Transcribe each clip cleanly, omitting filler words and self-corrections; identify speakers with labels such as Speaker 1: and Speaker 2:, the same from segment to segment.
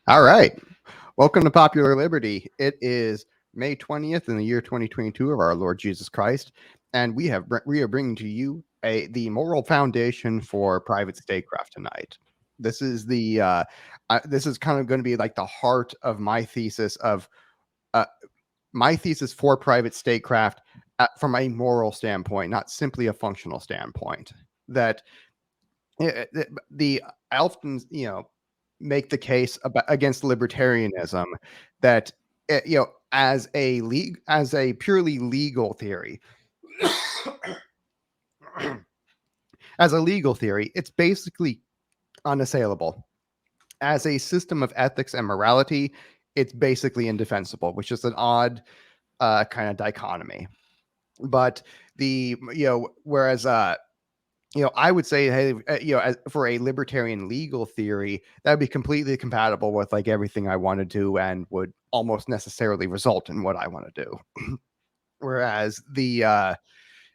Speaker 1: All right. Welcome to Popular Liberty. It is May 20th in the year 2022 of our Lord Jesus Christ, and we are bringing to you the moral foundation for private statecraft tonight. This is this is kind of going to be like the heart of uh, my thesis for private statecraft from a moral standpoint, not simply a functional standpoint. That the I often make the case against libertarianism that as a purely legal theory as a legal theory, it's basically unassailable. As a system of ethics and morality, it's basically indefensible, which is an odd kind of dichotomy. But whereas I would say, hey, for a libertarian legal theory, that would be completely compatible with like everything I want to do and would almost necessarily result in what I want to do. Whereas but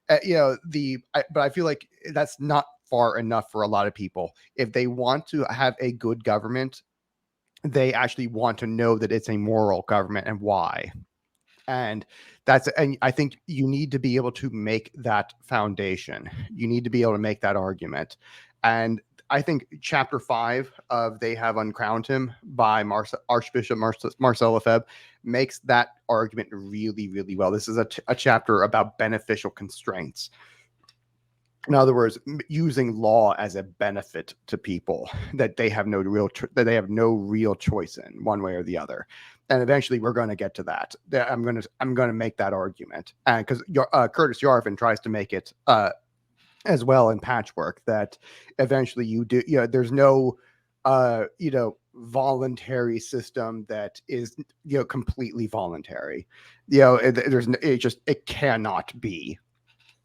Speaker 1: I feel like that's not far enough for a lot of people. If they want to have a good government, they actually want to know that it's a moral government and why. And I think you need to be able to make that foundation. You need to be able to make that argument. And I think chapter 5 of They Have Uncrowned Him by Archbishop Marcel Lefebvre makes that argument really, really well. This is a chapter about beneficial constraints. In other words, using law as a benefit to people that they have no real choice in one way or the other. And eventually we're going to get to that. I'm going to make that argument. And because Curtis Yarvin tries to make it as well in Patchwork, that eventually there's no voluntary system that is completely voluntary. It cannot be.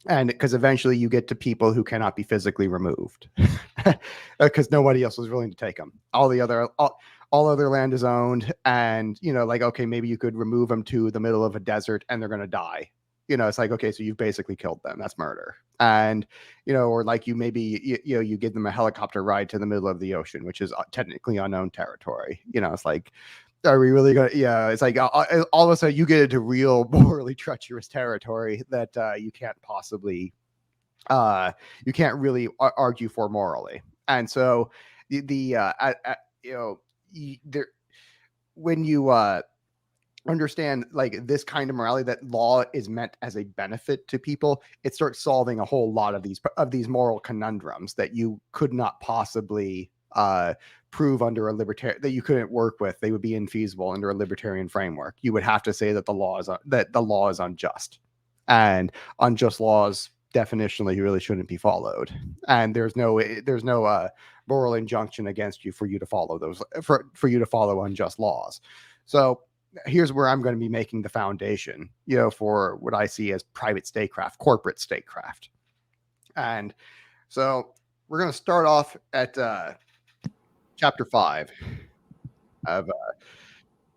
Speaker 1: And because eventually you get to people who cannot be physically removed because nobody else is willing to take them. All other land is owned, and okay, maybe you could remove them to the middle of a desert and they're going to die. It's like, okay, so you've basically killed them. That's murder. And or like you give them a helicopter ride to the middle of the ocean, which is technically unknown territory. It's like, are we really going to, it's like all of a sudden you get into real morally treacherous territory that you can't really argue for morally. And so there, when you understand like this kind of morality, that law is meant as a benefit to people, it starts solving a whole lot of these moral conundrums that you could not possibly prove under a libertarian, that you couldn't work with. They would be infeasible under a libertarian framework. You would have to say that the law is unjust, and unjust laws definitionally really shouldn't be followed. And there's no moral injunction against you for you to follow for you to follow unjust laws. So here's where I'm going to be making the foundation, for what I see as private statecraft, corporate statecraft. And so we're going to start off at chapter 5 of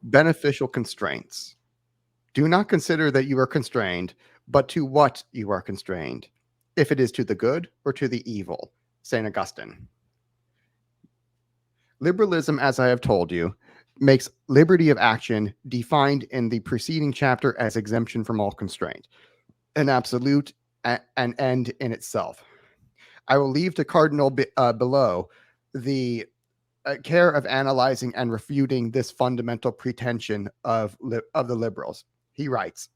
Speaker 1: beneficial constraints. Do not consider that you are constrained, but to what you are constrained, if it is to the good or to the evil. St. Augustine. Liberalism, as I have told you, makes liberty of action, defined in the preceding chapter as exemption from all constraint, an absolute, an end in itself. I will leave to Cardinal below the care of analyzing and refuting this fundamental pretension of the liberals. He writes,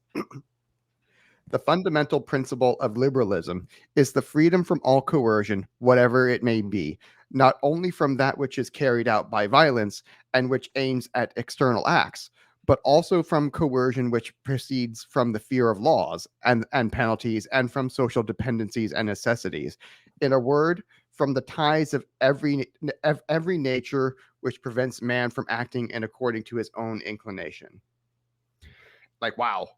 Speaker 1: the fundamental principle of liberalism is the freedom from all coercion, whatever it may be, not only from that which is carried out by violence and which aims at external acts, but also from coercion which proceeds from the fear of laws and penalties, and from social dependencies and necessities. In a word, from the ties of every nature which prevents man from acting in according to his own inclination. Like, wow.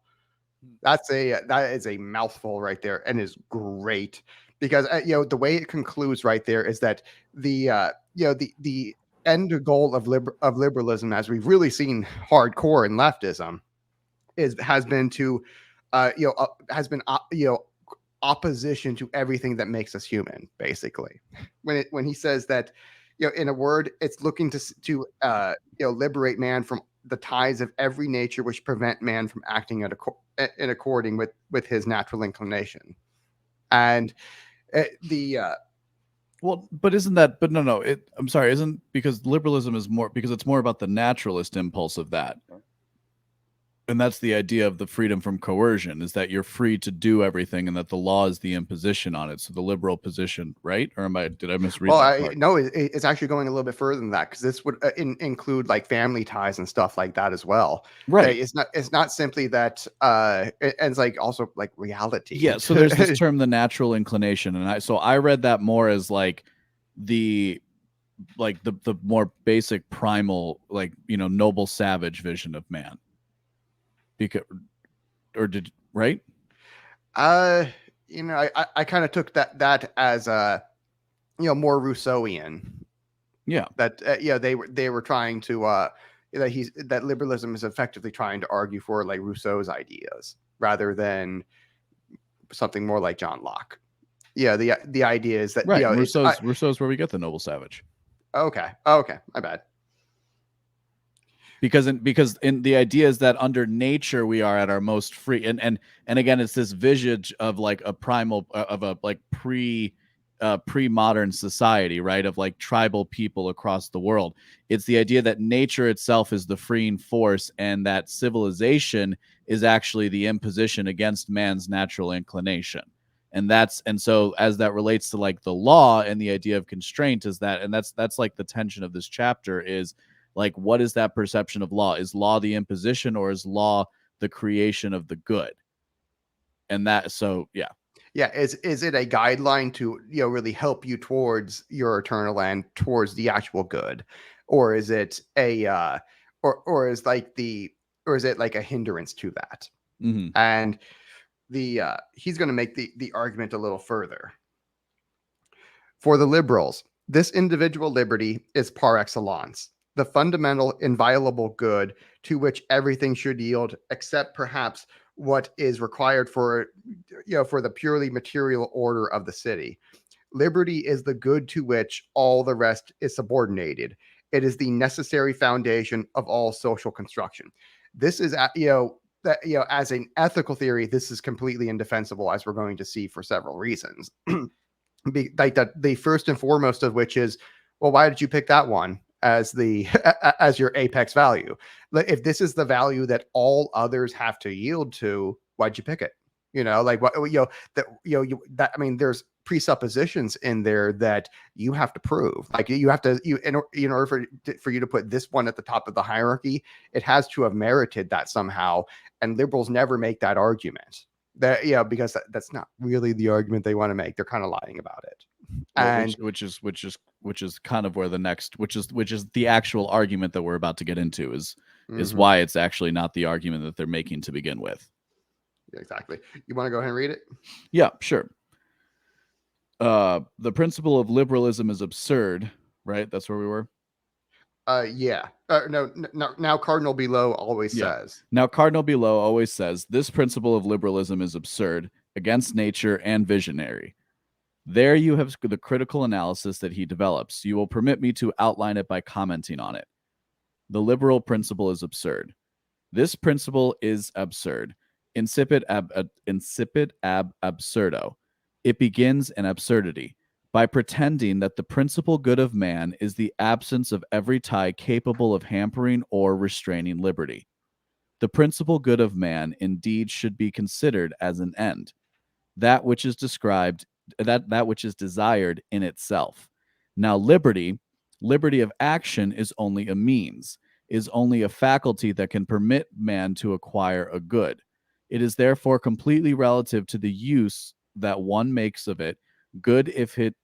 Speaker 1: That is a mouthful right there, and is great because the way it concludes right there is that the end goal of liberalism, as we've really seen hardcore in leftism, has been opposition to everything that makes us human. Basically, when he says that in a word, it's looking to liberate man from the ties of every nature which prevent man from acting in according with his natural inclination. And
Speaker 2: well, but isn't that? But no. I'm sorry. Isn't because liberalism is more because it's more about the naturalist impulse of that, and that's the idea of the freedom from coercion, is that you're free to do everything, and that the law is the imposition on it. So the liberal position, right? Or did I misread that part?
Speaker 1: No, it's actually going a little bit further than that, because this would include like family ties and stuff like that as well.
Speaker 2: Right.
Speaker 1: It's not simply that, and it's like also like reality.
Speaker 2: Yeah. So there's this term, the natural inclination, and I read that more as like the more basic primal, like, noble savage vision of man. Because, or did right?
Speaker 1: I kind of took that as more Rousseauian.
Speaker 2: Yeah.
Speaker 1: That they were trying to that liberalism is effectively trying to argue for like Rousseau's ideas rather than something more like John Locke. Yeah, the idea is that
Speaker 2: right. Rousseau's where we get the noble savage.
Speaker 1: Okay, my bad.
Speaker 2: Because in the idea is that under nature we are at our most free, and again, it's this visage of like a primal of a like pre-modern society, right, of like tribal people across the world. It's the idea that nature itself is the freeing force, and that civilization is actually the imposition against man's natural inclination. And so as that relates to like the law and the idea of constraint, is that, and that's like the tension of this chapter, is like, what is that perception of law? Is law the imposition, or is law the creation of the good? And that, so yeah.
Speaker 1: Yeah, is it a guideline to really help you towards your eternal end, towards the actual good, or is it a or is it like a hindrance to that?
Speaker 2: Mm-hmm.
Speaker 1: And he's going to make the argument a little further. For the liberals, this individual liberty is par excellence, the fundamental inviolable good to which everything should yield, except perhaps what is required for the purely material order of the city. Liberty is the good to which all the rest is subordinated. It is the necessary foundation of all social construction. This is as an ethical theory, this is completely indefensible, as we're going to see, for several reasons. Like that, the first and foremost of which is, well, why did you pick that one as as your apex value? If this is the value that all others have to yield to, why'd you pick it? Like what that I mean, there's presuppositions in there that you have to prove. Like you have to in order for you to put this one at the top of the hierarchy, it has to have merited that somehow. And liberals never make that argument. That because that's not really the argument they want to make. They're kind of lying about it. And
Speaker 2: which is kind of where the next, which is the actual argument that we're about to get into, is why it's actually not the argument that they're making to begin with.
Speaker 1: Exactly. You want to go ahead and read it?
Speaker 2: Yeah, sure. The principle of liberalism is absurd, right? That's where we were.
Speaker 1: Yeah. No. Now Cardinal Below always says.
Speaker 2: Now Cardinal Below always says this principle of liberalism is absurd, against nature, and visionary. There you have the critical analysis that he develops. You will permit me to outline it by commenting on it. The liberal principle is absurd. This principle is absurd. Incipit ab absurdo. It begins in absurdity, by pretending that the principal good of man is the absence of every tie capable of hampering or restraining liberty. The principal good of man indeed should be considered as an end, that which is described, that which is desired in itself. Now liberty of action, is only a means, is only a faculty that can permit man to acquire a good. It is therefore completely relative to the use that one makes of it. Good if it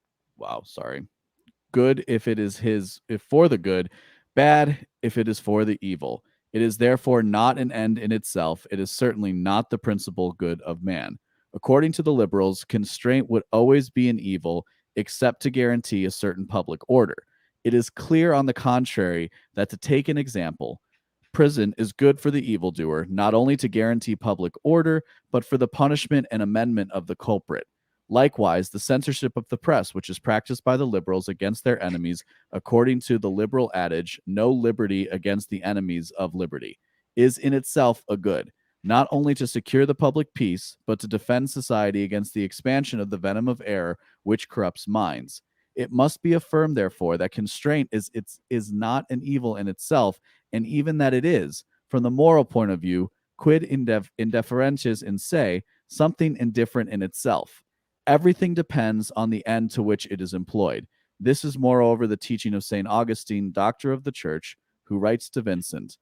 Speaker 2: is if for the good, bad if it is for the evil. It is therefore not an end in itself. It is certainly not the principal good of man. According to the liberals, constraint would always be an evil, except to guarantee a certain public order. It is clear, on the contrary, that, to take an example, prison is good for the evildoer, not only to guarantee public order, but for the punishment and amendment of the culprit. Likewise, the censorship of the press, which is practiced by the liberals against their enemies, according to the liberal adage, no liberty against the enemies of liberty, is in itself a good, not only to secure the public peace, but to defend society against the expansion of the venom of error which corrupts minds. It must be affirmed, therefore, that constraint is not an evil in itself, and even that it is, from the moral point of view, quid indifferentius in se, something indifferent in itself. Everything depends on the end to which it is employed. This is, moreover, the teaching of St. Augustine, Doctor of the Church, who writes to Vincent,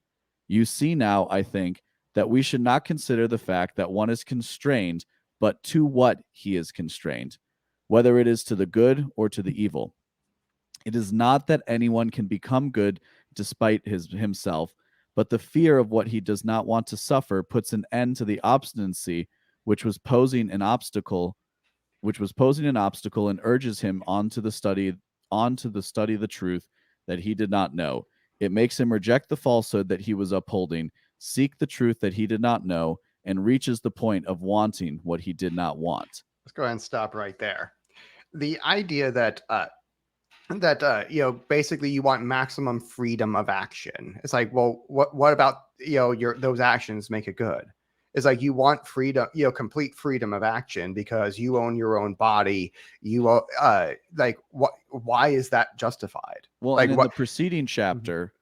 Speaker 2: "You see now, I think, that we should not consider the fact that one is constrained, but to what he is constrained, whether it is to the good or to the evil. It is not that anyone can become good despite himself, but the fear of what he does not want to suffer puts an end to the obstinacy which was posing an obstacle and urges him on to the study of the truth that he did not know. It makes him reject the falsehood that he was upholding, seek the truth that he did not know, and reaches the point of wanting what he did not want."
Speaker 1: Let's go ahead and stop right there. The idea that basically you want maximum freedom of action. It's like, well, what about those actions make it good? It's like you want freedom, complete freedom of action because you own your own body. Why is that justified?
Speaker 2: Well,
Speaker 1: like
Speaker 2: and in the preceding chapter,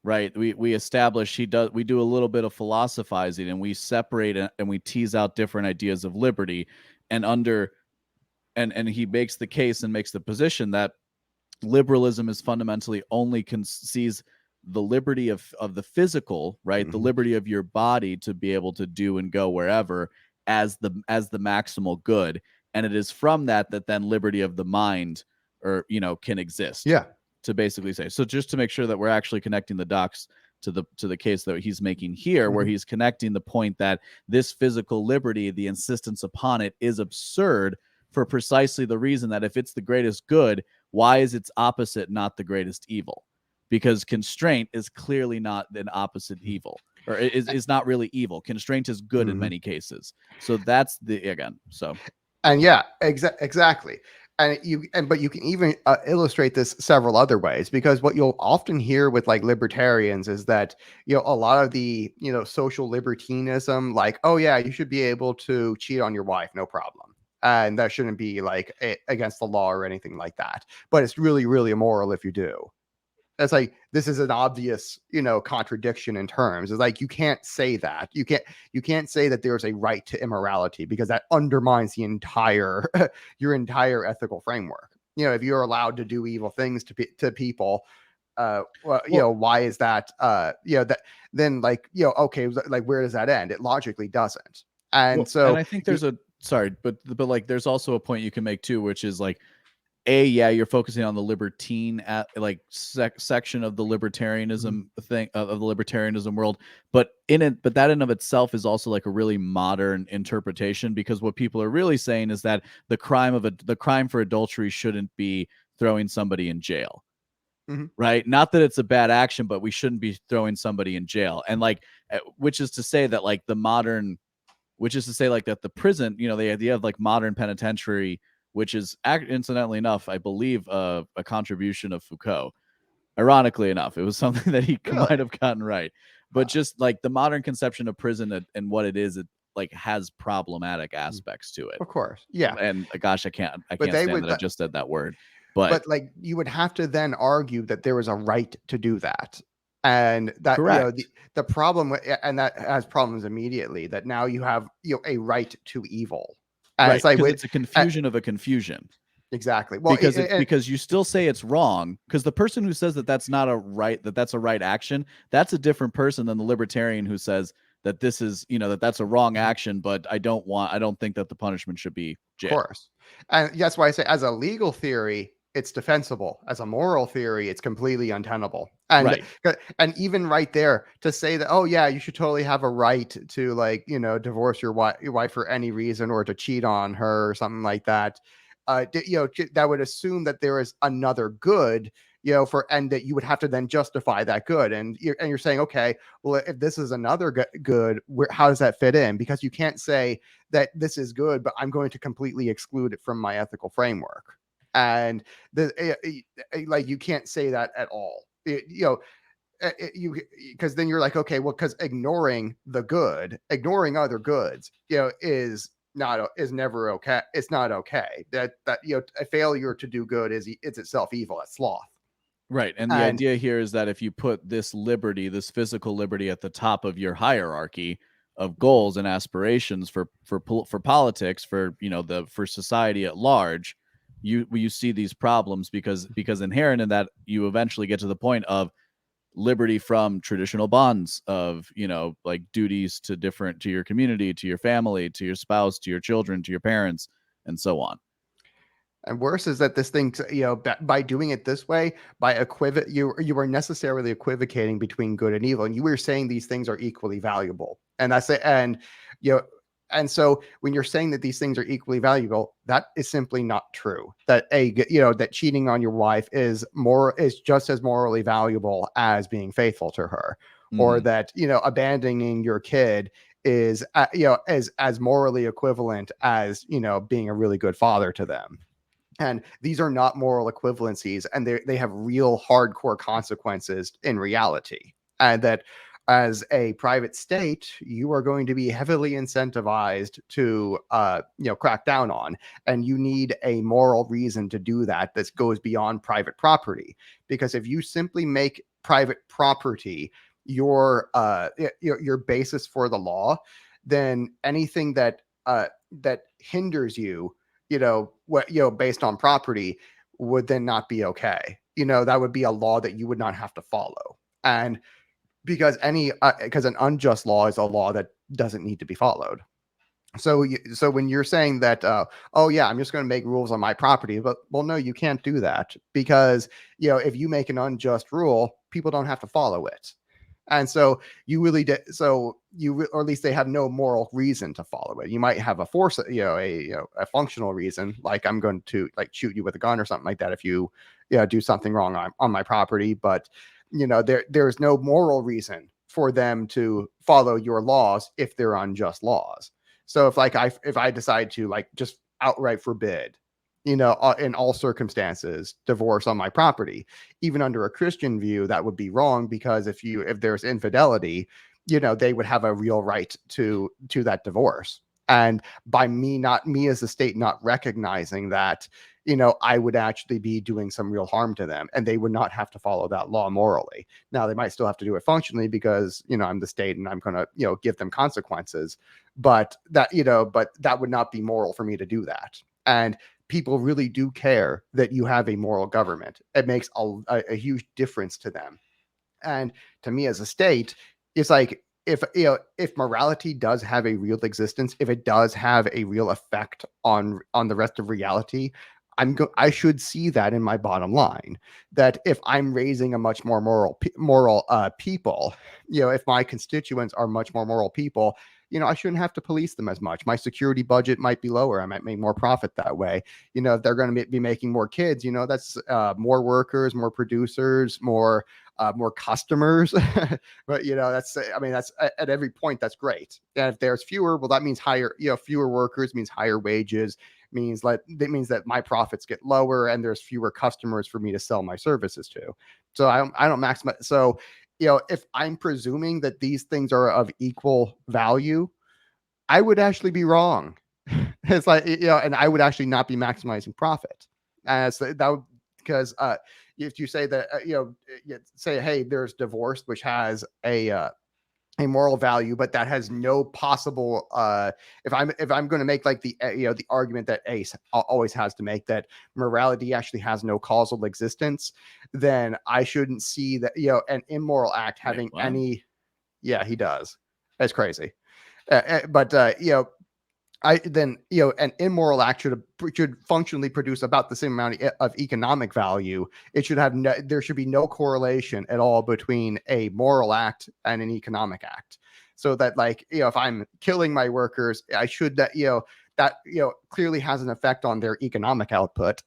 Speaker 2: right, we establish we do a little bit of philosophizing, and we separate and we tease out different ideas of liberty, and he makes the case and makes the position that liberalism is fundamentally only sees the liberty of the physical, right, the liberty of your body to be able to do and go wherever as the maximal good, and it is from that then liberty of the mind can exist.
Speaker 1: Yeah.
Speaker 2: To basically say, so just to make sure that we're actually connecting the dots to the case that he's making here, where he's connecting the point that this physical liberty, the insistence upon it, is absurd for precisely the reason that if it's the greatest good, why is its opposite not the greatest evil? Because constraint is clearly not an opposite evil, or is not really evil. Constraint is good in many cases. So that's
Speaker 1: And yeah, exactly. But you can even illustrate this several other ways, because what you'll often hear with like libertarians is that, a lot of the, social libertinism, like, oh yeah, you should be able to cheat on your wife, no problem. And that shouldn't be like against the law or anything like that. But it's really, really immoral if you do. It's like, this is an obvious, contradiction in terms. It's like, you can't say that. You can't say that there's a right to immorality, because that undermines the entire your entire ethical framework. If you're allowed to do evil things to people, why is that? Then okay, like, where does that end? It logically doesn't. And
Speaker 2: and I think there's but there's also a point you can make too, which is like, you're focusing on the libertine section of the libertarianism thing of the libertarianism world, but that in of itself is also like a really modern interpretation, because what people are really saying is that the crime for adultery shouldn't be throwing somebody in jail. Right? Not that it's a bad action, but we shouldn't be throwing somebody in jail. And which is to say that the prison, the idea of like modern penitentiary, which is incidentally enough, I believe, a contribution of Foucault. Ironically enough, it was something that he might have gotten right. But just like the modern conception of prison and what it is, it like has problematic aspects to it.
Speaker 1: Of course. Yeah.
Speaker 2: And gosh, I can't stand that I just said that word. But
Speaker 1: like, you would have to then argue that there is a right to do that. And that,
Speaker 2: correct.
Speaker 1: The problem, and that has problems immediately, that now you have, a right to evil. And
Speaker 2: right,
Speaker 1: it's like,
Speaker 2: it's a confusion of a confusion.
Speaker 1: Exactly. Well,
Speaker 2: because you still say it's wrong, because the person who says that that's not a right, that's a right action, that's a different person than the libertarian who says that this is, that's a wrong action, but I don't think that the punishment should be jail.
Speaker 1: Of course. And that's why I say, as a legal theory, it's defensible. As a moral theory, it's completely untenable. And and even right there, to say that, oh yeah, you should totally have a right to, like, divorce your wife for any reason, or to cheat on her or something like that. That would assume that there is another good, and that you would have to then justify that good. And you're saying, okay, well, if this is another good, how does that fit in? Because you can't say that this is good, but I'm going to completely exclude it from my ethical framework. And like, you can't say that at all. You because then you're like, okay, well, because ignoring other goods, is never okay. It's not okay. That a failure to do good it's itself evil. It's sloth.
Speaker 2: Right. And the idea here is that if you put this liberty, this physical liberty, at the top of your hierarchy of goals and aspirations for politics, for for society at large, you see these problems because inherent in that, you eventually get to the point of liberty from traditional bonds of like duties to your community, to your family, to your spouse, to your children, to your parents, and so on.
Speaker 1: And worse is that this thing, by doing it this way, you are necessarily equivocating between good and evil, and you were saying these things are equally valuable, and that's it. And and so when you're saying that these things are equally valuable, that is simply not true. That that cheating on your wife is just as morally valuable as being faithful to her, or that abandoning your kid is as morally equivalent as being a really good father to them. And these are not moral equivalencies, and they have real hardcore consequences in reality. And that as a private state, you are going to be heavily incentivized to crack down on, and you need a moral reason to do that goes beyond private property. Because if you simply make private property your basis for the law, then anything that hinders you based on property would then not be okay. That would be a law that you would not have to follow. And because an unjust law is a law that doesn't need to be followed. So when you're saying that, oh yeah, I'm just going to make rules on my property, but well, no, you can't do that, because if you make an unjust rule, people don't have to follow it. And so you really did. So or at least they have no moral reason to follow it. You might have a force, a functional reason, like I'm going to shoot you with a gun or something like that if you do something wrong on my property. But there's no moral reason for them to follow your laws if they're unjust laws. So if I decide to just outright forbid, in all circumstances, divorce on my property, even under a Christian view, that would be wrong, because if there's infidelity, they would have a real right to that divorce. And by me as a state not recognizing that, I would actually be doing some real harm to them, and they would not have to follow that law morally. Now they might still have to do it functionally, because I'm the state and I'm going to give them consequences, but that would not be moral for me to do that. And people really do care that you have a moral government. It makes a huge difference to them. And to me as a state, it's like, if morality does have a real existence, if it does have a real effect on the rest of reality, I should see that in my bottom line. That if I'm raising a much more moral people, if my constituents are much more moral people, I shouldn't have to police them as much. My security budget might be lower. I might make more profit that way. If they're going to be making more kids, that's more workers, more producers, more customers. But that's at every point, that's great. And if there's fewer, well, that means fewer workers means higher wages, means that my profits get lower, and there's fewer customers for me to sell my services to. So I don't maximize. So if I'm presuming that these things are of equal value, I would actually be wrong. It's like, and I would actually not be maximizing profit. So that would, because if you say that, say, hey, there's divorce, which has a moral value, but that has no possible, if I'm going to make the the argument that Ace always has to make, that morality actually has no causal existence, then I shouldn't see that an immoral act having any. Yeah, he does. That's crazy. But an immoral act should functionally produce about the same amount of economic value. It should have there should be no correlation at all between a moral act and an economic act. So that if I'm killing my workers, I should that clearly has an effect on their economic output.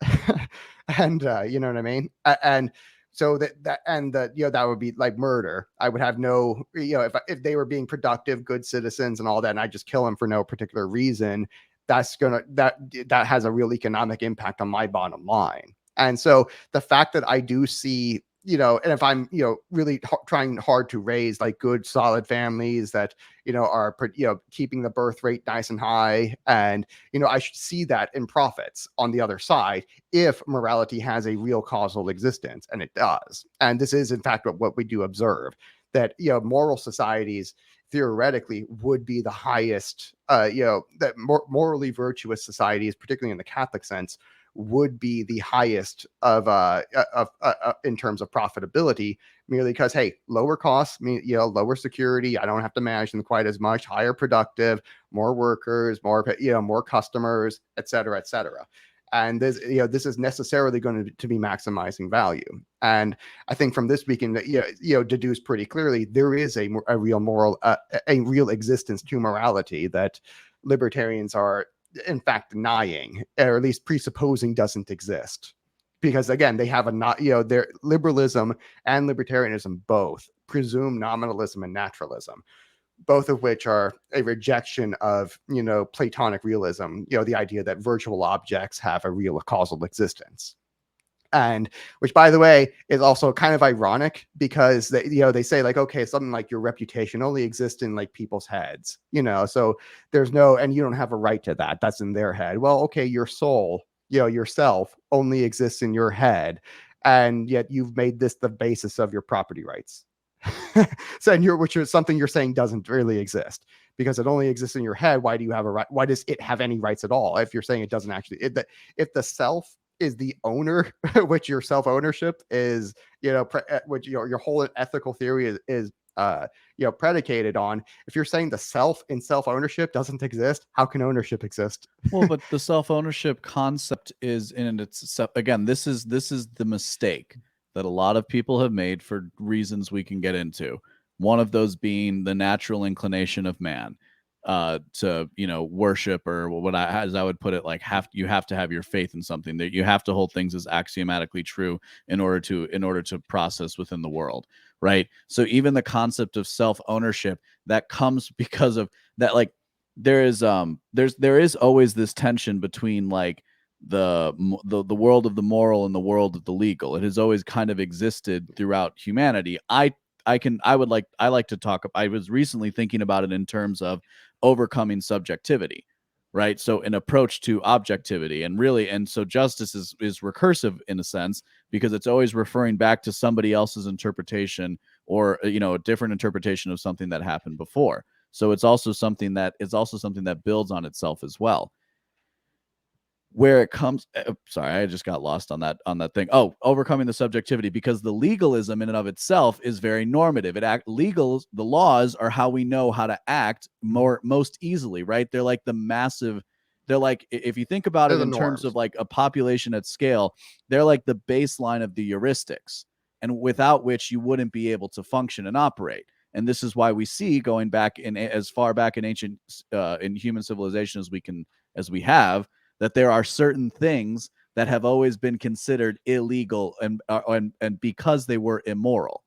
Speaker 1: And you know what I mean? And So that would be like murder. I would have no, if they were being productive, good citizens and all that, and I just kill them for no particular reason, that has a real economic impact on my bottom line. And so the fact that I do see, and if I'm, really trying hard to raise like good, solid families that, are, keeping the birth rate nice and high, and, I should see that in profits on the other side if morality has a real causal existence, and it does. And this is, in fact, what we do observe, that, moral societies theoretically would be the highest, that morally virtuous societies, particularly in the Catholic sense, would be the highest of in terms of profitability, merely because, hey, lower costs mean, lower security. I don't have to manage them quite as much, higher productive, more workers, more customers, et cetera, et cetera. And this is necessarily going to be maximizing value. And I think from this we can, deduce pretty clearly there is a real moral, a real existence to morality that libertarians are in fact denying, or at least presupposing doesn't exist. Because again, they have their liberalism and libertarianism both presume nominalism and naturalism, both of which are a rejection of, Platonic realism, the idea that virtual objects have a real causal existence. And which, by the way, is also kind of ironic, because they say like, okay, something like your reputation only exists in like people's heads, so there's no, and you don't have a right to that. That's in their head. Well, okay, your soul, yourself only exists in your head, and yet you've made this the basis of your property rights. So, which is something you're saying doesn't really exist, because it only exists in your head. Why do you have a right? Why does it have any rights at all if you're saying it doesn't actually? If the self is the owner, which your self ownership is, which your whole ethical theory is predicated on. If you're saying the self in self ownership doesn't exist, how can ownership exist?
Speaker 2: Well, but the self ownership concept is in itself. Again, this is the mistake that a lot of people have made for reasons we can get into. One of those being the natural inclination of man to worship, or as I would put it, like you have to have your faith in something, that you have to hold things as axiomatically true in order to process within the world, right? So even the concept of self ownership, that comes because of that. Like there is always this tension between like the world of the moral and the world of the legal. It has always kind of existed throughout humanity. I like to talk. I was recently thinking about it in terms of overcoming subjectivity, right? So an approach to objectivity, and so justice is recursive in a sense, because it's always referring back to somebody else's interpretation, or a different interpretation of something that happened before. So it's also something that builds on itself as well. Where it comes, sorry, I just got lost on that thing. Oh, overcoming the subjectivity, because the legalism in and of itself is very normative. The laws are how we know how to act most easily, right? They're like if you think about it in terms of like a population at scale, they're like the baseline of the heuristics, and without which you wouldn't be able to function and operate. And this is why we see, going back as far back in ancient in human civilization as we have, that there are certain things that have always been considered illegal, and because they were immoral.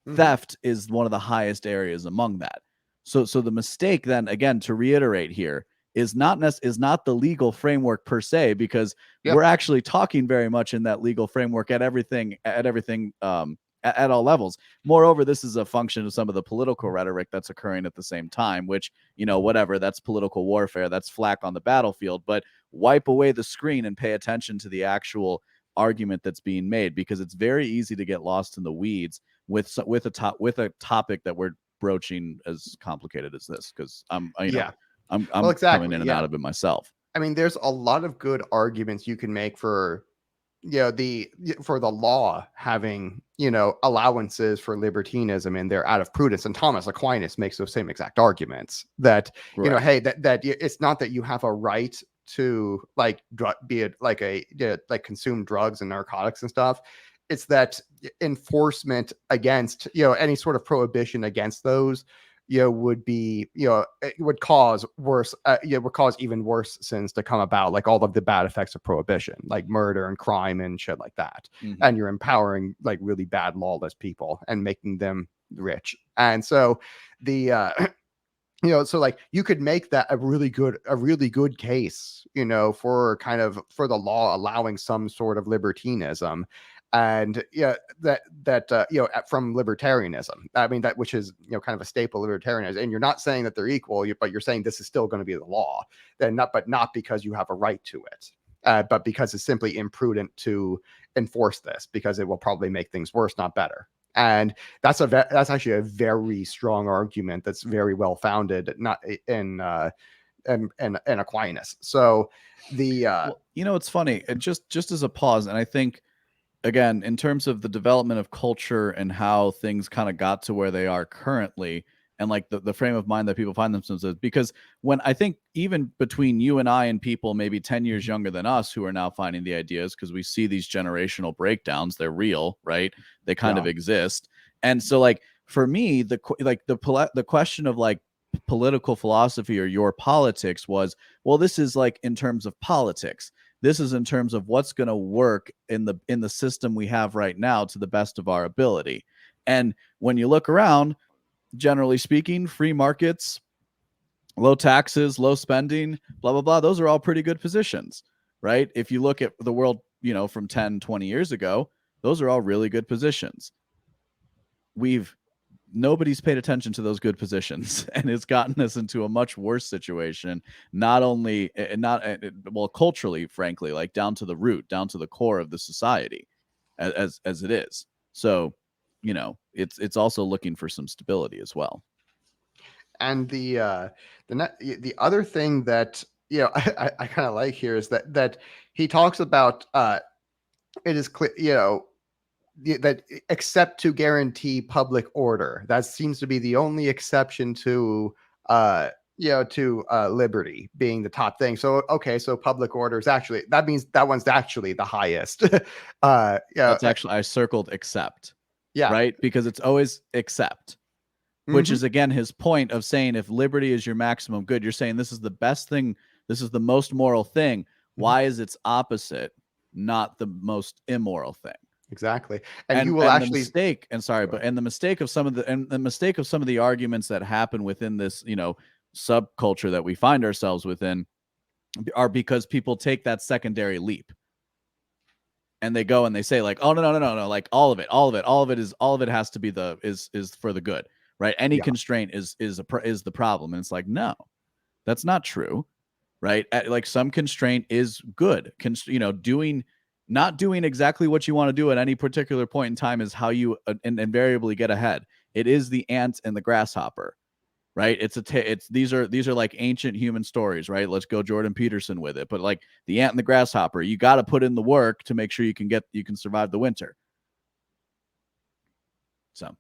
Speaker 2: Mm-hmm. Theft is one of the highest areas among that. So the mistake then, again, to reiterate here, is not the legal framework per se, because we're actually talking very much in that legal framework at everything at all levels. Moreover, this is a function of some of the political rhetoric that's occurring at the same time, which, whatever, that's political warfare, that's flak on the battlefield, but wipe away the screen and pay attention to the actual argument that's being made, because it's very easy to get lost in the weeds with a topic that we're broaching as complicated as this, because I'm coming in and out of it myself.
Speaker 1: I mean, there's a lot of good arguments you can make for for the law having, allowances for libertinism in there out of prudence. And Thomas Aquinas makes those same exact arguments that, hey, that it's not that you have a right to like be it like like consume drugs and narcotics and stuff. It's that enforcement against, any sort of prohibition against those would be, it would cause worse, would cause even worse sins to come about, like all of the bad effects of prohibition, like murder and crime and shit like that.
Speaker 2: Mhm.
Speaker 1: And you're empowering like really bad, lawless people and making them rich. And so the, so like you could make that a really good case, for kind of for the law allowing some sort of libertinism. And from libertarianism, I mean, that which is kind of a staple of libertarianism. And you're not saying that they're equal, but you're saying this is still going to be the law, then not because you have a right to it, but because it's simply imprudent to enforce this, because it will probably make things worse, not better. And that's actually a very strong argument that's very well founded, not in Aquinas. So the
Speaker 2: Well, it's funny. Just as a pause, and I think again, in terms of the development of culture and how things kind of got to where they are currently, and like the frame of mind that people find themselves in, because when I think even between you and I and people maybe 10 years younger than us who are now finding the ideas, because we see these generational breakdowns, they're real, right? They kind of exist. And so like for me, the question of like political philosophy or your politics was, well, this is like in terms of politics. This is in terms of what's going to work in the system we have right now to the best of our ability. And when you look around, generally speaking, free markets, low taxes, low spending, blah, blah, blah, those are all pretty good positions, right? If you look at the world, from 10, 20 years ago, those are all really good positions. Nobody's paid attention to those good positions, and it's gotten us into a much worse situation, not only culturally, frankly, like down to the root, down to the core of the society as it is. So it's also looking for some stability as well.
Speaker 1: And the other thing that I kind of like here is that he talks about it is clear, that except to guarantee public order. That seems to be the only exception to liberty being the top thing. So okay, so public order is actually, that means that one's actually the highest.
Speaker 2: That's actually, I circled except, right? Because it's always except, which is again his point of saying if liberty is your maximum good, you're saying this is the best thing, this is the most moral thing. Why is its opposite not the most immoral thing?
Speaker 1: Exactly. And you
Speaker 2: and
Speaker 1: will actually
Speaker 2: the mistake, and sorry, but and the mistake of some of the arguments that happen within this, subculture that we find ourselves within are because people take that secondary leap. And they go and they say like, oh no, like all of it has to be is for the good, right? Any constraint is the problem. And it's like, no, that's not true, right? Like some constraint is good. Not doing exactly what you want to do at any particular point in time is how you invariably get ahead. It is the ant and the grasshopper, right? These are like ancient human stories, right? Let's go Jordan Peterson with it. But like the ant and the grasshopper, you got to put in the work to make sure you can survive the winter. So,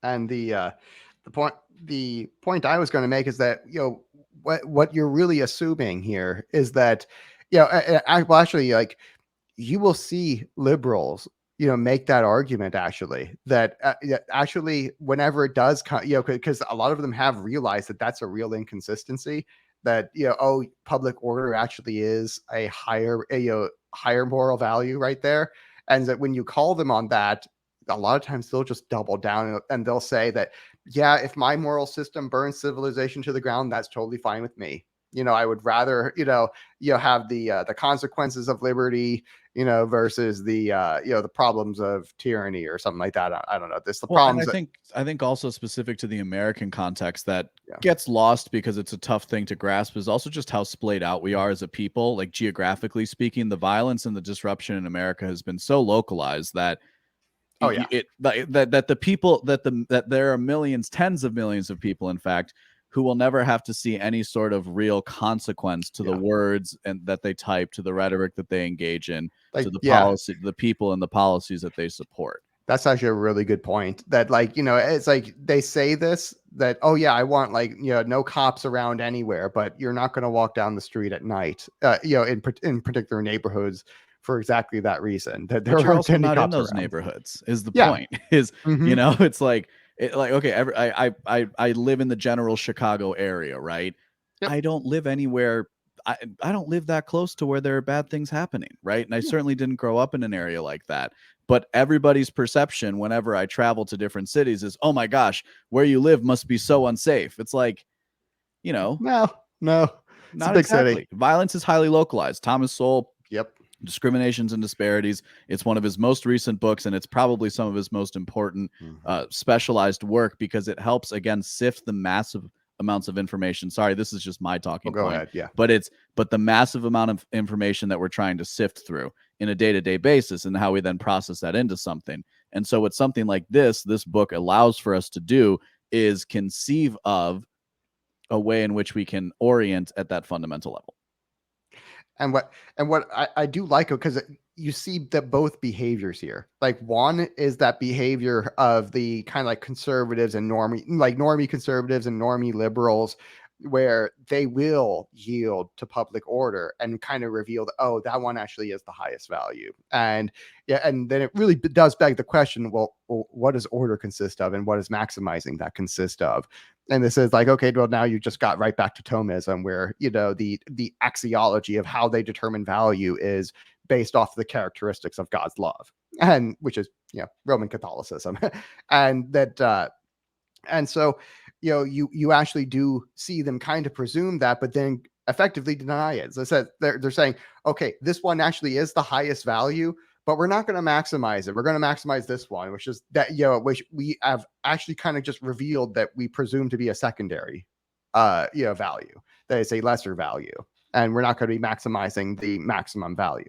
Speaker 1: and the point I was going to make is that what you're really assuming here is that actually, like, you will see liberals make that argument actually, that actually whenever it does come, because a lot of them have realized that that's a real inconsistency, that public order actually is a higher moral value right there. And that when you call them on that, a lot of times they'll just double down and they'll say that, yeah, if my moral system burns civilization to the ground, that's totally fine with me. I would rather have the consequences of liberty, versus the the problems of tyranny or something like that. I don't know. This the problems.
Speaker 2: And I think also specific to the American context that gets lost because it's a tough thing to grasp is also just how splayed out we are as a people. Like geographically speaking, the violence and the disruption in America has been so localized that that the people that there are millions, tens of millions of people, in fact, who will never have to see any sort of real consequence to the words and that they type, to the rhetoric that they engage in, to the policy, the people and the policies that they support.
Speaker 1: That's actually a really good point. That, like, it's like they say this, that, oh yeah, I want, like, no cops around anywhere, but you're not going to walk down the street at night, in particular neighborhoods for exactly that reason. That there
Speaker 2: are
Speaker 1: also
Speaker 2: not in those
Speaker 1: around.
Speaker 2: Neighborhoods is the point. Is it's like Like, okay, I live in the general Chicago area, right?
Speaker 1: Yep.
Speaker 2: I don't live anywhere. I don't live that close to where there are bad things happening, right? And I
Speaker 1: Yeah.
Speaker 2: certainly didn't grow up in an area like that. But everybody's perception whenever I travel to different cities is, oh my gosh, where you live must be so unsafe. It's like, you know,
Speaker 1: No, it's a
Speaker 2: not
Speaker 1: big city.
Speaker 2: exactly. Violence is highly localized. Thomas Sowell,
Speaker 1: Yep.
Speaker 2: Discriminations and Disparities. It's one of his most recent books, and it's probably some of his most important specialized work because it helps, again, sift the massive amounts of information. Sorry, this is just my talking
Speaker 1: Go
Speaker 2: point.
Speaker 1: ahead. Yeah.
Speaker 2: But the massive amount of information that we're trying to sift through in a day-to-day basis and how we then process that into something. And so what something like this book allows for us to do is conceive of a way in which we can orient at that fundamental level.
Speaker 1: And what I do like it because you see that both behaviors here. Like one is that behavior of the kind of like conservatives and normie conservatives and normie liberals, where they will yield to public order and kind of reveal that, oh, that one actually is the highest value. And yeah, and then it really does beg the question, well, what does order consist of, and what does maximizing that consist of? And this is like, okay, well, now you just got right back to Thomism, where the axiology of how they determine value is based off the characteristics of God's love, and which is Roman Catholicism. And that and so you actually do see them kind of presume that, but then effectively deny it. So I said they're saying, okay, this one actually is the highest value, but we're not going to maximize it. We're going to maximize this one, which is that which we have actually kind of just revealed that we presume to be a secondary value, that is a lesser value, and we're not going to be maximizing the maximum value.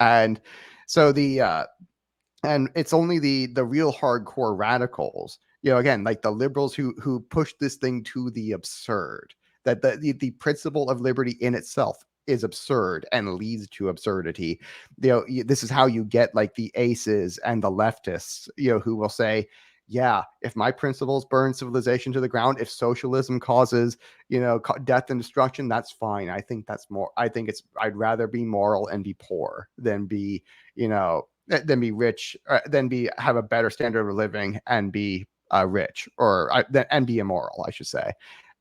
Speaker 1: And so and it's only the real hardcore radicals, again, like the liberals who push this thing to the absurd, that the principle of liberty in itself is absurd and leads to absurdity. This is how you get like the aces and the leftists, who will say, yeah, if my principles burn civilization to the ground, if socialism causes death and destruction, that's fine. I'd rather be moral and be poor than be than be rich, have a better standard of living and be rich, and be immoral, I should say.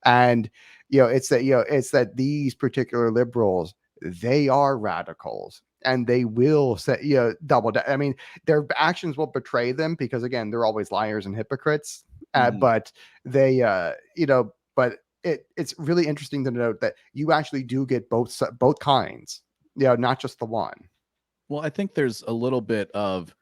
Speaker 1: And it's that these particular liberals, they are radicals, and they will say double down. I mean, their actions will betray them because, again, they're always liars and hypocrites. But they but it's really interesting to note that you actually do get both kinds, not just the one.
Speaker 2: Well, I think there's a little bit of,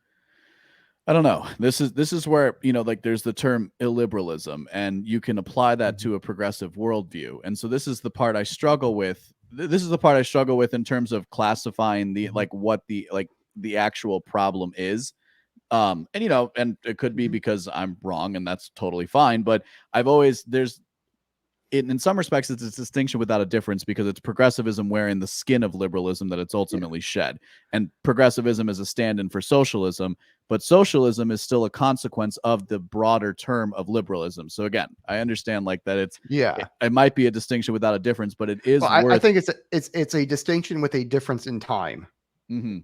Speaker 2: I don't know. This is where, like there's the term illiberalism, and you can apply that to a progressive worldview. And so this is the part I struggle with. This is the part I struggle with in terms of classifying what the actual problem is. And it could be because I'm wrong, and that's totally fine. But in some respects, it's a distinction without a difference, because it's progressivism wearing the skin of liberalism that it's ultimately shed. And progressivism is a stand-in for socialism, but socialism is still a consequence of the broader term of liberalism. So again, I understand like that it might be a distinction without a difference, but it is
Speaker 1: I think it's a distinction with a difference in time.
Speaker 2: Mm-hmm.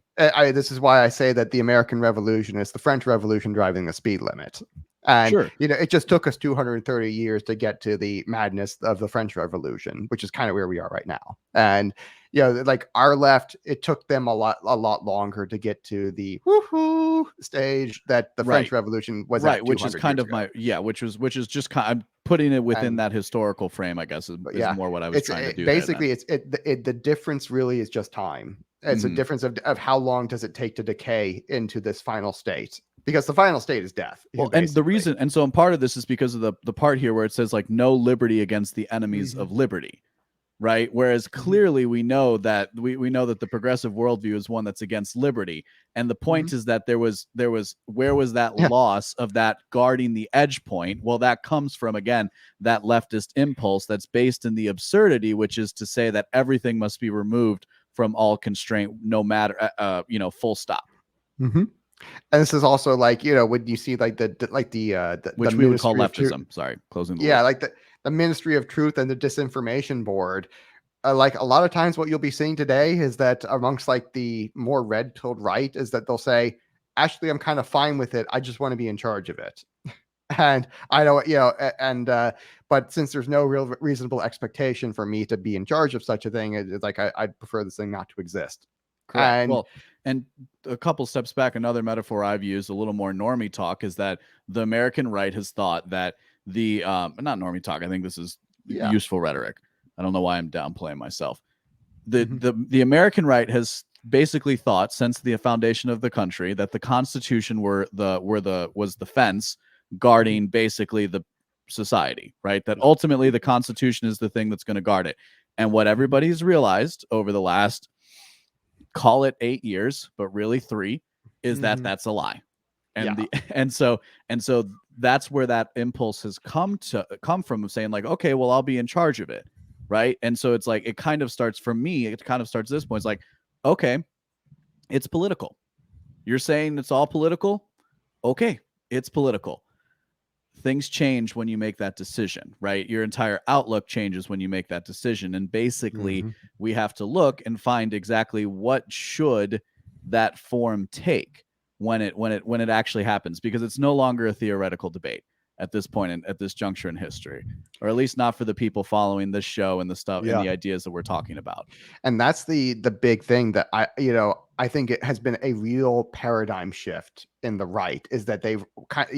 Speaker 1: This is why I say that the American Revolution is the French Revolution driving the speed limit. And
Speaker 2: sure,
Speaker 1: it just took us 230 years to get to the madness of the French Revolution, which is kind of where we are right now. And like our left, it took them a lot longer to get to the woohoo stage that the French Revolution was
Speaker 2: right,
Speaker 1: at,
Speaker 2: which is kind of
Speaker 1: ago.
Speaker 2: which is just kind of, I'm putting it within that historical frame, I guess, is more what I was trying to do.
Speaker 1: Basically, the difference really is just time. It's a difference of how long does it take to decay into this final state, because the final state is death.
Speaker 2: Well, and the reason, and so in part of this is because of the part here where it says like no liberty against the enemies of liberty, right? Whereas clearly we know that we know that the progressive worldview is one that's against liberty, and the point is that there was where was that loss of that guarding the edge point? Well, that comes from, again, that leftist impulse that's based in the absurdity, which is to say that everything must be removed from all constraint, no matter full stop.
Speaker 1: And this is also like, when you see like the
Speaker 2: which
Speaker 1: the
Speaker 2: we would call leftism. Sorry, closing the loop.
Speaker 1: like the Ministry of Truth and the Disinformation Board. Like a lot of times what you'll be seeing today is that amongst like the more red-pilled right is that they'll say, actually, I'm kind of fine with it. I just want to be in charge of it. And I don't, but since there's no real reasonable expectation for me to be in charge of such a thing, it's like I'd prefer this thing not to exist.
Speaker 2: Correct.
Speaker 1: And
Speaker 2: Well, and a couple steps back, another metaphor I've used, a little more normie talk, is that the American right has thought that the not normie talk. I think this is
Speaker 1: yeah,
Speaker 2: useful rhetoric. I don't know why I'm downplaying myself.
Speaker 1: Mhm.
Speaker 2: The American right has basically thought since the foundation of the country that the Constitution was the fence guarding basically the society, right? That ultimately the Constitution is the thing that's going to guard it. And what everybody's realized over the last, call it 8 years, but really 3, is that
Speaker 1: Mhm.
Speaker 2: that's a lie. And
Speaker 1: Yeah.
Speaker 2: the and so that's where that impulse has come from, of saying like, okay, well, I'll be in charge of it, right? And so it's like, it kind of starts, for me, it kind of starts this point. It's like, okay, it's political. You're saying it's all political? Okay, it's political. Things change when you make that decision, right? Your entire outlook changes when you make that decision. And basically,
Speaker 1: Mhm.
Speaker 2: we have to look and find exactly what should that form take when it actually happens, because it's no longer a theoretical debate at this point at this juncture in history, or at least not for the people following this show and the stuff and
Speaker 1: Yeah.
Speaker 2: the ideas that we're talking about.
Speaker 1: And that's the big thing that I think it has been a real paradigm shift in the right, is that they've kind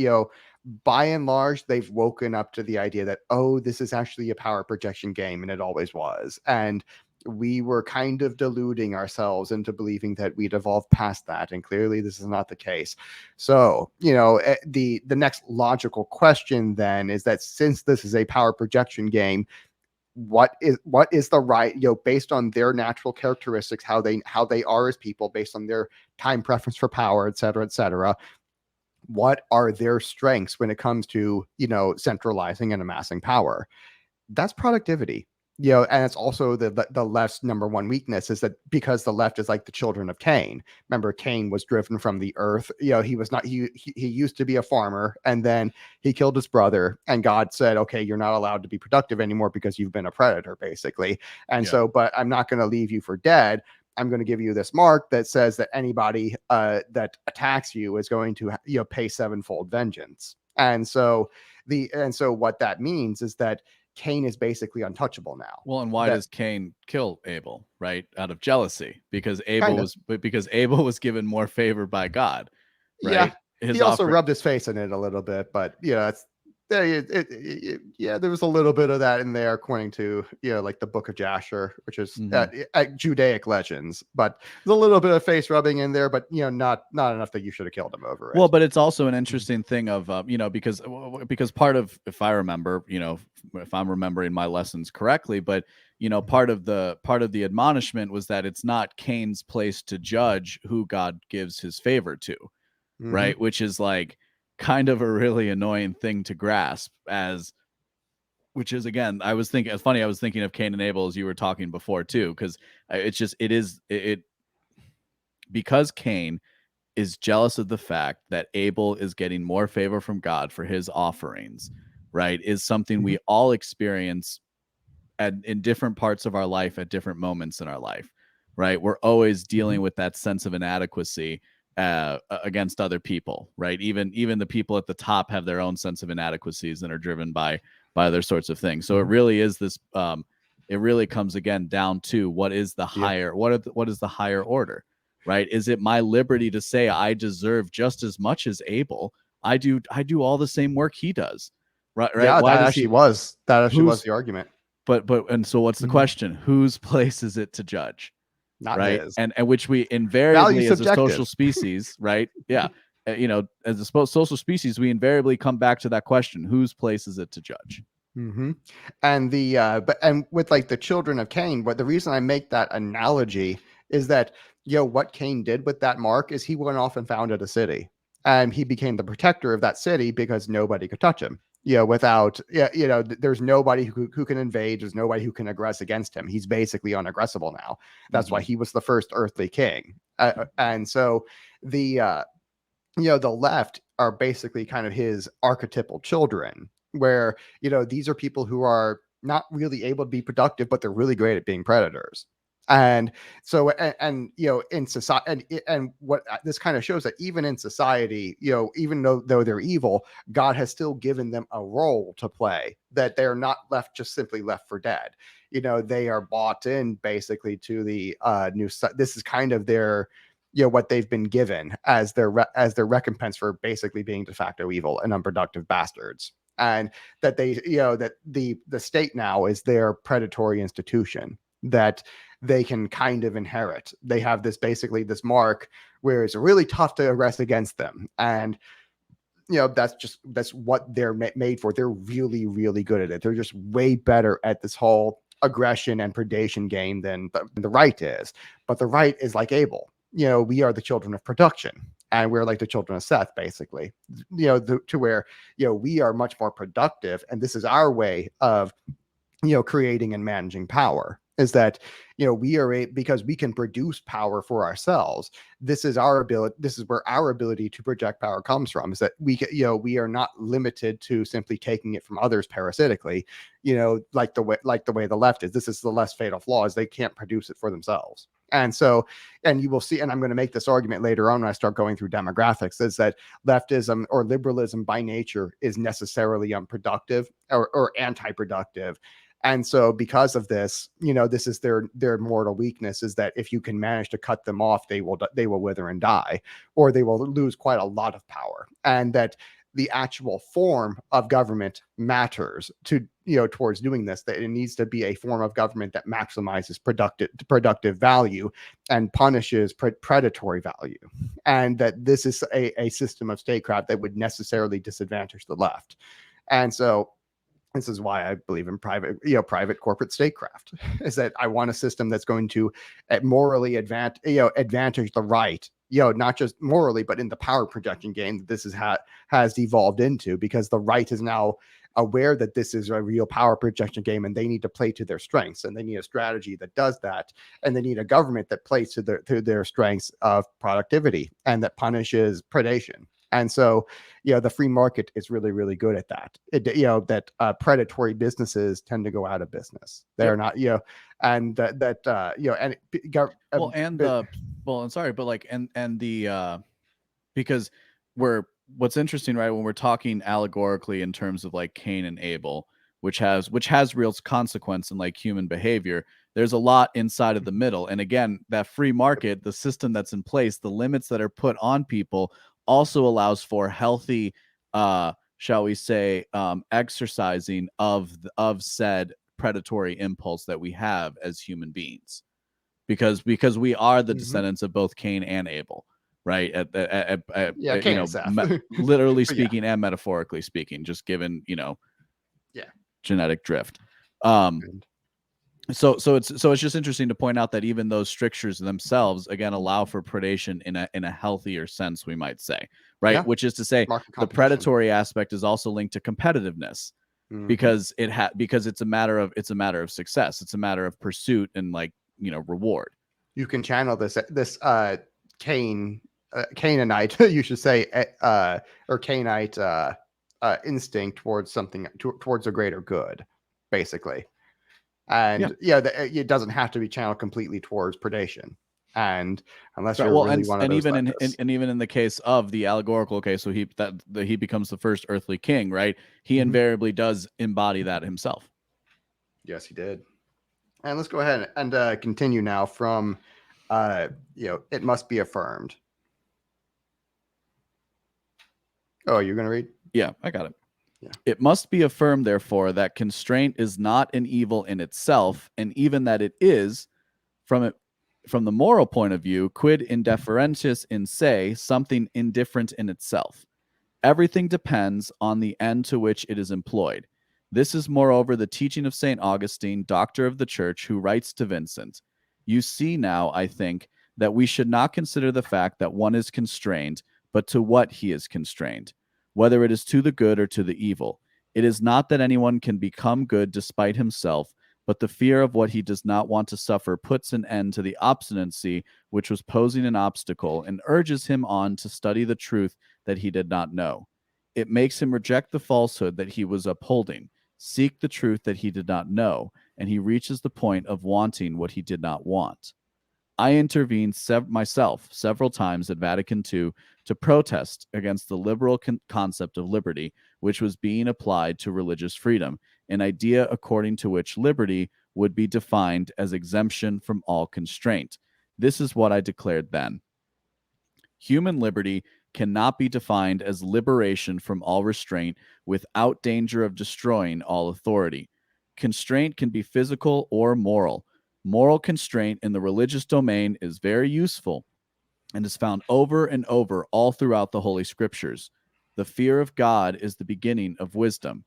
Speaker 1: by and large they've woken up to the idea that, oh, this is actually a power projection game, and it always was. And we were kind of deluding ourselves into believing that we'd evolved past that, and clearly this is not the case. So the next logical question then is that, since this is a power projection game, what is the right, based on their natural characteristics, how they are as people, based on their time preference for power, et cetera, what are their strengths when it comes to centralizing and amassing power? That's productivity. And it's also the left's number one weakness, is that because the left is like the children of Cain. Remember, Cain was driven from the earth. He was not he used to be a farmer, and then he killed his brother, and God said, okay, you're not allowed to be productive anymore because you've been a predator, basically. And so, but I'm not going to leave you for dead. I'm going to give you this mark that says that anybody that attacks you is going to pay sevenfold vengeance. And so what that means is that Cain is basically untouchable now.
Speaker 2: Well, and why
Speaker 1: That
Speaker 2: does Cain kill Abel? Right, out of jealousy, because
Speaker 1: kind of,
Speaker 2: Abel was given more favor by God,
Speaker 1: yeah.
Speaker 2: right? His
Speaker 1: He also
Speaker 2: offer.
Speaker 1: rubbed his face in it a little bit, but it's yeah, there was a little bit of that in there, according to like the Book of Jasher, which is
Speaker 2: Mhm.
Speaker 1: Judaic legends. But there's a little bit of face rubbing in there, but not enough that you should have killed him over
Speaker 2: Well,
Speaker 1: it.
Speaker 2: but it's also an interesting thing of because part of, if I remember, if I'm remembering my lessons correctly, but part of the admonishment was that it's not Cain's place to judge who God gives his favor to,
Speaker 1: Mm-hmm.
Speaker 2: right? Which is like kind of a really annoying thing to grasp, as which is, again, I was thinking, it's funny, I was thinking of Cain and Abel as you were talking before too, because it's just it because Cain is jealous of the fact that Abel is getting more favor from God for his offerings, right? Is something
Speaker 1: Mm-hmm.
Speaker 2: we all experience in different parts of our life at different moments in our life, right? We're always
Speaker 1: Mm-hmm.
Speaker 2: dealing with that sense of inadequacy against other people, right? Even the people at the top have their own sense of inadequacies and are driven by other sorts of things. So it
Speaker 1: Mm-hmm.
Speaker 2: really is this. It really comes again down to what is the
Speaker 1: Yeah.
Speaker 2: higher what is the higher order, right? Is it my liberty to say I deserve just as much as Abel? I do all the same work he does, right?
Speaker 1: Yeah,
Speaker 2: Why does he?
Speaker 1: that actually was
Speaker 2: Who's
Speaker 1: the argument.
Speaker 2: and so what's the
Speaker 1: Mhm.
Speaker 2: question? Whose place is it to judge,
Speaker 1: Not
Speaker 2: right?
Speaker 1: his.
Speaker 2: And which we
Speaker 1: Value
Speaker 2: invariably, as a social
Speaker 1: subjective.
Speaker 2: species, right? Yeah, as a social species, we invariably come back to that question: whose place is it to judge?
Speaker 1: Mm-hmm. And with like the children of Cain, but the reason I make that analogy is that what Cain did with that mark is he went off and founded a city, and he became the protector of that city because nobody could touch him. Without there's nobody who can invade. There's nobody who can aggress against him. He's basically unaggressible now. That's why
Speaker 2: Mm-hmm.
Speaker 1: he was the first earthly king. And so the the left are basically kind of his archetypal children, where these are people who are not really able to be productive, but they're really great at being predators. And so, and in society, and what this kind of shows that even in society, even though they're evil, God has still given them a role to play, that they're not just simply left for dead. They are bought in basically to the this is kind of their, what they've been given as their recompense for basically being de facto evil and unproductive bastards. And that they, that the state now is their predatory institution that they can kind of inherit. They have this mark where it's really tough to arrest against them. And that's what they're made for. They're really, really good at it. They're just way better at this whole aggression and predation game than the right is. But the right is like Abel. We are the children of production, and we're like the children of Seth, basically. To where we are much more productive, and this is our way of creating and managing power. Is that we are because we can produce power for ourselves. This is our ability. This is where our ability to project power comes from. Is that we are not limited to simply taking it from others parasitically. Like the way the left is. This is the less fatal flaw, is they can't produce it for themselves. And so, and you will see, and I'm going to make this argument later on when I start going through demographics, is that leftism or liberalism by nature is necessarily unproductive or anti-productive. And so because of this, this is their mortal weakness, is that if you can manage to cut them off, they will wither and die, or they will lose quite a lot of power. And that the actual form of government matters to, towards doing this, that it needs to be a form of government that maximizes productive value and punishes predatory value. And that this is a system of statecraft that would necessarily disadvantage the left. And so this is why I believe in private corporate statecraft, is that I want a system that's going to morally advantage the right, not just morally, but in the power projection game that this has evolved into, because the right is now aware that this is a real power projection game, and they need to play to their strengths, and they need a strategy that does that, and they need a government that plays to their strengths of productivity and that punishes predation. And so, the free market is really, really good at that. That predatory businesses tend to go out of business. They're not, and
Speaker 2: I'm sorry, but like, and the because what's interesting, right, when we're talking allegorically in terms of like Cain and Abel, which has real consequence in like human behavior, there's a lot inside of the middle. And again, that free market, the system that's in place, the limits that are put on people, also allows for healthy, shall we say, exercising of said predatory impulse that we have as human beings, because we are the descendants of both Cain and Abel, right?
Speaker 1: Cain and Seth.
Speaker 2: Literally speaking and metaphorically speaking, just given genetic drift. So it's just interesting to point out that even those strictures themselves, again, allow for predation in a healthier sense, we might say, right?
Speaker 1: Yeah.
Speaker 2: Which is to say, the predatory aspect is also linked to competitiveness, because it's a matter of success. It's a matter of pursuit and reward.
Speaker 1: You can channel this Canaanite, you should say, or Canaanite instinct towards something, towards a greater good, basically. And it doesn't have to be channeled completely towards predation. And unless you're really one of those,
Speaker 2: and even in the case of the allegorical case, so he becomes the first earthly king, right? He invariably does embody that himself.
Speaker 1: Yes, he did. And let's go ahead and continue now from, it must be affirmed. Oh, you're going to read?
Speaker 2: Yeah, I got it.
Speaker 1: Yeah.
Speaker 2: It must be affirmed, therefore, that constraint is not an evil in itself, and even that it is, from the moral point of view, quid indifferentis in se, something indifferent in itself. Everything depends on the end to which it is employed. This is, moreover, the teaching of St. Augustine, doctor of the Church, who writes to Vincent, "You see now, I think, that we should not consider the fact that one is constrained, but to what he is constrained, whether it is to the good or to the evil. It is not that anyone can become good despite himself, but the fear of what he does not want to suffer puts an end to the obstinacy which was posing an obstacle, and urges him on to study the truth that he did not know. It makes him reject the falsehood that he was upholding, seek the truth that he did not know, and he reaches the point of wanting what he did not want. I intervened myself several times at Vatican II to protest against the liberal concept of liberty, which was being applied to religious freedom, an idea according to which liberty would be defined as exemption from all constraint. This is what I declared then. Human liberty cannot be defined as liberation from all restraint without danger of destroying all authority. Constraint can be physical or moral. Moral constraint in the religious domain is very useful and is found over and over all throughout the Holy Scriptures. The fear of God is the beginning of wisdom.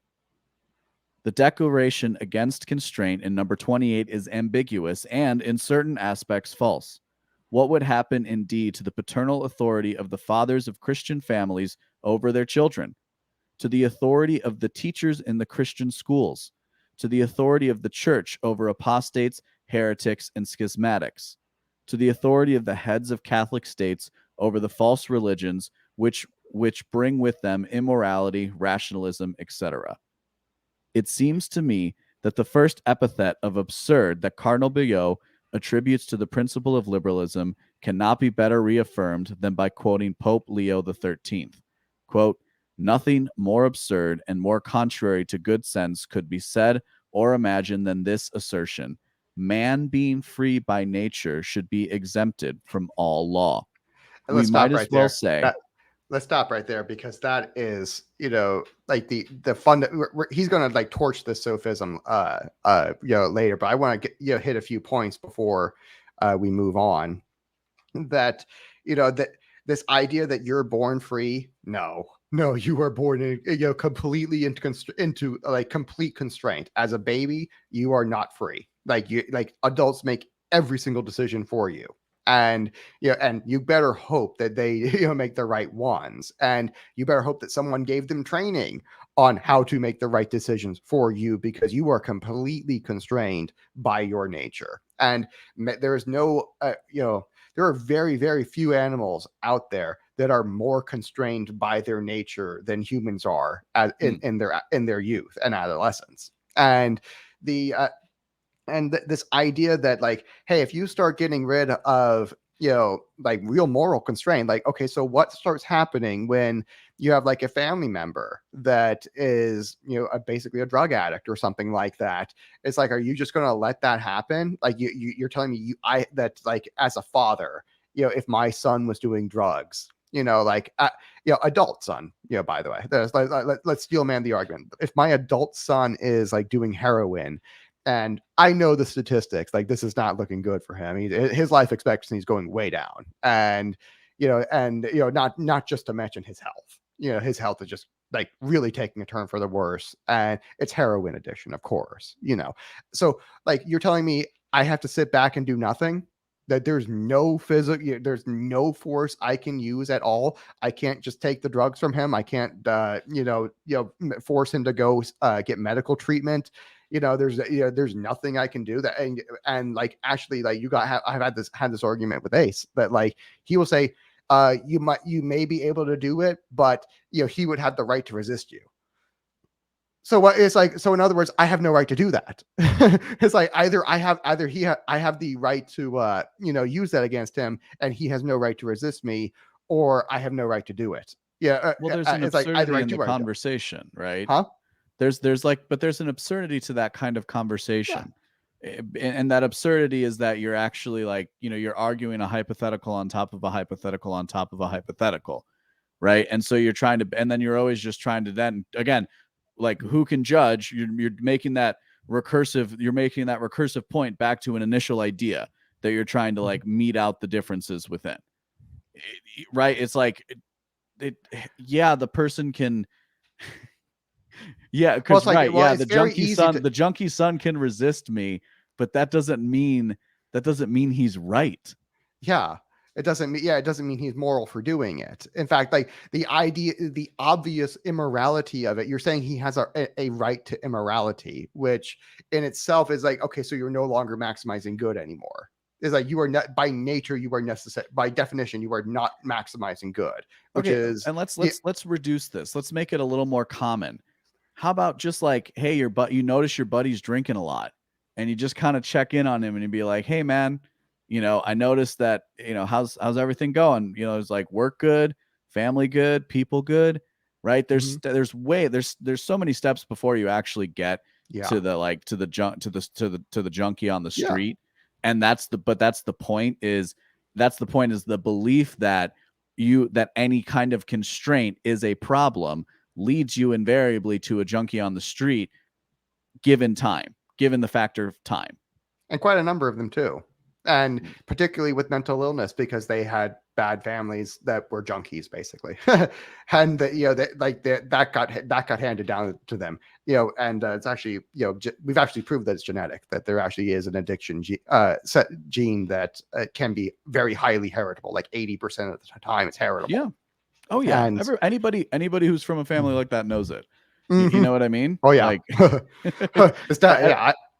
Speaker 2: The declaration against constraint in number 28 is ambiguous and, in certain aspects, false. What would happen indeed to the paternal authority of the fathers of Christian families over their children, to the authority of the teachers in the Christian schools, to the authority of the church over apostates, heretics, and schismatics, to the authority of the heads of Catholic states over the false religions which bring with them immorality, rationalism, etc.? It seems to me that the first epithet of absurd that Cardinal Billot attributes to the principle of liberalism cannot be better reaffirmed than by quoting Pope Leo XIII. Quote, "Nothing more absurd and more contrary to good sense could be said or imagined than this assertion. Man, being free by nature, should be exempted from all law."
Speaker 1: And
Speaker 2: We
Speaker 1: let's stop
Speaker 2: might as
Speaker 1: right
Speaker 2: well
Speaker 1: there.
Speaker 2: say,
Speaker 1: Let's stop right there, because that is, like the fun. He's going to like torch this sophism, later. But I want to get, hit a few points before we move on. That, that this idea that you're born free, no, you were born in, completely into like complete constraint. As a baby, you are not free. Like adults make every single decision for you. And and you better hope that they make the right ones, and you better hope that someone gave them training on how to make the right decisions for you, because you are completely constrained by your nature. And there is no there are very, very few animals out there that are more constrained by their nature than humans are in their youth and adolescence. And the this idea that, like, hey, if you start getting rid of like real moral constraint, like, okay, so what starts happening when you have like a family member that is basically a drug addict or something like that? It's like, are you just going to let that happen? Like, you're telling me that, like, as a father, if my son was doing drugs, like, adult son, by the way, let's steel man the argument. If my adult son is like doing heroin, and I know the statistics, like, this is not looking good for him. His life expectancy is going way down, and not just to mention his health. His health is just like really taking a turn for the worse, and it's heroin addiction, of course. So like, you're telling me I have to sit back and do nothing? That there's no physical, there's no force I can use at all. I can't just take the drugs from him. I can't, force him to go get medical treatment. There's nothing I can do that. And like, actually, like, I've had this argument with Ace, that like, he will say, you may be able to do it, but he would have the right to resist you. So what it's like, so in other words, I have no right to do that. It's like, I have the right to use that against him, and he has no right to resist me, or I have no right to do it.
Speaker 2: Well, there's an
Speaker 1: it's like either
Speaker 2: absurdity
Speaker 1: I
Speaker 2: in
Speaker 1: do
Speaker 2: the
Speaker 1: or I don't.
Speaker 2: conversation, right?
Speaker 1: Huh?
Speaker 2: There's an absurdity to that kind of
Speaker 1: Yeah.
Speaker 2: conversation. And that absurdity is that you're actually, like, you're arguing a hypothetical on top of a hypothetical on top of a hypothetical, right? And so you're trying to, and then you're always just trying to, then again, like, who can judge? You're making that recursive point back to an initial idea that you're trying to, like, meet out the differences within, right? It's like, the person can, yeah,
Speaker 1: Well,
Speaker 2: because
Speaker 1: it's like,
Speaker 2: right,
Speaker 1: well,
Speaker 2: yeah,
Speaker 1: it's very easy to.
Speaker 2: the junkie son can resist me, but that doesn't mean he's right.
Speaker 1: Yeah. It doesn't mean, it doesn't mean he's moral for doing it. In fact, like, the obvious immorality of it, you're saying he has a right to immorality, which in itself is like, okay, so you're no longer maximizing good anymore. It's like, you are not, by nature, you are necessary, by definition, you are not maximizing good, which
Speaker 2: Okay,
Speaker 1: is,
Speaker 2: and let's reduce this. Let's make it a little more common. How about just like, hey, you notice your buddy's drinking a lot, and you just kind of check in on him and you'd be like, hey man, I noticed that, how's everything going? It's like work good, family good, people good, right? There's so many steps before you actually get to the junkie on the street. And that's the point is the belief that any kind of constraint is a problem leads you invariably to a junkie on the street, given the factor of time.
Speaker 1: And quite a number of them too. And particularly with mental illness, because they had bad families that were junkies, basically, and that got handed down to them. And it's actually, we've actually proved that it's genetic, that there actually is an addiction gene that can be very highly heritable, like 80% of the time it's heritable.
Speaker 2: Yeah. Oh yeah. And anybody who's from a family like that knows it.
Speaker 1: Mm-hmm.
Speaker 2: You know what I mean?
Speaker 1: Oh yeah.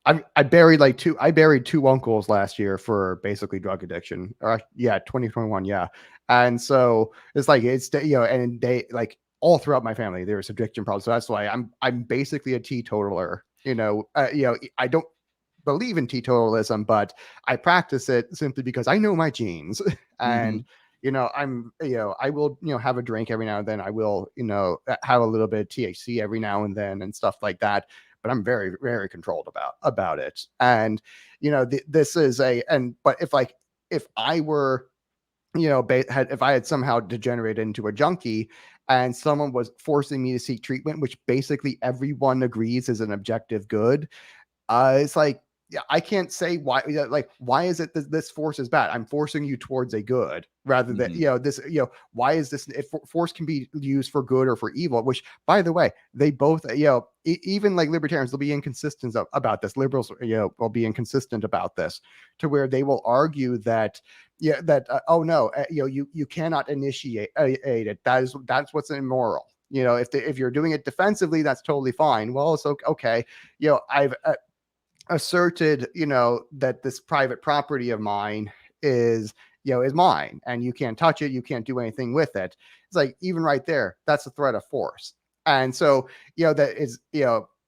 Speaker 1: I buried two uncles last year for basically drug addiction. 2021. Yeah. And so it's like, and they like all throughout my family, there's addiction problems. So that's why I'm basically a teetotaler. I don't believe in teetotalism, but I practice it simply because I know my genes. And I will, have a drink every now and then. I will, have a little bit of THC every now and then and stuff like that. But I'm very, very controlled about it. And, this is but if I were, if I had somehow degenerated into a junkie and someone was forcing me to seek treatment, which basically everyone agrees is an objective good, it's like, I can't say why. Why is it that this force is bad? I'm forcing you towards a good rather than why is this? If force can be used for good or for evil, which by the way, they both even like libertarians, they'll be inconsistent about this. Liberals will be inconsistent about this, to where they will argue that oh no, you cannot initiate it. That's what's immoral. If you're doing it defensively, that's totally fine. Well, it's okay. I've asserted that this private property of mine is mine and you can't touch it, you can't do anything with it. It's like, even right there, that's a threat of force. And so that is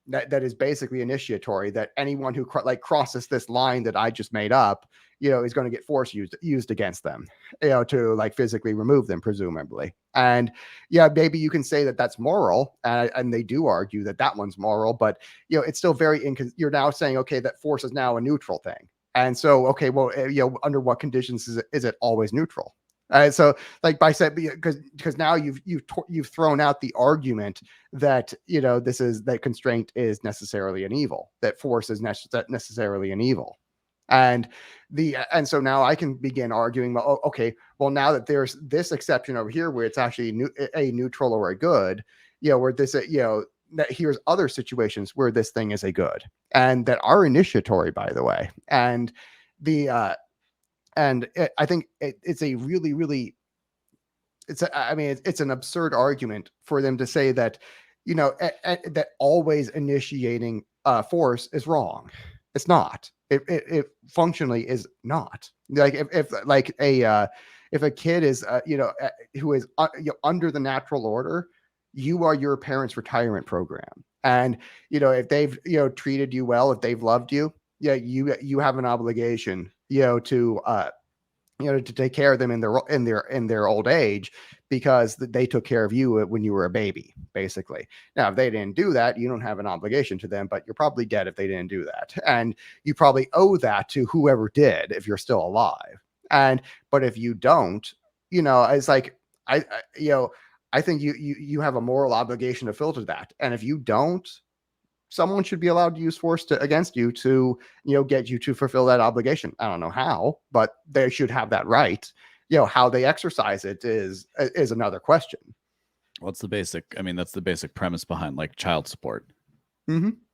Speaker 1: that is basically initiatory, that anyone who crosses this line that I just made up is going to get force used against them, to physically remove them, presumably. And maybe you can say that that's moral, and they do argue that one's moral, but it's still very you're now saying, okay, that force is now a neutral thing. And so, okay, well, under what conditions is it always neutral? So by saying, because now you've thrown out the argument that that constraint is necessarily an evil, that force is necessarily an evil. And so now I can begin arguing, well, okay, well, now that there's this exception over here where it's actually a neutral or a good, where this, that here's other situations where this thing is a good and that are initiatory, by the way. And I think it's a really, really, it's an absurd argument for them to say that, that always initiating force is wrong. It's not. It functionally is not. Like if a kid is who is under the natural order, you are your parents' retirement program, and if they've treated you well, if they've loved you, you have an obligation to take care of them in their old age, because they took care of you when you were a baby, basically. Now, if they didn't do that, you don't have an obligation to them, but you're probably dead if they didn't do that. And you probably owe that to whoever did, if you're still alive. But if you don't, it's like, I think you have a moral obligation to filter that. And if you don't, someone should be allowed to use force against you to, get you to fulfill that obligation. I don't know how, but they should have that right. How they exercise it is another question.
Speaker 2: What's the basic? I mean, that's the basic premise behind child support,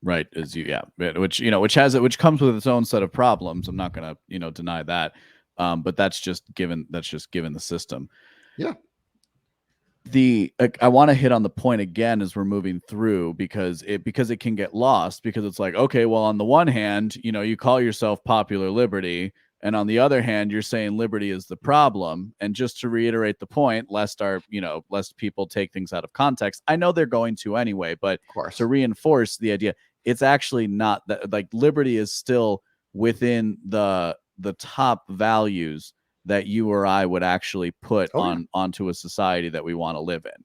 Speaker 2: right? Is which comes with its own set of problems. I'm not gonna deny that, but that's just given the system.
Speaker 1: Yeah.
Speaker 2: I want to hit on the point again as we're moving through, because it can get lost, because it's like, okay, well, on the one hand, you call yourself popular liberty, and on the other hand, you're saying liberty is the problem. And just to reiterate the point, lest people take things out of context, I know they're going to anyway, but to reinforce the idea, it's actually not that. Like, liberty is still within the top values that you or I would actually put onto a society that we want to live in.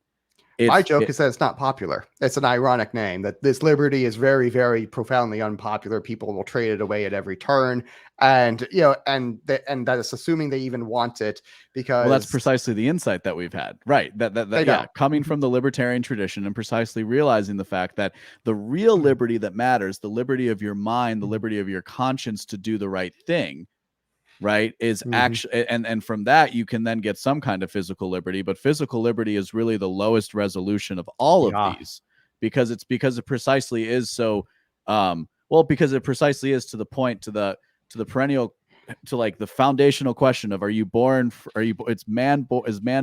Speaker 1: My joke is that it's not popular. It's an ironic name, that this liberty is very, very profoundly unpopular. People will trade it away at every turn. And, and that is assuming they even want it, because...
Speaker 2: Well, that's precisely the insight that we've had. Right. That coming from the libertarian tradition and precisely realizing the fact that the real liberty that matters, the liberty of your mind, the liberty of your conscience to do the right thing, right, is actually, and from that you can then get some kind of physical liberty, but physical liberty is really the lowest resolution of all of these, because it precisely is so because it precisely is to the point, to the perennial, to like the foundational question of, is man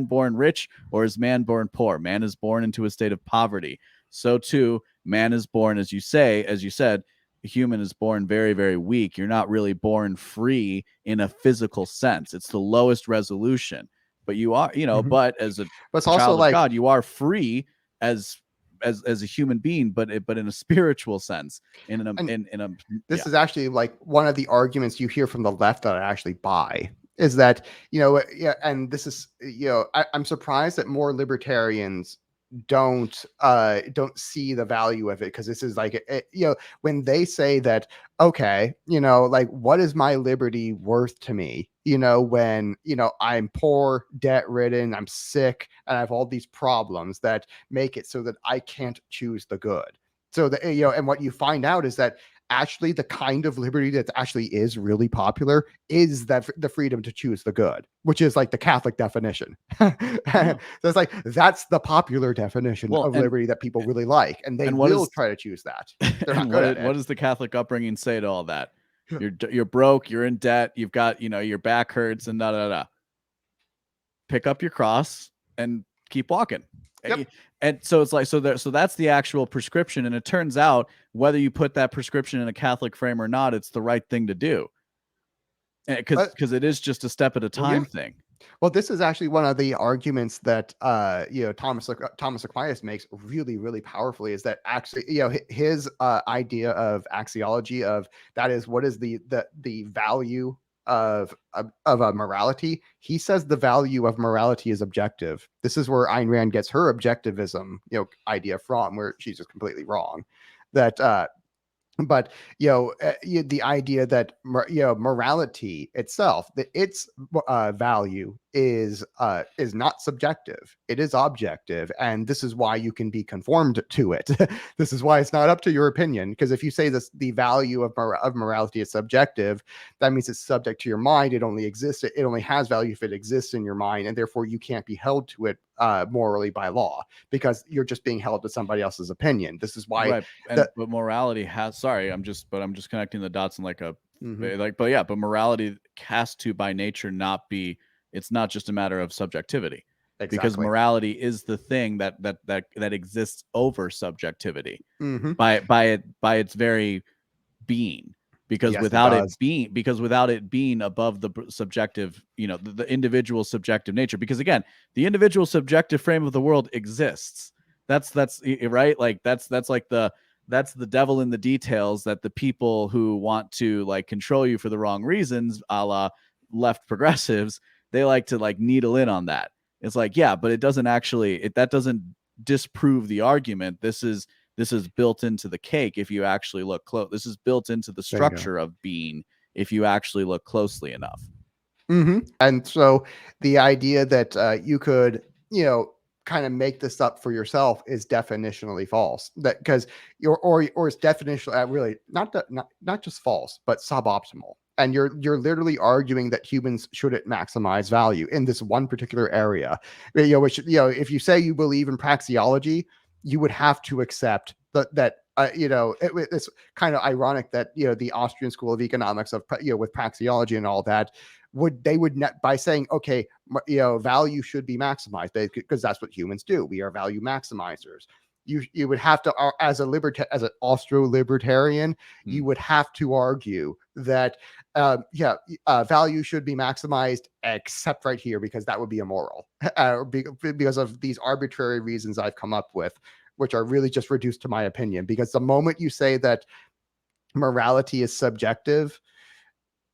Speaker 2: born rich, or is man born poor? Man is born into a state of poverty. So too, man is born, as you said, a human is born very, very weak. You're not really born free in a physical sense. It's the lowest resolution, but you are, but as a child of God, you are free as a human being, but in a spiritual sense. This
Speaker 1: is actually like one of the arguments you hear from the left that I actually buy, is that, and this is, I'm surprised that more libertarians don't see the value of it, because this is like, when they say that, okay, like, what is my liberty worth to me, when I'm poor, debt ridden, I'm sick, and I have all these problems that make it so that I can't choose the good. So that, and what you find out is that actually the kind of liberty that actually is really popular is that the freedom to choose the good, which is like the Catholic definition. So it's like, that's the popular definition of liberty that people really like, and they will try to choose that. They're not good at it.
Speaker 2: What does the Catholic upbringing say to all that? You're broke, you're in debt, you've got, your back hurts, and pick up your cross and keep walking.
Speaker 1: Yep.
Speaker 2: And so it's like, so that's the actual prescription. And it turns out, whether you put that prescription in a Catholic frame or not, it's the right thing to do, because it is just a step at a time thing.
Speaker 1: Well, this is actually one of the arguments that Thomas Aquinas makes really, really powerfully, is that actually, his idea of axiology, of that is, what is the value of a morality. He says the value of morality is objective. This is where Ayn Rand gets her objectivism idea from, where she's just completely wrong. That but the idea that morality itself, that its value is not subjective, it is objective, and this is why you can be conformed to it. This is why it's not up to your opinion, because if you say this, the value of morality is subjective, that means it's subject to your mind. It only exists, it only has value if it exists in your mind, and therefore you can't be held to it morally by law, because you're just being held to somebody else's opinion. This is why
Speaker 2: but morality has, I'm just connecting the dots in like a but morality has to by nature not be, it's not just a matter of subjectivity. Exactly. Because morality is the thing that exists over subjectivity by its very being. Because without it being above the subjective, the individual subjective nature, because again, the individual subjective frame of the world exists. That's right. Like that's like that's the devil in the details, that the people who want to like control you for the wrong reasons, a la left progressives, they like to like needle in on that. It's like, yeah, but it doesn't actually, that doesn't disprove the argument. This is built into the cake if you actually look close. This is built into the structure of being if you actually look closely enough.
Speaker 1: And so the idea that you could, kind of make this up for yourself is definitionally false. That because or it's definitionally really not just false, but suboptimal. And you're literally arguing that humans shouldn't maximize value in this one particular area. Which if you say you believe in praxeology, you would have to accept that it's kind of ironic that the Austrian School of Economics of with praxeology and all that would by saying, okay, value should be maximized, because that's what humans do. We are value maximizers. You would have to, as an Austro-libertarian, you would have to argue that value should be maximized, except right here, because that would be immoral, because of these arbitrary reasons I've come up with, which are really just reduced to my opinion. Because the moment you say that morality is subjective,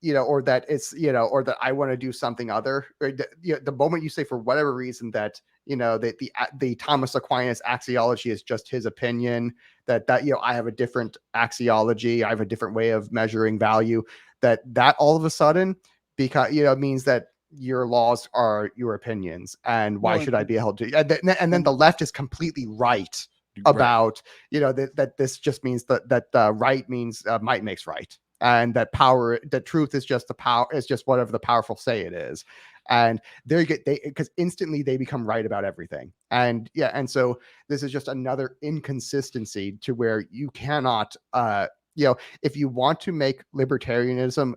Speaker 1: or that it's, or that I want to do something other, or the moment you say for whatever reason that, that the Thomas Aquinas axiology is just his opinion, that I have a different axiology, I have a different way of measuring value, that all of a sudden, because, means that your laws are your opinions, and why should I be held to, and then the left is completely right about, that this just means that right means might makes right, and that power, the truth is just the power, is just whatever the powerful say it is. And because instantly they become right about everything. And so this is just another inconsistency to where you cannot, if you want to make libertarianism,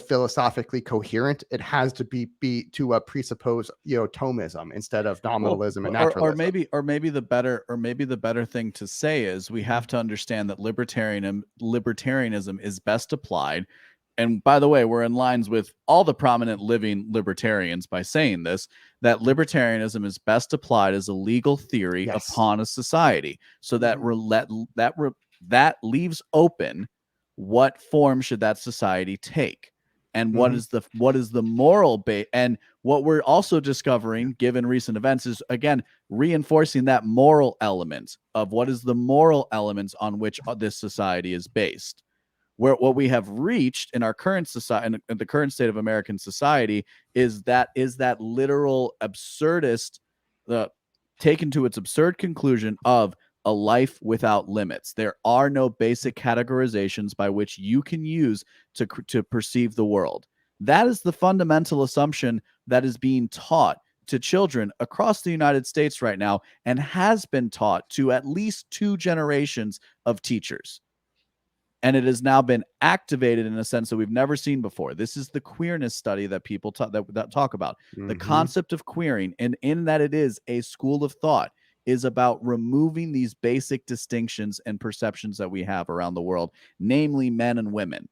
Speaker 1: philosophically coherent, it has to be to presuppose, Thomism instead of nominalism and naturalism.
Speaker 2: Or maybe the better thing to say is we have to understand that libertarianism is best applied. And by the way, we're in lines with all the prominent living libertarians by saying this, that libertarianism is best applied as a legal theory upon a society. So that that leaves open what form should that society take, and what is the moral base. And what we're also discovering, given recent events, is again reinforcing that moral element of what is the moral elements on which this society is based. Where what we have reached in our current society, in the current state of American society, is that literal absurdist, taken to its absurd conclusion of a life without limits. There are no basic categorizations by which you can use to perceive the world. That is the fundamental assumption that is being taught to children across the United States right now, and has been taught to at least 2 generations of teachers. And it has now been activated in a sense that we've never seen before. This is the queerness study that people that talk about. The concept of queering, and in that it is a school of thought, is about removing these basic distinctions and perceptions that we have around the world, namely men and women.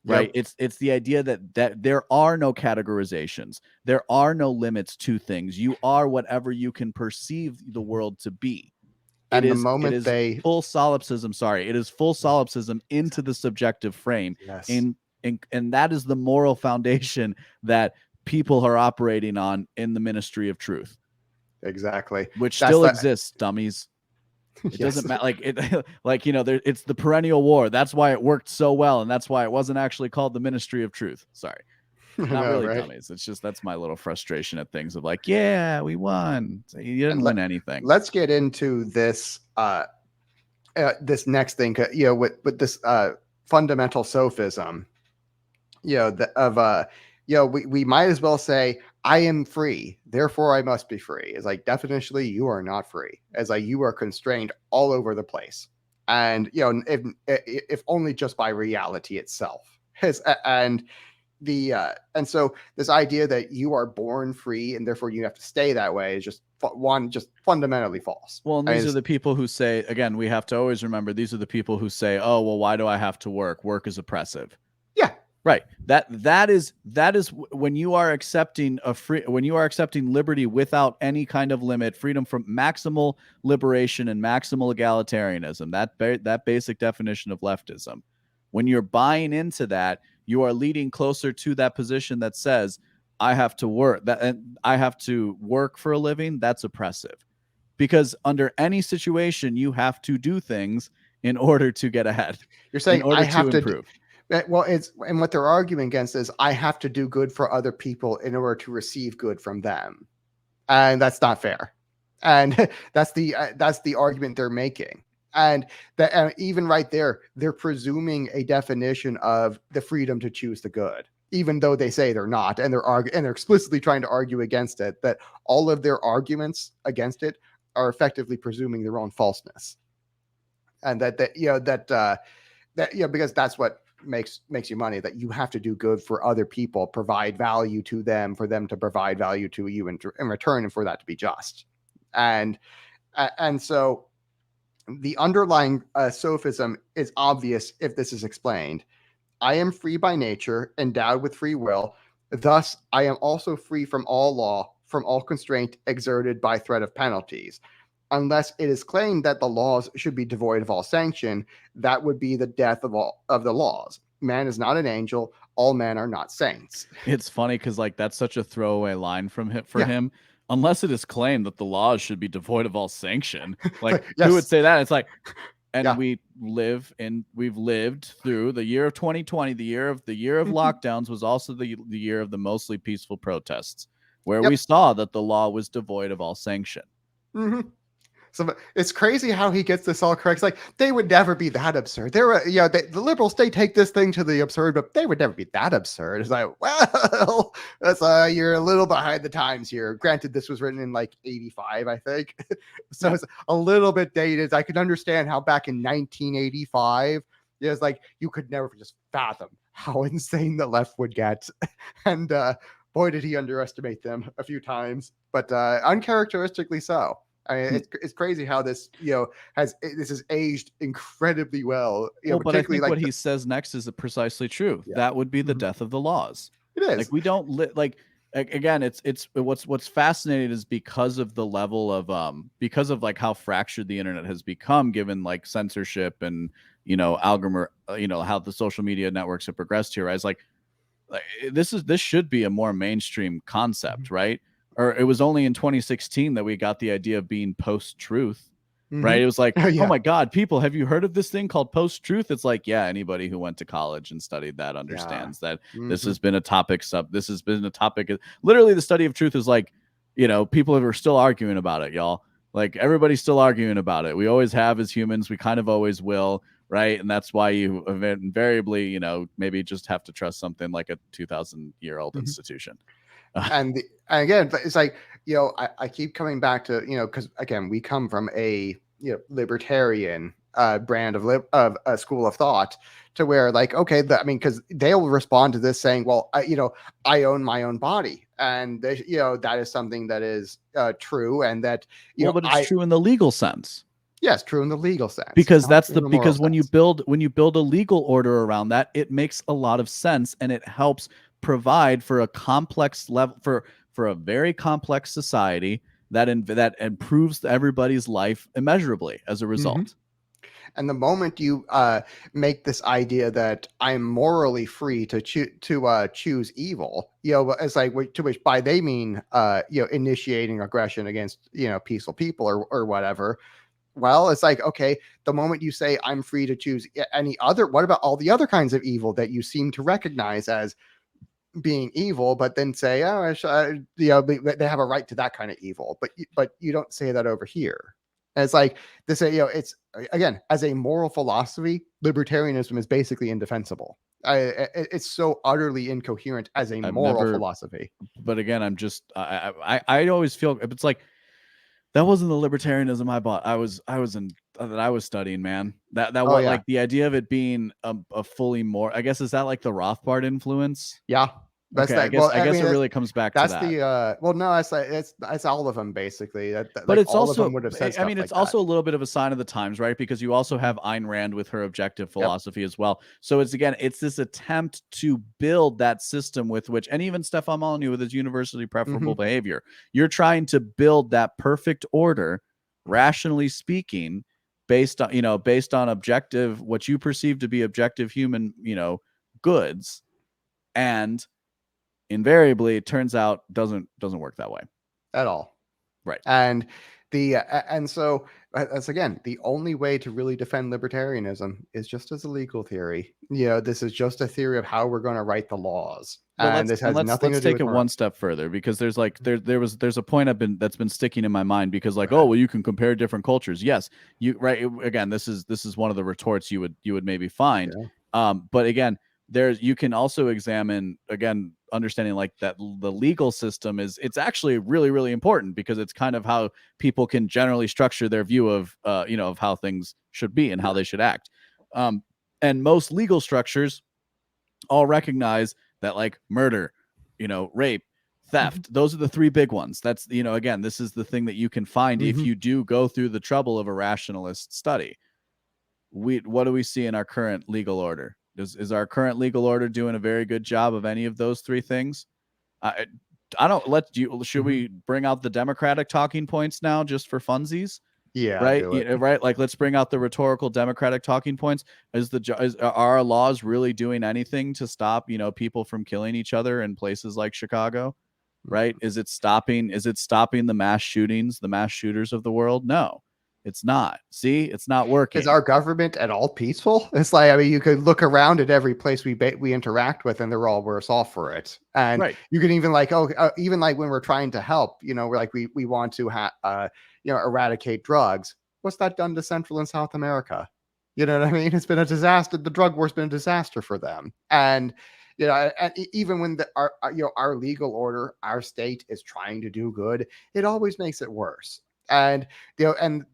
Speaker 2: Right? It's the idea that there are no categorizations. There are no limits to things. You are whatever you can perceive the world to be.
Speaker 1: And the moment
Speaker 2: it is full solipsism. Sorry, it is full solipsism into the subjective frame.
Speaker 1: Yes.
Speaker 2: And that is the moral foundation that people are operating on in the ministry of truth.
Speaker 1: Exactly.
Speaker 2: Which still exists, dummies. It doesn't matter. It's the perennial war. That's why it worked so well, and that's why it wasn't actually called the ministry of truth. Sorry. Not really dummies. It's just that's my little frustration at things of we won. So you didn't win anything.
Speaker 1: Let's get into this this next thing, with this fundamental sophism. We might as well say I am free, therefore I must be free. It's like definitionally you are not free. As like you are constrained all over the place, and if only just by reality itself. And so this idea that you are born free and therefore you have to stay that way is just fundamentally false.
Speaker 2: Well, and these are the people who say, again, we have to always remember, these are the people who say, oh, well, why do I have to work? Work is oppressive.
Speaker 1: Yeah.
Speaker 2: Right. That is when you are accepting liberty without any kind of limit, freedom from maximal liberation and maximal egalitarianism, that basic definition of leftism. When you're buying into that, you are leading closer to that position that says, I have to work for a living. That's oppressive, because under any situation, you have to do things in order to get ahead.
Speaker 1: You're saying
Speaker 2: in order to improve.
Speaker 1: And what they're arguing against is I have to do good for other people in order to receive good from them, and that's not fair. And that's the argument they're making. And that even right there, they're presuming a definition of the freedom to choose the good, even though they say they're not, and they're explicitly trying to argue against it. That all of their arguments against it are effectively presuming their own falseness, and because that's what makes you money. That you have to do good for other people, provide value to them, for them to provide value to you in return, and for that to be just. And so the underlying sophism is obvious if this is explained. I am free by nature, endowed with free will. Thus, I am also free from all law, from all constraint exerted by threat of penalties. unless it is claimed that the laws should be devoid of all sanction, that would be the death of all of the laws. Man is not an angel. All men are not saints.
Speaker 2: It's funny because like that's such a throwaway line from him for
Speaker 1: Yeah.
Speaker 2: him. Unless it is claimed that the laws should be devoid of all sanction, like
Speaker 1: Yes.
Speaker 2: who would say that? It's like, and
Speaker 1: Yeah.
Speaker 2: we've lived through the year of 2020. The year of lockdowns was also the year of the mostly peaceful protests, where
Speaker 1: Yep.
Speaker 2: we saw that the law was devoid of all sanction.
Speaker 1: Mm-hmm. So it's crazy how he gets this all correct. It's like they would never be that absurd. They're, the liberals, they take this thing to the absurd, but they would never be that absurd. It's like, well, that's you're a little behind the times here. Granted, this was written in like 85, I think, so it's a little bit dated. I could understand how back in 1985, it's like you could never just fathom how insane the left would get, and boy, did he underestimate them a few times, but uncharacteristically so. I mean, it's crazy how this has aged incredibly well.
Speaker 2: Well, but I
Speaker 1: Particularly
Speaker 2: think
Speaker 1: like
Speaker 2: what he says next is precisely true.
Speaker 1: Yeah.
Speaker 2: That would be the
Speaker 1: Mhm.
Speaker 2: death of the laws.
Speaker 1: It is.
Speaker 2: Like we don't like again. It's what's fascinating is because of the level of because of like how fractured the internet has become, given like censorship and algorithm, how the social media networks have progressed here. Right? It's like this should be a more mainstream concept, right? Or it was only in 2016 that we got the idea of being post-truth, right? It was like,
Speaker 1: Yeah.
Speaker 2: oh my God, people, have you heard of this thing called post-truth? It's like, yeah, anybody who went to college and studied that understands that this has been a topic. This has been a topic. Literally, the study of truth is like, people are still arguing about it, y'all. Like everybody's still arguing about it. We always have as humans. We kind of always will. Right. And that's why you invariably, maybe just have to trust something like a 2,000-year-old institution.
Speaker 1: And again, it's like, I keep coming back to, because again, we come from a libertarian brand of a school of thought, to where like, okay, because they'll respond to this saying, well, I own my own body, and that is something that is true, and that
Speaker 2: but it's true in the legal sense.
Speaker 1: Yes, true in the legal sense.
Speaker 2: Because because when you build a legal order around that, it makes a lot of sense, and it helps provide for a complex level for a very complex society that improves everybody's life immeasurably as a result.
Speaker 1: Mm-hmm. And the moment you make this idea that I'm morally free to choose evil, it's like, to which by they mean initiating aggression against peaceful people or whatever. Well, it's like, okay, the moment you say I'm free to choose any other, what about all the other kinds of evil that you seem to recognize as being evil, but then say, oh, they have a right to that kind of evil, but you don't say that over here. And it's like this, it's again, as a moral philosophy, libertarianism is basically indefensible. It's so utterly incoherent as a moral philosophy.
Speaker 2: But again, I'm just, I always feel it's like, that wasn't the libertarianism I was studying, man. Like the idea of it being a fully more, I guess, is that like the Rothbard influence?
Speaker 1: Yeah.
Speaker 2: That's okay, I guess it really comes back to that.
Speaker 1: That's all of them basically.
Speaker 2: But
Speaker 1: like
Speaker 2: it's
Speaker 1: all
Speaker 2: also,
Speaker 1: of them would have said
Speaker 2: I mean, it's
Speaker 1: like
Speaker 2: also
Speaker 1: that.
Speaker 2: a little bit of a sign of the times, right? Because you also have Ayn Rand with her objective philosophy as well. So it's this attempt to build that system with which, and even Stefan Molyneux with his universally preferable behavior, you're trying to build that perfect order, rationally speaking, based on objective, what you perceive to be objective human, goods, and invariably it turns out doesn't work that way
Speaker 1: at all.
Speaker 2: Right.
Speaker 1: And so that's again, the only way to really defend libertarianism is just as a legal theory. This is just a theory of how we're going to write the laws. And this has nothing to do with
Speaker 2: let's take it one step further, because there's like there's a point that's been sticking in my mind, because like, oh, well, you can compare different cultures. Yes, right. Again, this is one of the retorts you would maybe find. Yeah. But again, you can also examine, again, understanding like that the legal system it's actually really, really important, because it's kind of how people can generally structure their view of of how things should be and how they should act. And most legal structures all recognize that, like murder, rape, theft, those are the three big ones. That's, again, this is the thing that you can find if you do go through the trouble of a rationalist study. What do we see in our current legal order? Is our current legal order doing a very good job of any of those three things? Should we bring out the Democratic talking points now just for funsies?
Speaker 1: Yeah,
Speaker 2: right?
Speaker 1: do it.
Speaker 2: Right. Like, let's bring out the rhetorical democratic talking points. Are our laws really doing anything to stop, people from killing each other in places like Chicago? Right? Is it stopping the mass shootings, the mass shooters of the world? No, it's not. See, it's not working.
Speaker 1: Is our government at all peaceful? It's like, I mean, you could look around at every place we interact with, and they're all worse off for it. And
Speaker 2: right.
Speaker 1: you can even like, even like when we're trying to help, we're like, we want to eradicate drugs. What's that done to Central and South America? You know what I mean? It's been a disaster. The drug war's been a disaster for them. And and even when our legal order, our state is trying to do good, it always makes it worse. And and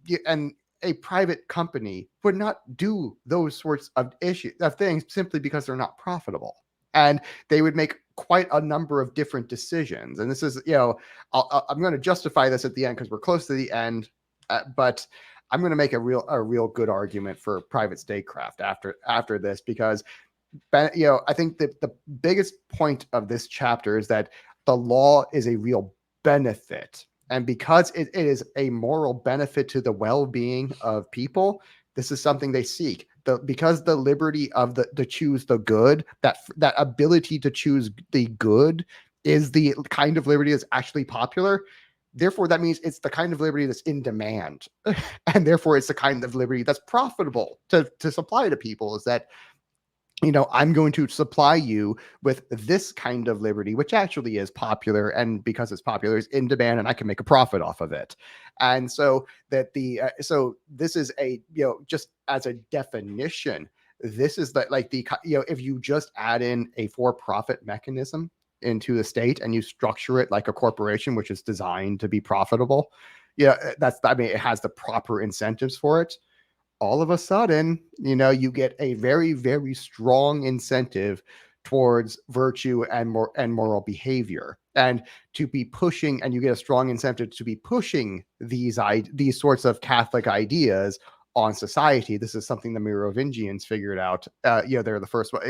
Speaker 1: a private company would not do those sorts of things simply because they're not profitable, and they would make quite a number of different decisions. And this is, I'm going to justify this at the end because we're close to the end, but I'm going to make a real good argument for private statecraft after this, because I think that the biggest point of this chapter is that the law is a real benefit. And because it is a moral benefit to the well-being of people, this is something they seek. Because the liberty of to choose the good, that ability to choose the good, is the kind of liberty that's actually popular. Therefore, that means it's the kind of liberty that's in demand, and therefore it's the kind of liberty that's profitable to supply to people. Is that, I'm going to supply you with this kind of liberty, which actually is popular, and because it's popular, is in demand, and I can make a profit off of it. And so so this is just as a definition, this is if you just add in a for-profit mechanism into the state and you structure it like a corporation, which is designed to be profitable, it has the proper incentives for it. All of a sudden, you get a very, very strong incentive towards virtue and moral behavior, and to be pushing, and you get a strong incentive to be pushing these sorts of Catholic ideas on society. This is something the Merovingians figured out. They're the first one.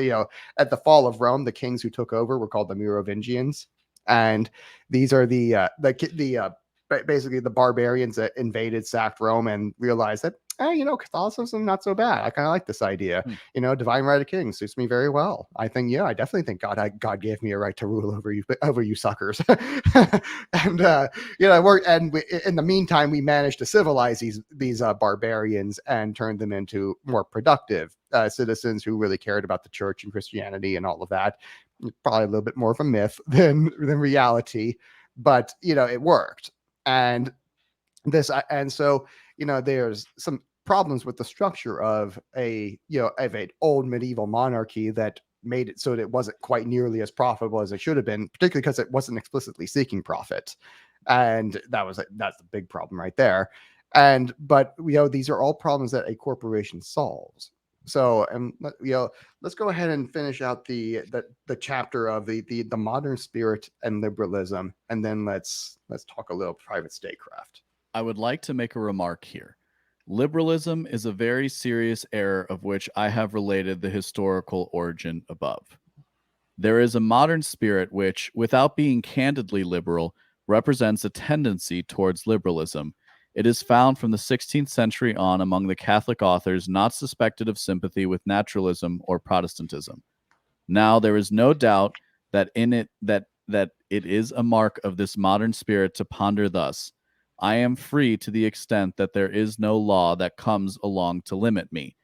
Speaker 1: At the fall of Rome, the kings who took over were called the Merovingians, and these are basically the barbarians that invaded, sacked Rome, and realized that, Catholicism, not so bad. I kind of like this idea. Divine right of kings suits me very well. I definitely think God gave me a right to rule over you suckers. And in the meantime, we managed to civilize these barbarians and turn them into more productive citizens who really cared about the church and Christianity and all of that. Probably a little bit more of a myth than reality, but it worked. And so there's some problems with the structure of an old medieval monarchy that made it so that it wasn't quite nearly as profitable as it should have been, particularly because it wasn't explicitly seeking profit. And that's the big problem right there. But these are all problems that a corporation solves. So, let's go ahead and finish out the chapter of the modern spirit and liberalism, and then let's talk a little private statecraft.
Speaker 2: I would like to make a remark here. Liberalism is a very serious error of which I have related the historical origin above. There is a modern spirit which, without being candidly liberal, represents a tendency towards liberalism. It is found from the 16th century on among the Catholic authors not suspected of sympathy with naturalism or Protestantism. Now, there is no doubt that it is a mark of this modern spirit to ponder thus: I am free to the extent that there is no law that comes along to limit me.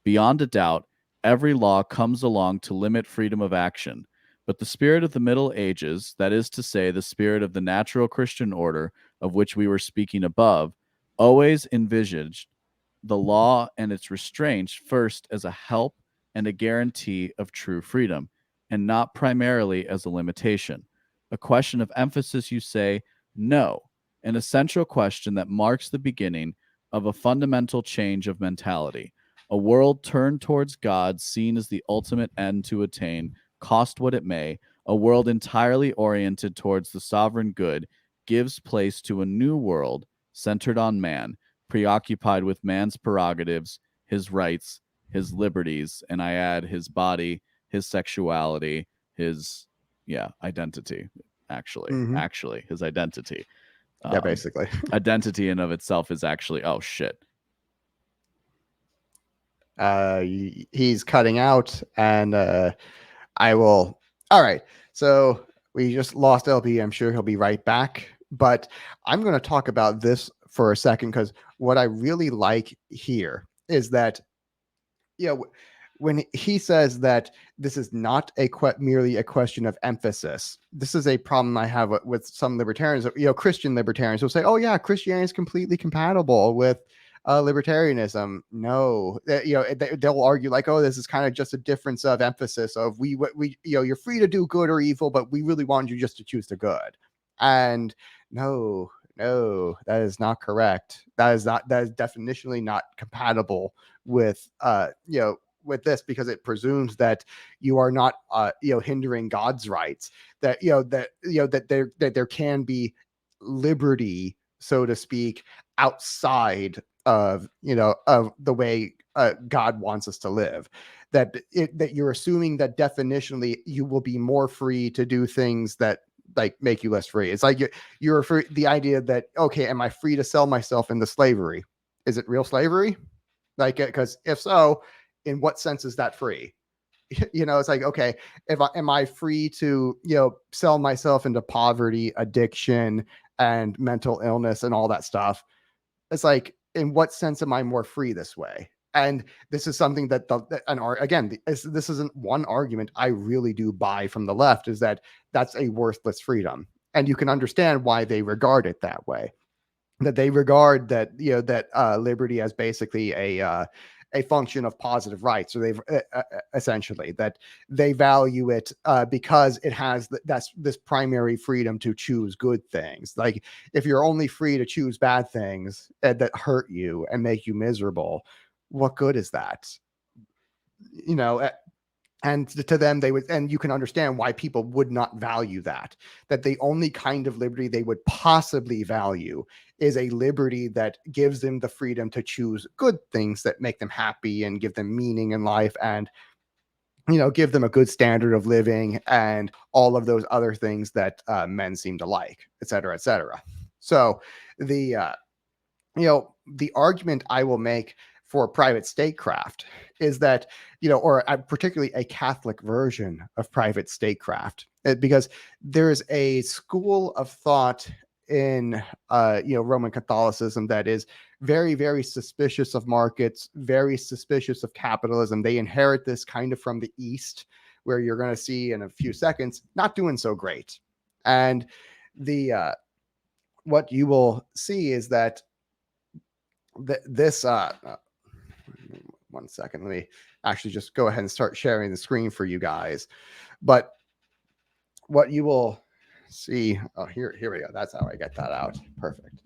Speaker 2: Beyond a doubt, every law comes along to limit freedom of action. But the spirit of the Middle Ages, that is to say, the spirit of the natural Christian order of which we were speaking above, always envisaged the law and its restraints first as a help and a guarantee of true freedom, and not primarily as a limitation. A question of emphasis, you say? No. An essential question that marks the beginning of a fundamental change of mentality. A world turned towards God, seen as the ultimate end to attain, cost what it may. A world entirely oriented towards the sovereign good gives place to a new world centered on man, preoccupied with man's prerogatives, his rights, his liberties, and I add his body, his sexuality, his identity. Actually, his identity.
Speaker 1: Yeah, basically.
Speaker 2: Identity in of itself is actually, oh shit.
Speaker 1: He's cutting out, and I will. All right. So we just lost LB. I'm sure he'll be right back. But I'm going to talk about this for a second, because what I really like here is that, when he says that this is not merely a question of emphasis, this is a problem I have with some libertarians, Christian libertarians who say, oh yeah, Christianity is completely compatible with libertarianism. No, they'll argue like, oh, this is kind of just a difference of emphasis of we you're free to do good or evil, but we really want you just to choose the good. And no, that is not correct. That is definitionally not compatible with with this, because it presumes that you are not hindering God's rights, that that there can be liberty, so to speak, outside of of the way God wants us to live. That you're assuming that definitionally you will be more free to do things that like make you less free. It's like you're free, the idea that, okay, am I free to sell myself into slavery? Is it real slavery? Like, because if so, in what sense is that free? It's like, okay, am I free to sell myself into poverty, addiction, and mental illness and all that stuff? It's like, in what sense am I more free this way? And this is something that this isn't one argument I really do buy from the left, is that that's a worthless freedom. And you can understand why they regard it that way, that they regard that liberty as basically a function of positive rights, or they've essentially that they value it because it has that's this primary freedom to choose good things. Like, if you're only free to choose bad things that hurt you and make you miserable, what good is that? And to them, they would, and you can understand why people would not value that the only kind of liberty they would possibly value is a liberty that gives them the freedom to choose good things that make them happy and give them meaning in life, and give them a good standard of living and all of those other things that men seem to like, et cetera, et cetera. So the the argument I will make for private statecraft is that, or particularly a Catholic version of private statecraft, because there's a school of thought in Roman Catholicism that is very, very suspicious of markets, very suspicious of capitalism. They inherit this kind of from the East, where you're going to see in a few seconds not doing so great. And the what you will see is that this 1 second, let me actually just go ahead and start sharing the screen for you guys. But what you will see, oh, here we go, that's how I get that out. Perfect.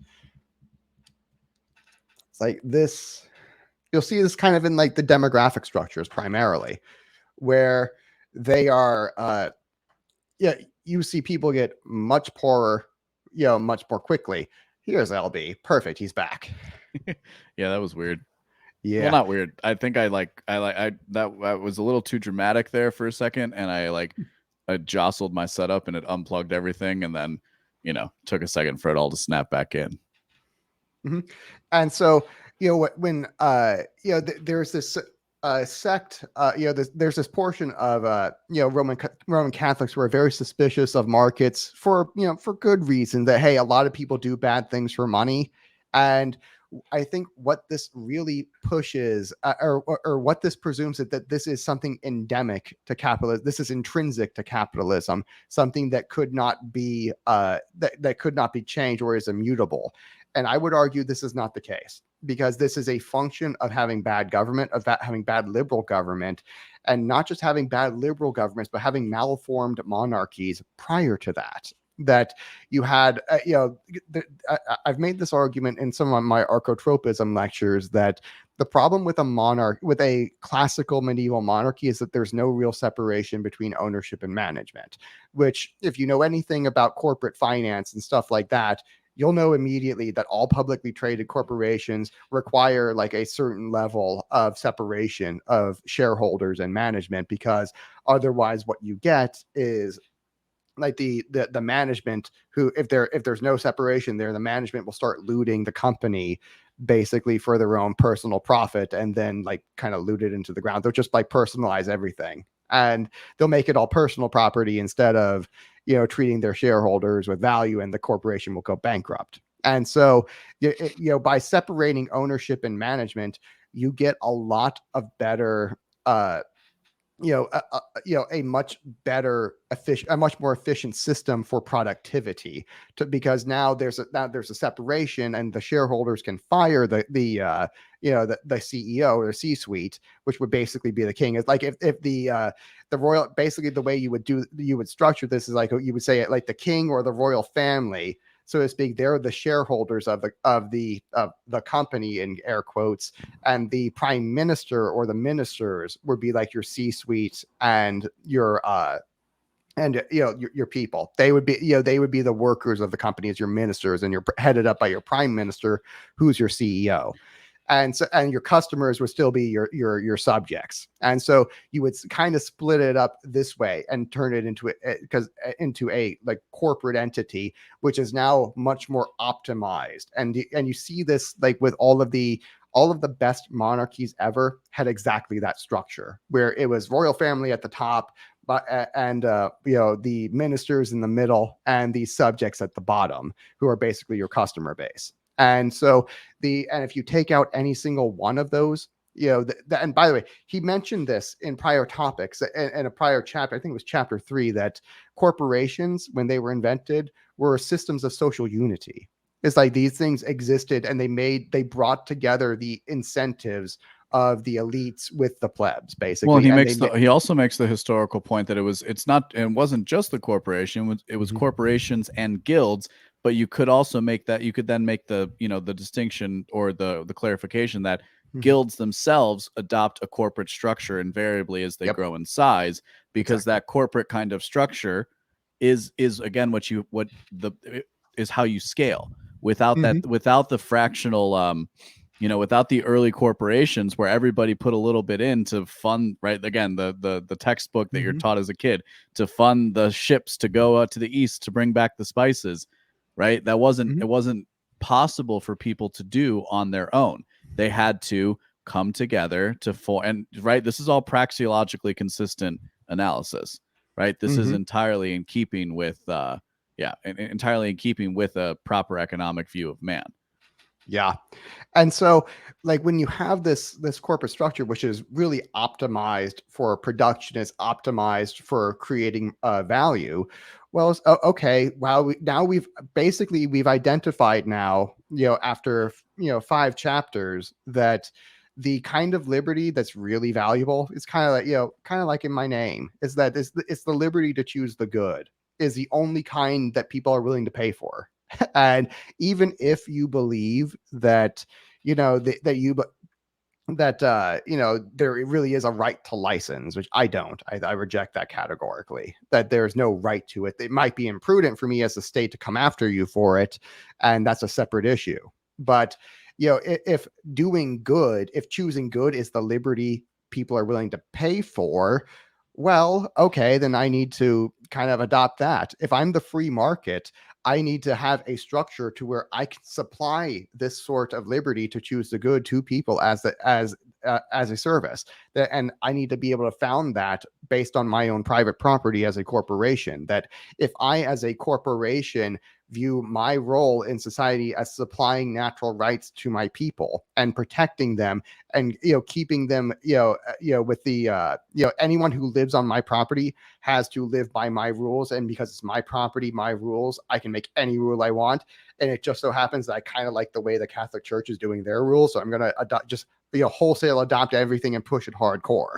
Speaker 1: It's like this, you'll see this kind of in like the demographic structures primarily, where they are you see people get much poorer much more quickly. Here's LB. Perfect, he's back.
Speaker 2: Yeah, that was weird.
Speaker 1: Yeah.
Speaker 2: Well, not weird. I think I that was a little too dramatic there for a second, and I jostled my setup and it unplugged everything, and then took a second for it all to snap back in.
Speaker 1: Mm-hmm. And so when there's this sect, there's this portion of Roman Catholics who are very suspicious of markets for good reason, that hey, a lot of people do bad things for money. And I think what this really pushes, or what this presumes, is that this is something endemic to capitalism. This is intrinsic to capitalism, something that could not be that could not be changed or is immutable. And I would argue this is not the case, because this is a function of having bad government, of having bad liberal government, and not just having bad liberal governments, but having malformed monarchies prior to that. That you had, I've made this argument in some of my archotropism lectures, that the problem with a classical medieval monarchy is that there's no real separation between ownership and management, which, if you know anything about corporate finance and stuff like that, you'll know immediately that all publicly traded corporations require like a certain level of separation of shareholders and management, because otherwise what you get is like the management, who if there's no separation there, the management will start looting the company basically for their own personal profit, and then like kind of loot it into the ground. They'll just like personalize everything, and they'll make it all personal property instead of, you know, treating their shareholders with value, and the corporation will go bankrupt. And so, you know, by separating ownership and management, you get a lot of better a much better a much more efficient system for productivity, because now there's a separation, and the shareholders can fire the CEO or C-suite, which would basically be the king. It's like if the royal, basically the way you would structure this is like you would say it like the king or the royal family, so to speak. They're the shareholders of the company, in air quotes, and the prime minister or the ministers would be like your C-suite and your your people. They would be the workers of the company as your ministers, and you're headed up by your prime minister, who's your CEO. And so, and your customers would still be your subjects. And so you would kind of split it up this way and turn it into a like corporate entity, which is now much more optimized. And you see this like with all of the best monarchies ever had exactly that structure, where it was royal family at the top, and the ministers in the middle, and the subjects at the bottom, who are basically your customer base. And so and if you take out any single one of those, and by the way, he mentioned this in prior topics, in a prior chapter, I think it was chapter 3, that corporations, when they were invented, were systems of social unity. It's like these things existed, and they brought together the incentives of the elites with the plebs, basically.
Speaker 2: Well, he also makes the historical point that it wasn't just the corporation, it was corporations and guilds. But you could also make the the distinction, or the clarification, that guilds themselves adopt a corporate structure invariably as they grow in size, because that corporate kind of structure is again is how you scale. Without that, without the fractional without the early corporations where everybody put a little bit in to fund, right? Again, the textbook that you're taught as a kid, to fund the ships to go to the east to bring back the spices, right? That wasn't it wasn't possible for people to do on their own. They had to come together and right, this is all praxeologically consistent analysis, right? This is entirely in keeping with entirely in keeping with a proper economic view of man.
Speaker 1: Yeah. And so, like, when you have this corporate structure, which is really optimized for production, is optimized for creating value, well, okay, wow, now we've identified now, after 5 chapters, that the kind of liberty that's really valuable is kind of like in my name, is that it's the liberty to choose the good, is the only kind that people are willing to pay for. And even if you believe that there really is a right to license, which I don't. I reject that categorically, that there's no right to it. It might be imprudent for me as a state to come after you for it, and that's a separate issue. But if choosing good is the liberty people are willing to pay for, well, okay, then I need to kind of adopt that. If I'm the free market, I need to have a structure to where I can supply this sort of liberty to choose the good to people as a service. And I need to be able to found that based on my own private property as a corporation. That if I, as a corporation, view my role in society as supplying natural rights to my people and protecting them, and keeping them with the anyone who lives on my property has to live by my rules, and because it's my property, my rules, I can make any rule I want. And it just so happens that I kind of like the way the Catholic Church is doing their rules, so I'm going to wholesale adopt everything and push it hardcore.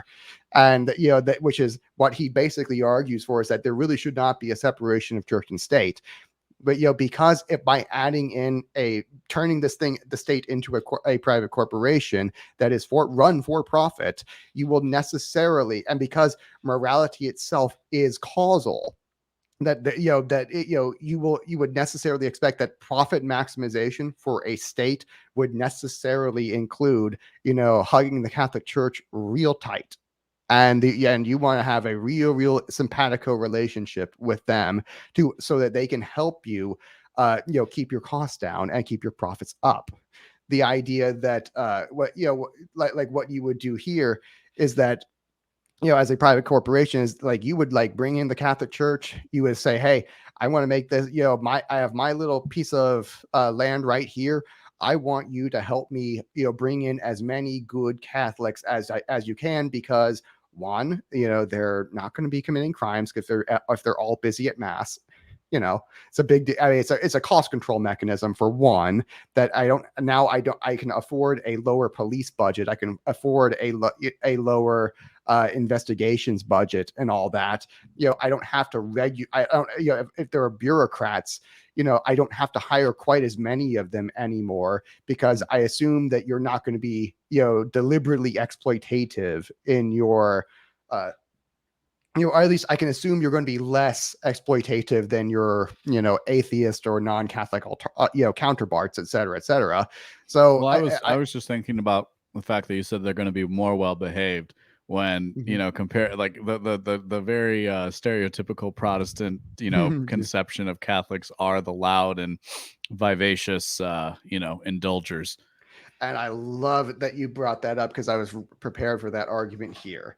Speaker 1: And which is what he basically argues for, is that there really should not be a separation of church and state. But because if by adding in turning the state into a private corporation that is run for profit, you will necessarily, and because morality itself is causal, you would necessarily expect that profit maximization for a state would necessarily include hugging the Catholic Church real tight. and you want to have a real simpatico relationship with them so that they can help you keep your costs down and keep your profits up. The idea that like what you would do here is that, as a private corporation, is like you would like bring in the Catholic Church. You would say, hey, I want to make this, I have my little piece of land right here. I want you to help me, bring in as many good Catholics as you can, because one, they're not going to be committing crimes if they're all busy at mass. It's a big, I mean, it's a cost control mechanism for one, that I can afford a lower police budget. I can afford a lower investigations budget and all that. I don't have to I don't, if there are bureaucrats, I don't have to hire quite as many of them anymore, because I assume that you're not going to be, deliberately exploitative in your, or at least I can assume you're going to be less exploitative than your, atheist or non-Catholic, counterparts, et cetera, et cetera. So
Speaker 2: well, I was just thinking about the fact that you said they're going to be more well behaved when compare like the very stereotypical Protestant conception of Catholics are the loud and vivacious indulgers.
Speaker 1: And I love that you brought that up, because I was prepared for that argument here.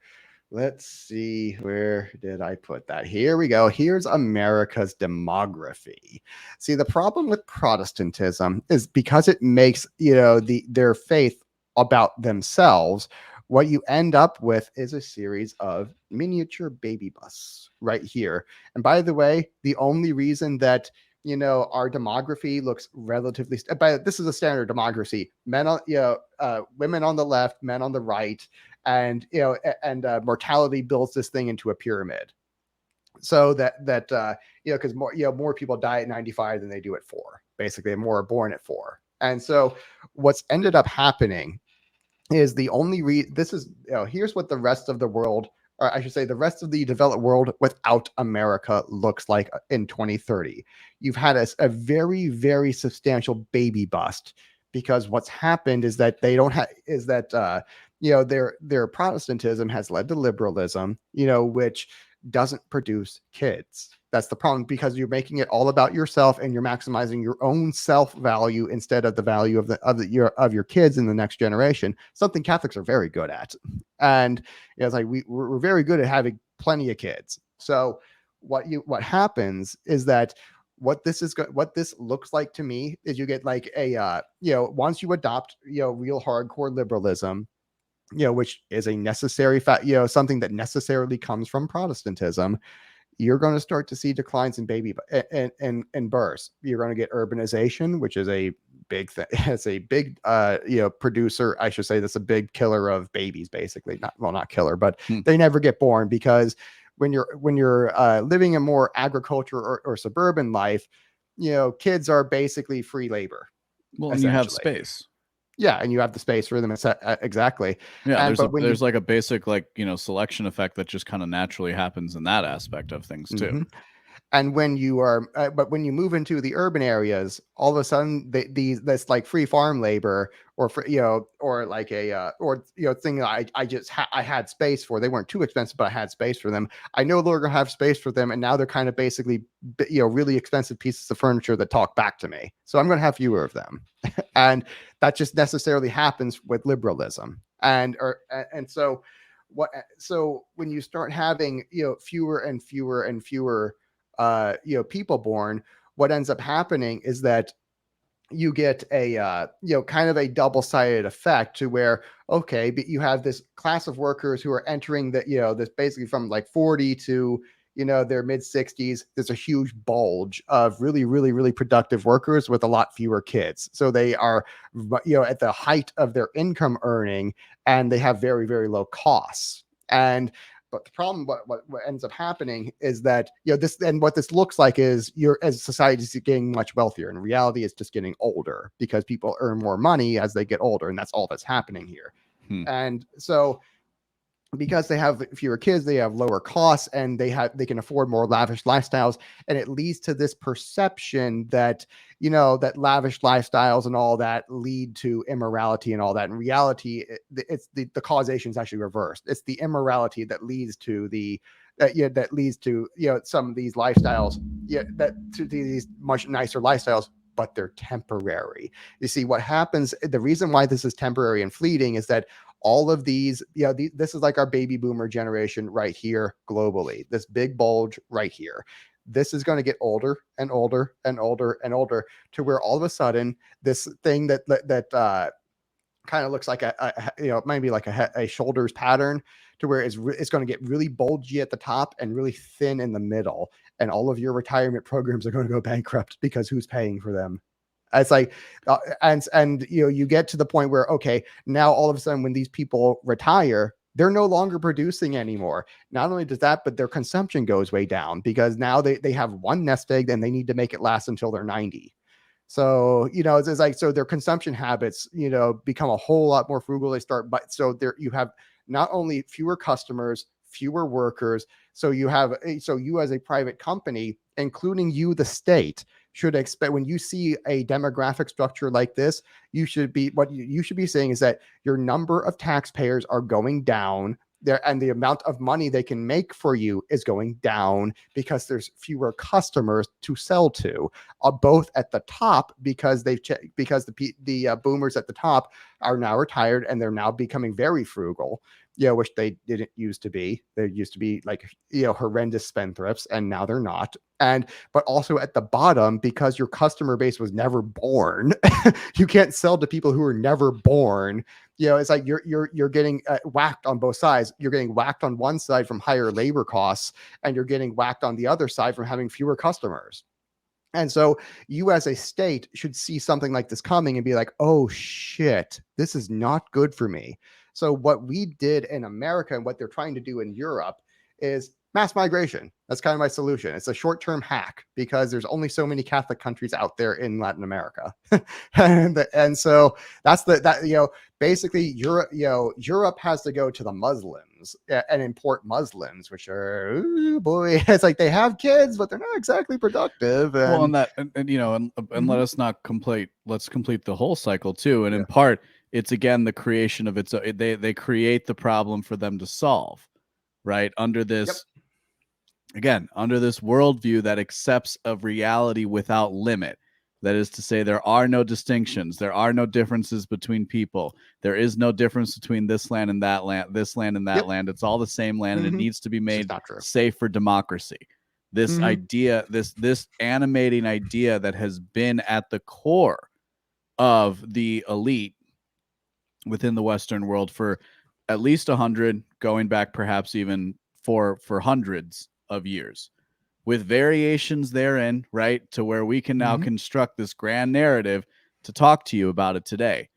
Speaker 1: Let's see, where did I put that? Here we go. Here's America's demography. See, the problem with Protestantism is because it makes, their faith about themselves, what you end up with is a series of miniature baby busts right here. And by the way, the only reason that our demography looks relatively, but this is a standard demography, men on, women on the left, men on the right, and mortality builds this thing into a pyramid, so that because more people die at 95 than they do at 4. Basically, more are born at 4. And so what's ended up happening is the only this is, here's what the rest of the world, or I should say the rest of the developed world without America, looks like in 2030. You've had a very, very substantial baby bust, because what's happened is that they don't have, is that their Protestantism has led to liberalism, which doesn't produce kids. That's the problem, because you're making it all about yourself, and you're maximizing your own self value instead of the value of your kids in the next generation. Something Catholics are very good at, and it's like we're very good at having plenty of kids. So what happens is that what this looks like to me is you get like a once you adopt real hardcore liberalism, which is a necessary fact, something that necessarily comes from Protestantism, you're going to start to see declines in baby and births. You're going to get urbanization, which is a big thing. It's a big, producer, I should say, that's a big killer of babies, basically. Not killer, but they never get born, because when you're living a more agriculture or suburban life, kids are basically free labor.
Speaker 2: Well, and you have space.
Speaker 1: Yeah, and you have the space for them. Exactly.
Speaker 2: Yeah, there's like a basic selection effect that just kind of naturally happens in that aspect of things too.
Speaker 1: Mm-hmm. And when you are, but when you move into the urban areas, all of a sudden that's like free farm labor, or for or like a thing that I had space for. They weren't too expensive, but I had space for them. I no longer have space for them, and now they're kind of basically really expensive pieces of furniture that talk back to me. So I'm going to have fewer of them, and that just necessarily happens with liberalism. And so when you start having fewer and fewer and fewer people born, what ends up happening is that you get a kind of a double-sided effect, to where, okay, but you have this class of workers who are entering this basically from like 40 to their mid 60s. There's a huge bulge of really, really, really productive workers with a lot fewer kids. So they are at the height of their income earning, and they have very, very low costs. But the problem, what ends up happening is that what this looks like is, as society is getting much wealthier. In reality, it's just getting older, because people earn more money as they get older, and that's all that's happening here. And so because they have fewer kids, they have lower costs, and they can afford more lavish lifestyles, and it leads to this perception that that lavish lifestyles and all that lead to immorality and all that. In reality, it's the causation is actually reversed. It's the immorality that leads to that leads to some of these lifestyles, that to these much nicer lifestyles, but they're temporary. You see, what happens, the reason why this is temporary and fleeting is that all of these, this is like our baby boomer generation right here globally, this big bulge right here. This is going to get older and older and older and older to where all of a sudden this thing that kind of looks like maybe like a shoulders pattern, to where it's going to get really bulgy at the top and really thin in the middle. And all of your retirement programs are going to go bankrupt because who's paying for them? It's like, and you get to the point where, okay, now all of a sudden when these people retire, they're no longer producing anymore. Not only does that, but their consumption goes way down because now they have one nest egg and they need to make it last until they're 90. So, it's like, so their consumption habits, become a whole lot more frugal. They start, but so there you have not only fewer customers, fewer workers. So you as a private company, including you, the state, should expect, when you see a demographic structure like this, you should be saying is that your number of taxpayers are going down there, and the amount of money they can make for you is going down because there's fewer customers to sell to, both at the top, because the boomers at the top are now retired and they're now becoming very frugal, which they didn't used to be. They used to be like, horrendous spendthrifts, and now they're not. But also at the bottom, because your customer base was never born, you can't sell to people who are never born. It's like you're getting whacked on both sides. You're getting whacked on one side from higher labor costs, and you're getting whacked on the other side from having fewer customers. And so you as a state should see something like this coming and be like, oh shit, this is not good for me. So what we did in America and what they're trying to do in Europe is mass migration. That's kind of my solution. It's a short-term hack because there's only so many Catholic countries out there in Latin America. and so that's basically Europe has to go to the Muslims and import Muslims, which are, ooh, boy, it's like they have kids, but they're not exactly productive.
Speaker 2: And let us not let's complete the whole cycle too. And in part, it's again the creation of they create the problem for them to solve, right? Under this worldview that accepts of reality without limit. That is to say, there are no distinctions. There are no differences between people. There is no difference between this land and that land, this land and that land. It's all the same land, and it needs to be made safe for democracy. This idea, this animating idea that has been at the core of the elite within the Western world for at least 100, going back perhaps even for hundreds of years, with variations therein, right, to where we can now construct this grand narrative to talk to you about it today.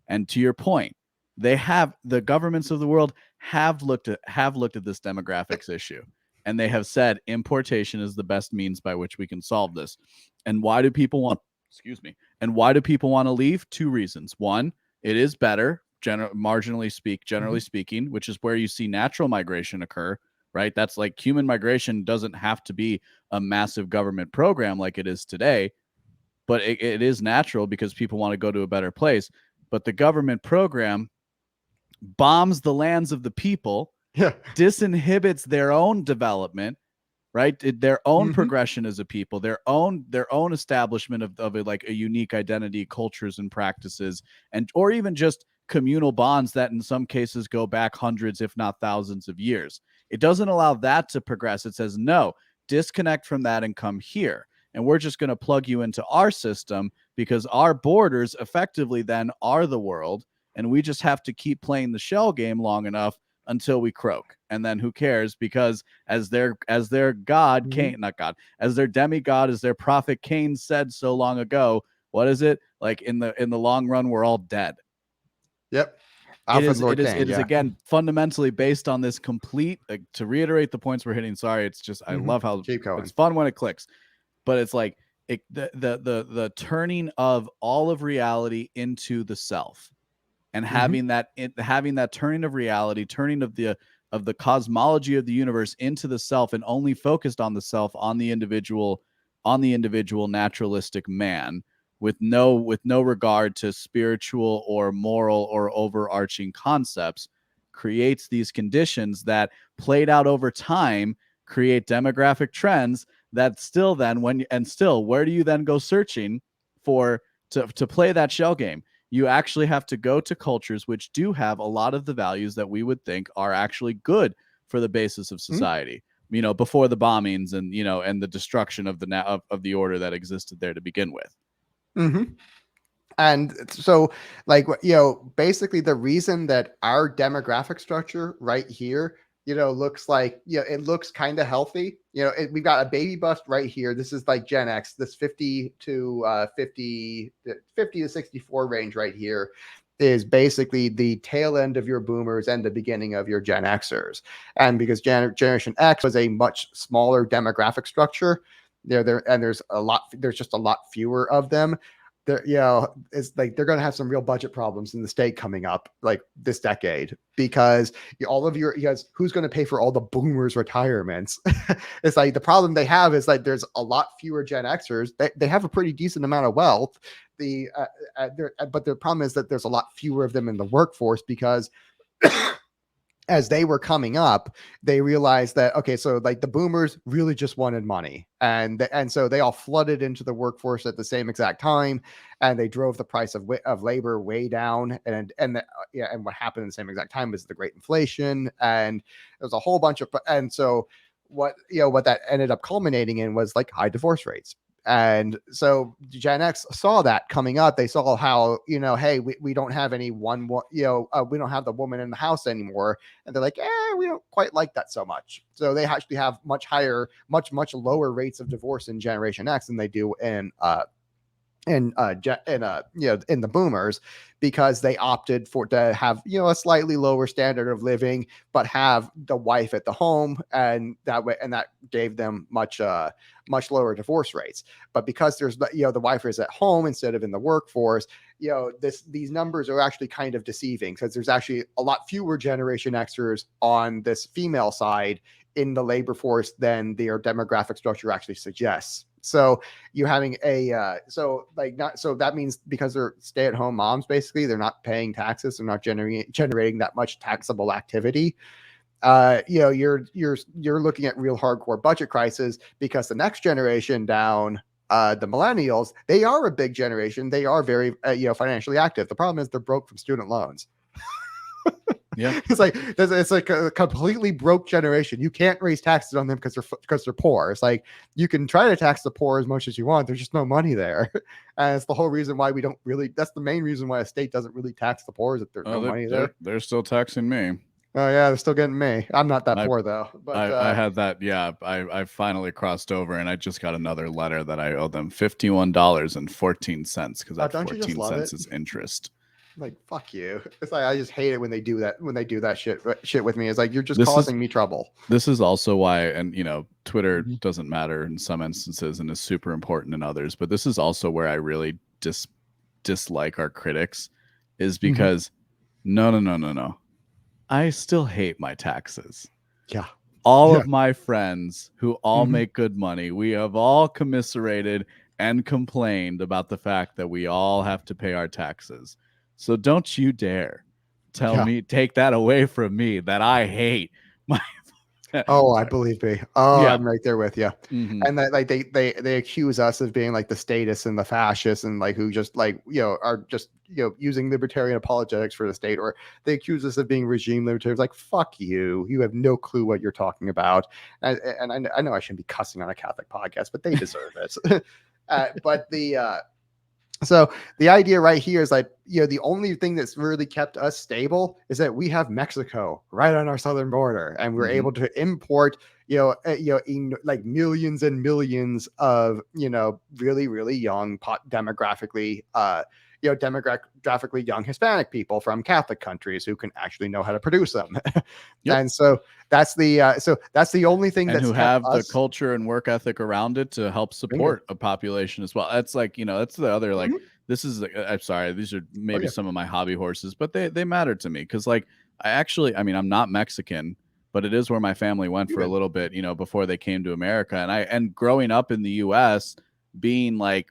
Speaker 2: And to your point, the governments of the world have looked at this demographics issue, and they have said importation is the best means by which we can solve this. And why do people want to leave? Two reasons. One, it is better, generally speaking, which is where you see natural migration occur, right? That's like human migration doesn't have to be a massive government program like it is today, but it is natural because people want to go to a better place. But the government program bombs the lands of the people, disinhibits their own development, right? Their own progression as a people, their own establishment of a unique identity, cultures and practices, or even just communal bonds that in some cases go back hundreds, if not thousands of years. It doesn't allow that to progress. It says, no, disconnect from that and come here. And we're just going to plug you into our system because our borders effectively then are the world. And we just have to keep playing the shell game long enough until we croak. And then who cares? Because as their God, Cain, not God, as their demigod, as their prophet Cain said so long ago, what is it? Like in the long run, we're all dead.
Speaker 1: Yep.
Speaker 2: It is again fundamentally based on this complete, to reiterate the points we're hitting. Sorry, it's just I love how it's fun when it clicks, but it's like the turning of all of reality into the self, and having that turning of reality, turning of the of the cosmology of the universe into the self and only focused on the self, on the individual naturalistic man, with no regard to spiritual or moral or overarching concepts, creates these conditions that, played out over time, create demographic trends that still then where do you then go searching for to play that shell game? You actually have to go to cultures which do have a lot of the values that we would think are actually good for the basis of society. You know, before the bombings and, you know, and the destruction of the order that existed there to begin with.
Speaker 1: Mm-hmm. And so, like, you know, basically the reason that our demographic structure right here, you know, looks like, you know, it looks kind of healthy. You know, we've got a baby bust right here. This is like Gen X, this 50 to 50 to 64 range right here is basically the tail end of your boomers and the beginning of your Gen Xers. And because Generation X was a much smaller demographic structure, there's just a lot fewer of them. You know, it's like they're going to have some real budget problems in the state coming up, like this decade, because who's going to pay for all the boomers' retirements? It's like the problem they have is like there's a lot fewer Gen Xers. They have a pretty decent amount of wealth. But the problem is that there's a lot fewer of them in the workforce because as they were coming up, they realized that, okay, so like the boomers really just wanted money. And so they all flooded into the workforce at the same exact time. And they drove the price of labor way down. And what happened at the same exact time was the great inflation. And there was a whole bunch of, and so what that ended up culminating in was like high divorce rates. And so Gen X saw that coming up. They saw how, you know, hey, we don't have we don't have the woman in the house anymore. And they're like, we don't quite like that so much. So they actually have much lower rates of divorce in Generation X than they do in the boomers, because they opted to have, you know, a slightly lower standard of living, but have the wife at the home, and that gave them much lower divorce rates. But because there's, you know, the wife is at home instead of in the workforce, you know, these numbers are actually kind of deceiving, because there's actually a lot fewer Generation Xers on this female side in the labor force than their demographic structure actually suggests. So you're having that means because they're stay-at-home moms, basically, they're not paying taxes, they're not generating that much taxable activity. You know, you're looking at real hardcore budget crisis, because the next generation down, the millennials, they are a big generation. They are very financially active. The problem is they're broke from student loans.
Speaker 2: Yeah,
Speaker 1: it's like a completely broke generation. You can't raise taxes on them because they're poor. It's like you can try to tax the poor as much as you want. There's just no money there, and it's the whole reason why we don't really. That's the main reason why a state doesn't really tax the poor, is that there's no money there.
Speaker 2: They're still taxing me.
Speaker 1: Oh yeah, they're still getting me. I'm not that poor though. But
Speaker 2: I had that. Yeah, I finally crossed over, and I just got another letter that I owe them $51.14 because that 14 cents is interest.
Speaker 1: Like, fuck you. It's like, I just hate it when they do that shit with me. It's like, you're just causing me trouble.
Speaker 2: This is also why, and you know, Twitter doesn't matter in some instances and is super important in others, but this is also where I really dislike our critics, is because no. I still hate my taxes.
Speaker 1: Yeah.
Speaker 2: All of my friends who all make good money, we have all commiserated and complained about the fact that we all have to pay our taxes. So don't you dare tell me, take that away from me, that I hate my.
Speaker 1: Oh, I believe me. Oh, yeah. I'm right there with you.
Speaker 2: Mm-hmm.
Speaker 1: And that, like, they accuse us of being like the statists and the fascists, and like who just like, you know, are just, you know, using libertarian apologetics for the state, or they accuse us of being regime libertarians. Like, fuck you. You have no clue what you're talking about. And I know I shouldn't be cussing on a Catholic podcast, but they deserve it. So the idea right here is like, you know, the only thing that's really kept us stable is that we have Mexico right on our southern border, and we're able to import, like millions and millions of, you know, really, really young demographically young Hispanic people from Catholic countries who can actually know how to produce them. And so that's the only thing
Speaker 2: and who have the culture and work ethic around it to help support a population as well. That's like, you know, that's the other, like, this is, I'm sorry, these are maybe some of my hobby horses, but they matter to me, because like, I'm not Mexican, but it is where my family went for a little bit, you know, before they came to America. And growing up in the US, being like,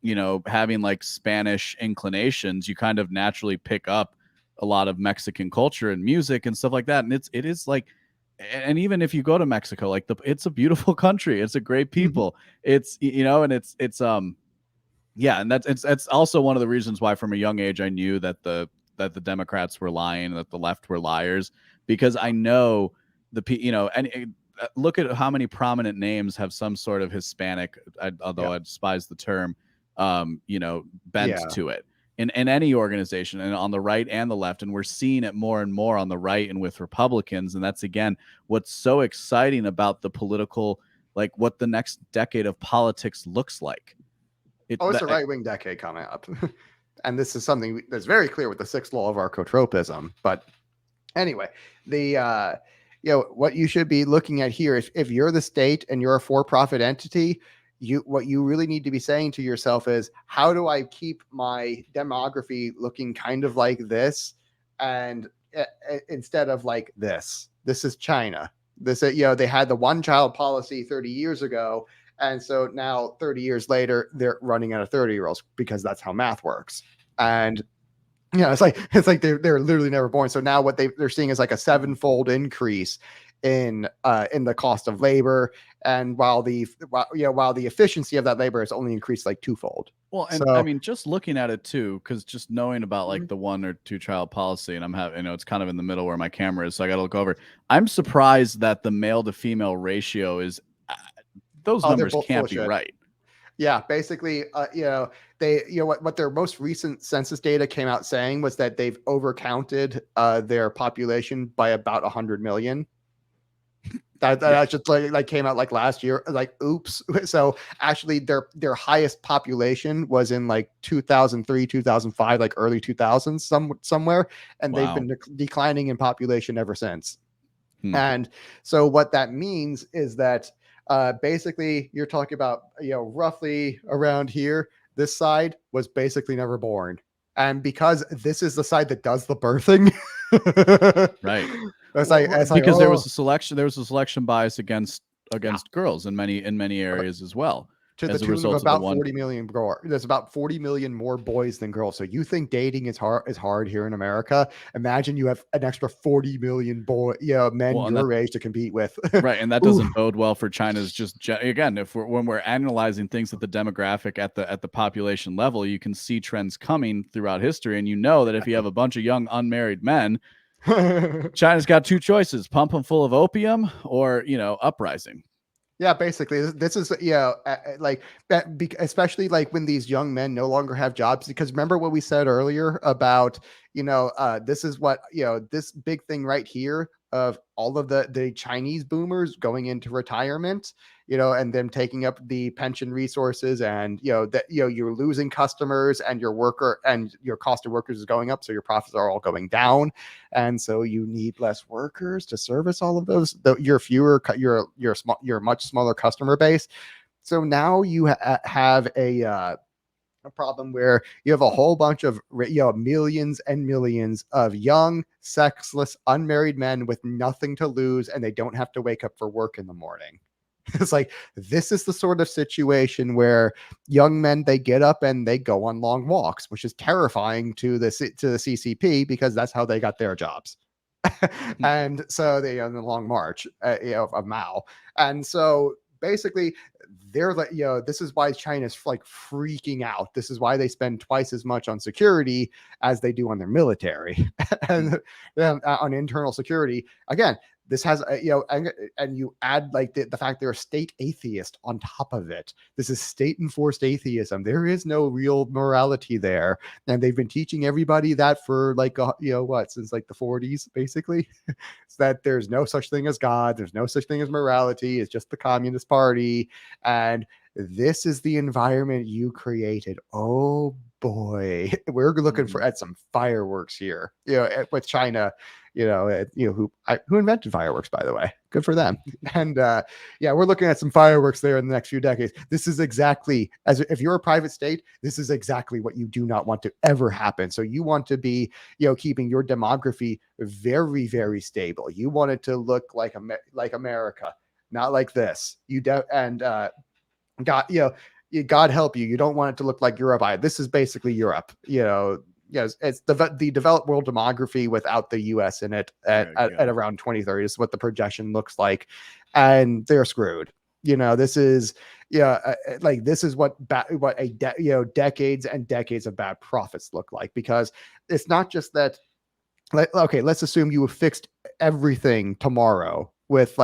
Speaker 2: you know, having like Spanish inclinations, you kind of naturally pick up a lot of Mexican culture and music and stuff like that. And it is like, and even if you go to Mexico, like it's a beautiful country. It's a great people. It's, you know, and it's yeah. And it's also one of the reasons why from a young age, I knew that the Democrats were lying, that the left were liars, because I know you know, and look at how many prominent names have some sort of Hispanic, although I despise the term, you know, bent to it in any organization, and on the right and the left. And we're seeing it more and more on the right and with Republicans. And that's, again, what's so exciting about the political, like what the next decade of politics looks like.
Speaker 1: It's a right-wing decade coming up. And this is something that's very clear with the sixth law of archotropism. But anyway, the you know, what you should be looking at here, if you're the state and you're a for-profit entity, what you really need to be saying to yourself is, how do I keep my demography looking kind of like this, and instead of like this? This is China. This, you know, they had the one-child policy 30 years ago, and so now 30 years later, they're running out of 30-year-olds because that's how math works. And you know, it's like they're literally never born. So now what they're seeing is like a 7-fold increase in the cost of labor, and while the efficiency of that labor has only increased like 2-fold.
Speaker 2: Well, and so, I mean, just looking at it too, because just knowing about like the 1 or 2 child policy, and I'm having, you know, it's kind of in the middle where my camera is, so I got to look over. I'm surprised that the male to female ratio is those numbers can't be right.
Speaker 1: Yeah, basically, you know, what their most recent census data came out saying was that they've overcounted their population by about 100 million. That just like came out like last year. Like, oops. So actually, their highest population was in like 2003, 2005, like early 2000s, somewhere, and they've been declining in population ever since. And so what that means is that basically you're talking about, you know, roughly around here, this side was basically never born. And because this is the side that does the birthing,
Speaker 2: right?
Speaker 1: That's
Speaker 2: because there was a selection bias against girls in many areas as well.
Speaker 1: To the tune of about 40 million girls. There's about 40 million more boys than girls. So you think dating is hard here in America? Imagine you have an extra 40 million men your age to compete with.
Speaker 2: Right, and that doesn't bode well for China's. Just again, when we're analyzing things at the demographic at the population level, you can see trends coming throughout history, and you know that if you have a bunch of young unmarried men, China's got 2 choices: pump them full of opium, or, you know, uprising.
Speaker 1: Yeah, basically, this is, like, especially like when these young men no longer have jobs. Because remember what we said earlier about, you know, this is what, you know, this big thing right here of all of the Chinese boomers going into retirement, you know, and them taking up the pension resources, and, you know, that, you know, you're losing customers, and your cost of workers is going up, so your profits are all going down, and so you need less workers to service all of those. Your much smaller customer base. So now you have a problem where you have a whole bunch of, you know, millions and millions of young, sexless, unmarried men with nothing to lose, and they don't have to wake up for work in the morning. It's like, this is the sort of situation where young men, they get up and they go on long walks, which is terrifying to the CCP, because that's how they got their jobs. And so they on the long march, you know, of Mao. And so basically they're like, you know, this is why China's like freaking out. This is why they spend twice as much on security as they do on their military and on internal security. Again, this has, you know, and you add like the fact they're a state atheist on top of it. This is state enforced atheism. There is no real morality there, and they've been teaching everybody that for like, you know, what, since like the 40s, basically. It's that there's no such thing as God. There's no such thing as morality. It's just the Communist Party, and this is the environment you created. Oh boy, we're looking for at some fireworks here, with China, who invented fireworks, by the way. Good for them. And yeah, we're looking at some fireworks there in the next few decades. This is exactly, as if you're a private state, this is exactly what you do not want to ever happen. So you want to be, keeping your demography very, very stable. You want it to look like America, not like this. God help you. You don't want it to look like Europe. This is basically Europe. Yes, it's the developed world demography without the U.S. in it at around 2030 is what the projection looks like, and they're screwed. This is this is what decades and decades of bad profits look like, because it's not just that. Okay, let's assume you have fixed everything tomorrow with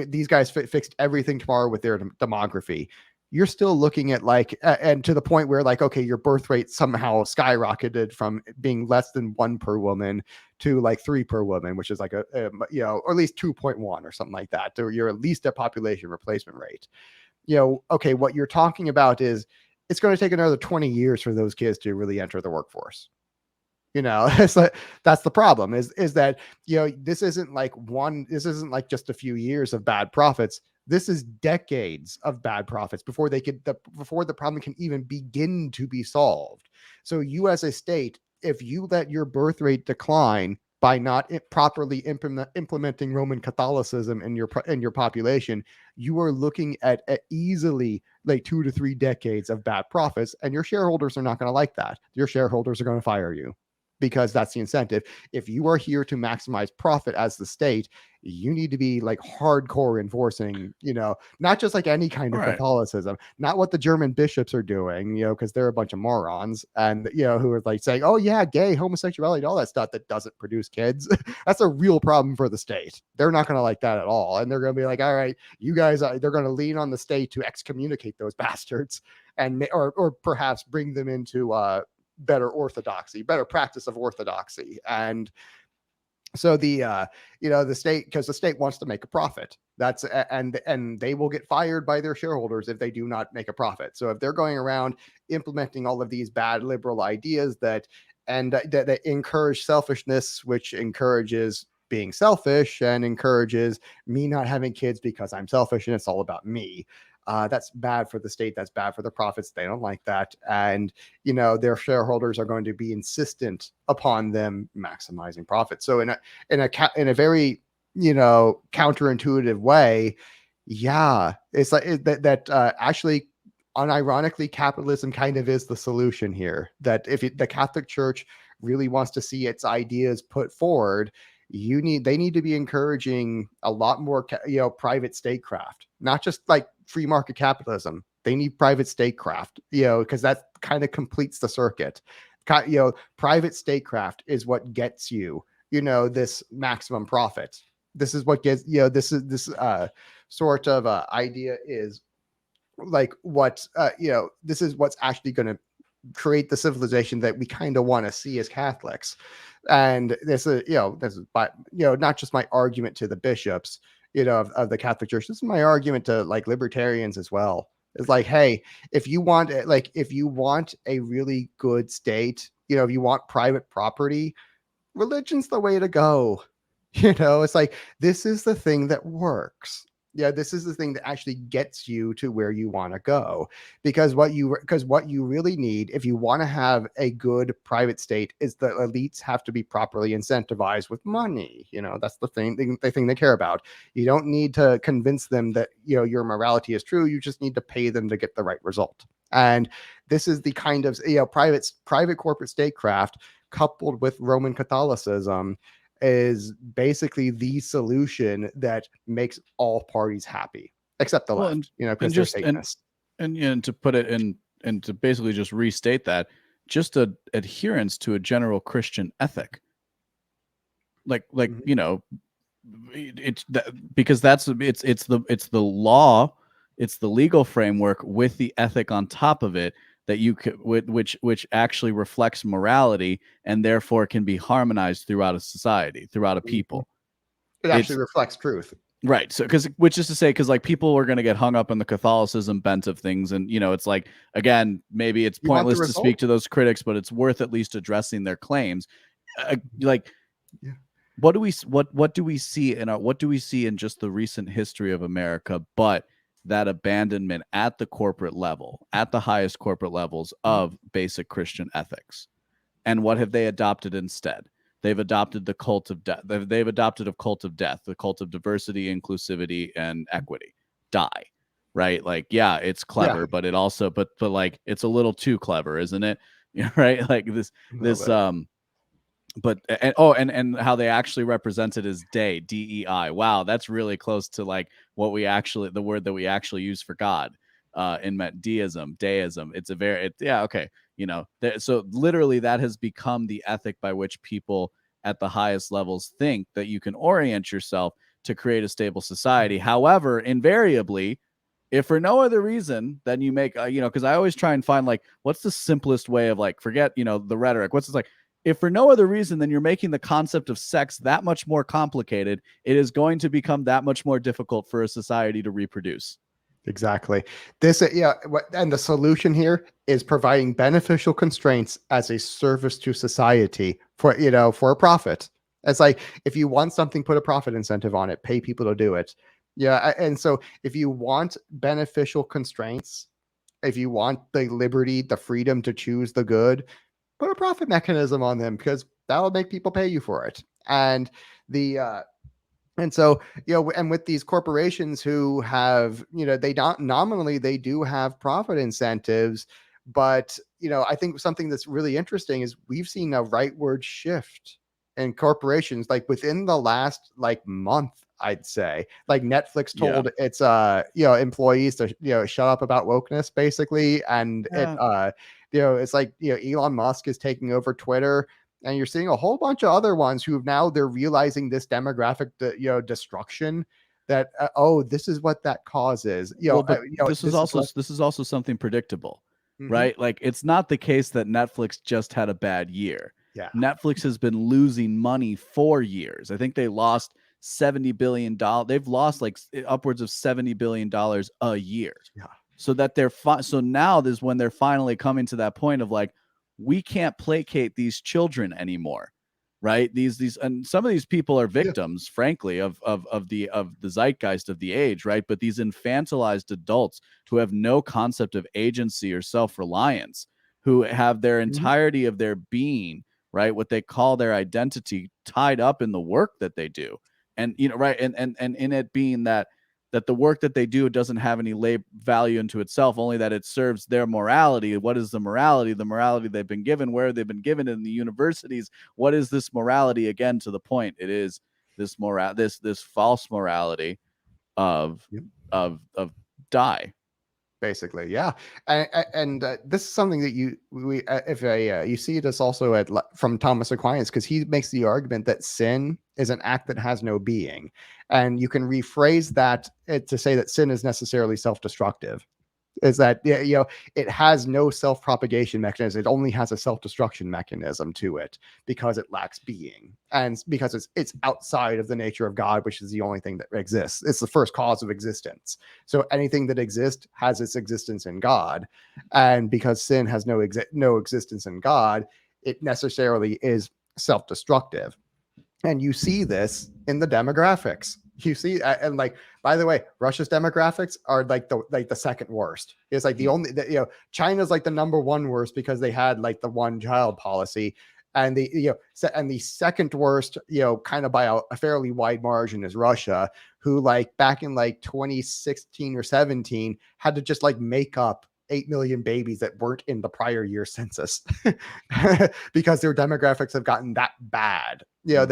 Speaker 1: these guys fixed everything tomorrow with their demography. You're still looking at and to the point where okay, your birth rate somehow skyrocketed from being less than 1 per woman to 3 per woman, which is or at least 2.1 or something like that. So you're at least at population replacement rate. Okay, what you're talking about is it's going to take another 20 years for those kids to really enter the workforce. It's that's the problem is that, this isn't just a few years of bad profits. This is decades of bad profits before before the problem can even begin to be solved. So you as a state, if you let your birth rate decline by not properly implementing Roman Catholicism in your population, you are looking at easily 2 to 3 decades of bad profits, and your shareholders are not going to like that. Your shareholders are going to fire you, because that's the incentive. If you are here to maximize profit as the state, you need to be hardcore enforcing, not just any kind of Catholicism, not what the German bishops are doing, because they're a bunch of morons, and who are saying, oh yeah, gay, homosexuality, all that stuff that doesn't produce kids. That's a real problem for the state. They're not going to like that at all, and they're going to be all right, you guys, they're going to lean on the state to excommunicate those bastards, and or perhaps bring them into better practice of orthodoxy. And so the state, because the state wants to make a profit, that's and they will get fired by their shareholders if they do not make a profit. So if they're going around implementing all of these bad liberal ideas that encourage selfishness, which encourages being selfish and encourages me not having kids because I'm selfish and it's all about me, that's bad for the state. That's bad for the profits. They don't like that. And, their shareholders are going to be insistent upon them maximizing profits. So in a very, counterintuitive way, yeah, it's actually, unironically, capitalism kind of is the solution here. That if the Catholic Church really wants to see its ideas put forward, they need to be encouraging a lot more, private statecraft, not just free market capitalism. They need private statecraft, because that kind of completes the circuit. Private statecraft is what gets you, this maximum profit. This is what gets, this sort of idea is what, this is what's actually going to create the civilization that we kind of want to see as Catholics. And this is, not just my argument to the bishops, of the Catholic Church. This is my argument to libertarians as well. It's hey, if you want a really good state, if you want private property, religion's the way to go. It's this is the thing that works. Yeah, this is the thing that actually gets you to where you want to go, because what you really need, if you want to have a good private state, is the elites have to be properly incentivized with money. That's the thing they care about. You don't need to convince them that your morality is true. You just need to pay them to get the right result. And this is the kind of private corporate statecraft coupled with Roman Catholicism is basically the solution that makes all parties happy, except the left, because they're Satanists.
Speaker 2: And to put it in, and to basically just restate that, just a adherence to a general Christian ethic, it's because it's the law, it's the legal framework with the ethic on top of it that you could, which actually reflects morality and therefore can be harmonized throughout a society, throughout a people.
Speaker 1: It actually reflects truth.
Speaker 2: Right. So, which is to say, because like people are going to get hung up on the Catholicism bent of things. And, it's like, again, maybe it's
Speaker 1: You want the
Speaker 2: pointless to speak
Speaker 1: result?
Speaker 2: to those critics, but it's worth at least addressing their claims. Like,
Speaker 1: Yeah.
Speaker 2: what do we see what do we see in just the recent history of America, but that abandonment at the corporate level, at the highest corporate levels of basic Christian ethics? And what have they adopted instead? They've adopted the cult of death. They've adopted a cult of death, the cult of diversity, inclusivity, and equity. Die, right? Like, yeah, it's clever,
Speaker 1: Yeah.
Speaker 2: but it also, but like, it's a little too clever, isn't it? Right? Like
Speaker 1: A little
Speaker 2: this,
Speaker 1: bit.
Speaker 2: but and how they actually represent it as DEI. Wow, that's really close to like what we actually, the word that we actually use for God, in deism. It's a very, yeah, okay. So literally that has become the ethic by which people at the highest levels think that you can orient yourself to create a stable society. However, invariably, if for no other reason than you make, because I always try and find like, what's the simplest way of like, forget, the rhetoric. What's this like? If for no other reason than you're making the concept of sex that much more complicated, it is going to become that much more difficult for a society to reproduce.
Speaker 1: Exactly. And the solution here is providing beneficial constraints as a service to society for a profit. It's like, if you want something, put a profit incentive on it, pay people to do it. Yeah. And so if you want beneficial constraints, if you want the liberty, the freedom to choose the good, put a profit mechanism on them, because that'll make people pay you for it. The, uh, and so, and with these corporations who have, they don't nominally, they do have profit incentives, but, I think something that's really interesting is we've seen a rightward shift in corporations, like within the last like month, I'd say. Like Netflix
Speaker 2: Yeah.
Speaker 1: told its employees to shut up about wokeness, basically. And
Speaker 2: Yeah.
Speaker 1: it's like, Elon Musk is taking over Twitter, and you're seeing a whole bunch of other ones who now they're realizing this demographic destruction, that this is what that causes.
Speaker 2: Well, but this is
Speaker 1: This is
Speaker 2: also
Speaker 1: what.
Speaker 2: something predictable,
Speaker 1: Mhm.
Speaker 2: right? Like, it's not the case that Netflix just had a bad year.
Speaker 1: Yeah.
Speaker 2: Netflix has been losing money for years. I think they lost $70 billion. They've lost like upwards of $70 billion a year.
Speaker 1: Yeah.
Speaker 2: So that so now is when they're finally coming to that point of like, we can't placate these children anymore, right? These and some of these people are
Speaker 1: Yeah.
Speaker 2: victims, frankly, of the zeitgeist of the age, right? But these infantilized adults who have no concept of agency or self-reliance, who have their
Speaker 1: Mhm.
Speaker 2: entirety of their being, right, what they call their identity, tied up in the work that they do. And right, and in it being that the work that they do doesn't have any value into itself, only that it serves their morality. What is the morality? The morality they've been given. Where they've been given in the universities. What is this morality? Again, to the point, it is this this false morality of
Speaker 1: Yep.
Speaker 2: die.
Speaker 1: Basically, yeah. And this is something that you see this also from Thomas Aquinas, because he makes the argument that sin is an act that has no being, and you can rephrase that to say that sin is necessarily self-destructive. Is that, it has no self-propagation mechanism, it only has a self-destruction mechanism to it, because it lacks being, and because it's outside of the nature of God, which is the only thing that exists. It's the first cause of existence, so anything that exists has its existence in God, and because sin has no existence in God, it necessarily is self-destructive. And you see this in the demographics. You see, and like, by the way, Russia's demographics are like the second worst. It's like the only, China's like the number one worst, because they had like the one child policy, and the second worst, kind of by a fairly wide margin, is Russia, who like back in like 2016 or 17 had to just like make up 8 million babies that weren't in the prior year census, because their demographics have gotten that bad. They are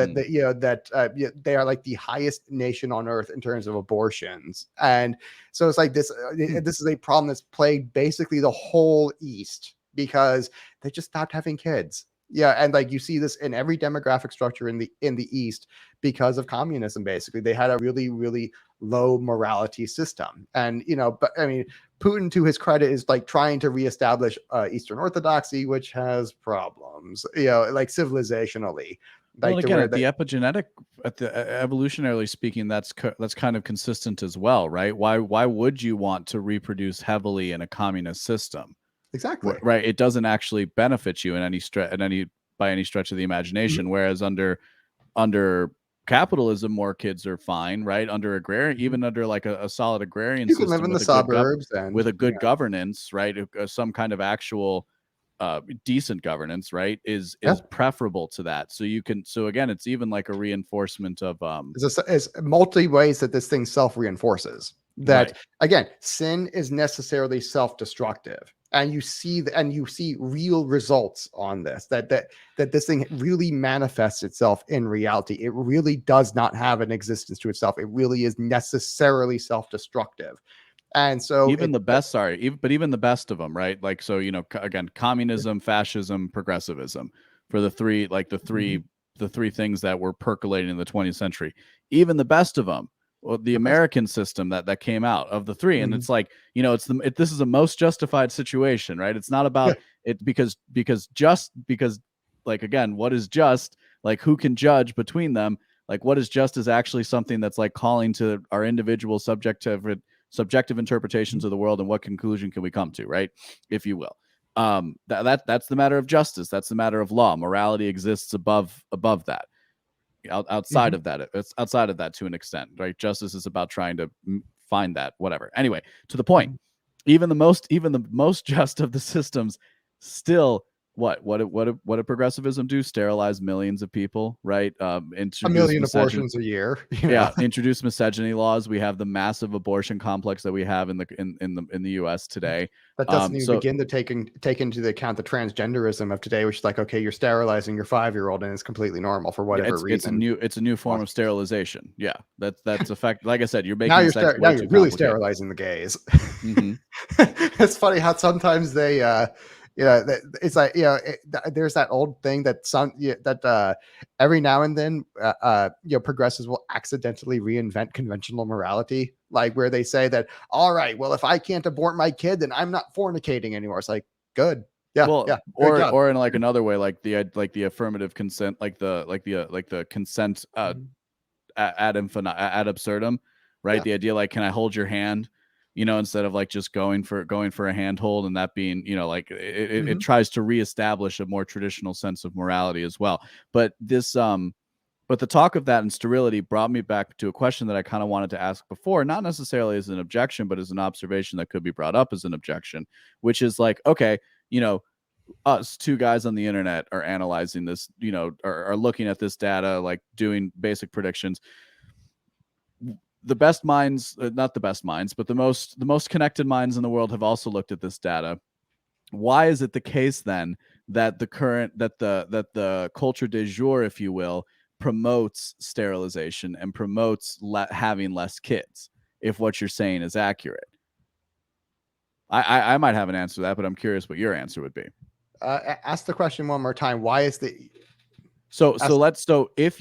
Speaker 1: like the highest nation on earth in terms of abortions. And so it's like this is a problem that's plagued basically the whole East, because they just stopped having kids. Yeah, and like you see this in every demographic structure in the East, because of communism. Basically, they had a really, really low morality system. And but I mean, Putin, to his credit, is like trying to reestablish Eastern Orthodoxy, which has problems, like civilizationally.
Speaker 2: Well,
Speaker 1: like to
Speaker 2: again,
Speaker 1: where
Speaker 2: at the epigenetic, evolutionarily speaking, that's kind of consistent as well, right? Why would you want to reproduce heavily in a communist system?
Speaker 1: exactly.
Speaker 2: Right? It doesn't actually benefit you in any by any stretch of the imagination.
Speaker 1: Mhm.
Speaker 2: Whereas under capitalism, more kids are fine, right? Under agrarian,
Speaker 1: Mhm.
Speaker 2: even under like a solid agrarian
Speaker 1: You can live
Speaker 2: system
Speaker 1: in the
Speaker 2: with
Speaker 1: suburbs, and
Speaker 2: with a good governance, right? Some kind of actual decent governance, right,
Speaker 1: yeah,
Speaker 2: is preferable to that. So you can, so again, it's even like a reinforcement of
Speaker 1: there's multi ways that this thing self reinforces. That
Speaker 2: right.
Speaker 1: again, sin is necessarily self destructive, and you see real results on this. That this thing really manifests itself in reality. It really does not have an existence to itself. It really is necessarily self destructive, and so
Speaker 2: Even the best, sorry, even the best of them, right? Like, so, again, communism, fascism, progressivism, for the three, like
Speaker 1: Mhm.
Speaker 2: the three things that were percolating in the 20th century. Even the best of them, well, the
Speaker 1: The best.
Speaker 2: American system that came out of the three, and
Speaker 1: Mhm.
Speaker 2: it's like, this is a most justified situation, right? It's not
Speaker 1: Yeah.
Speaker 2: about it because, like, again, what is just, like, who can judge between them? Like, what is just is actually something that's like calling to our individual subjective interpretations of the world, and what conclusion can we come to, right, if you will. That's the matter of justice. That's the matter of law. Morality exists above that. Outside
Speaker 1: Mhm.
Speaker 2: of that, it's outside of that to an extent, right? Justice is about trying to find that, whatever. Anyway, to the point,
Speaker 1: Mhm.
Speaker 2: even the most just of the systems still, what did progressivism do? Sterilize millions of people, right?
Speaker 1: A
Speaker 2: Introduce
Speaker 1: million
Speaker 2: misogyny.
Speaker 1: abortions a year,
Speaker 2: Yeah, introduce misogyny laws. We have the massive abortion complex that we have in the US today.
Speaker 1: That doesn't even
Speaker 2: So
Speaker 1: begin to take into the account the transgenderism of today, which is like, okay, you're sterilizing your 5-year-old and it's completely normal for
Speaker 2: yeah,
Speaker 1: whatever reason.
Speaker 2: it's a new form of sterilization. Yeah, that's a fact. Like I said, you're
Speaker 1: Now
Speaker 2: making
Speaker 1: you're
Speaker 2: sex
Speaker 1: now
Speaker 2: way
Speaker 1: you're
Speaker 2: too
Speaker 1: really
Speaker 2: complicated.
Speaker 1: sterilizing the gays.
Speaker 2: Hmm.
Speaker 1: It's funny how sometimes they it's like, there's that old thing that every now and then progressives will accidentally reinvent conventional morality, like where they say that, all right, well, if I can't abort my kid, then I'm not fornicating anymore. It's like, good. Yeah,
Speaker 2: Well,
Speaker 1: yeah, good job.
Speaker 2: or in like another way, like the affirmative consent, like the consent
Speaker 1: Mhm.
Speaker 2: ad absurdum, right?
Speaker 1: Yeah.
Speaker 2: The idea, like, can I hold your hand? Instead of like just going for a handhold, and that being, like it
Speaker 1: Mhm.
Speaker 2: tries to reestablish a more traditional sense of morality as well. But but the talk of that and sterility brought me back to a question that I kind of wanted to ask before, not necessarily as an objection, but as an observation that could be brought up as an objection, which is like, okay, you know, us two guys on the internet are analyzing this, are looking at this data, like doing basic predictions. The best minds, not the best minds, but the most connected minds in the world have also looked at this data. Why is it the case then that the culture du jour, if you will, promotes sterilization and promotes having less kids, if what you're saying is accurate? I might have an answer to that, but I'm curious what your answer would be.
Speaker 1: Ask the question one more time. Why is the
Speaker 2: So
Speaker 1: ask,
Speaker 2: let's, so if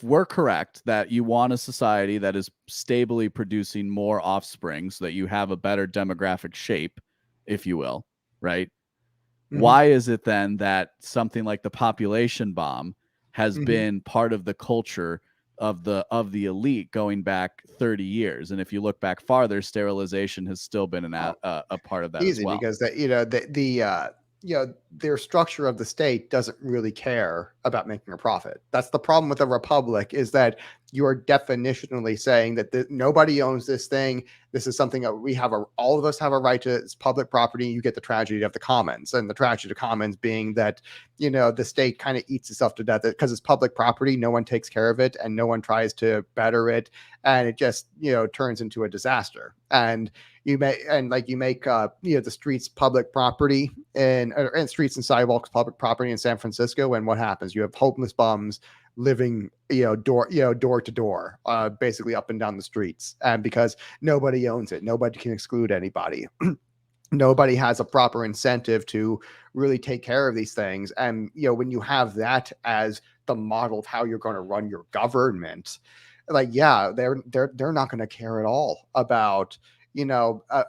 Speaker 2: we're correct that you want a society that is stably producing more offspring so that you have a better demographic shape, if you will, right?
Speaker 1: Mhm.
Speaker 2: Why is it then that something like the population bomb has
Speaker 1: Mhm.
Speaker 2: been part of the culture of the elite going back 30 years? And if you look back farther, sterilization has still been a part of that as
Speaker 1: Easy,
Speaker 2: well.
Speaker 1: because that their structure of the state doesn't really care about making a profit. That's the problem with a republic, is that you are definitionally saying that nobody owns this thing. This is something that all of us have a right to. It's public property. You get the tragedy of the commons, and the tragedy of commons being that the state kind of eats itself to death because it's public property. No one takes care of it, and no one tries to better it, and it just turns into a disaster. And you make the streets public property, and streets and sidewalks public property in San Francisco, and what happens? You have homeless bums living door to door, basically up and down the streets, and because nobody owns it, nobody can exclude anybody. Nobody has a proper incentive to really take care of these things. And when you have that as the model of how you're going to run your government, like, yeah, they're not going to care at all about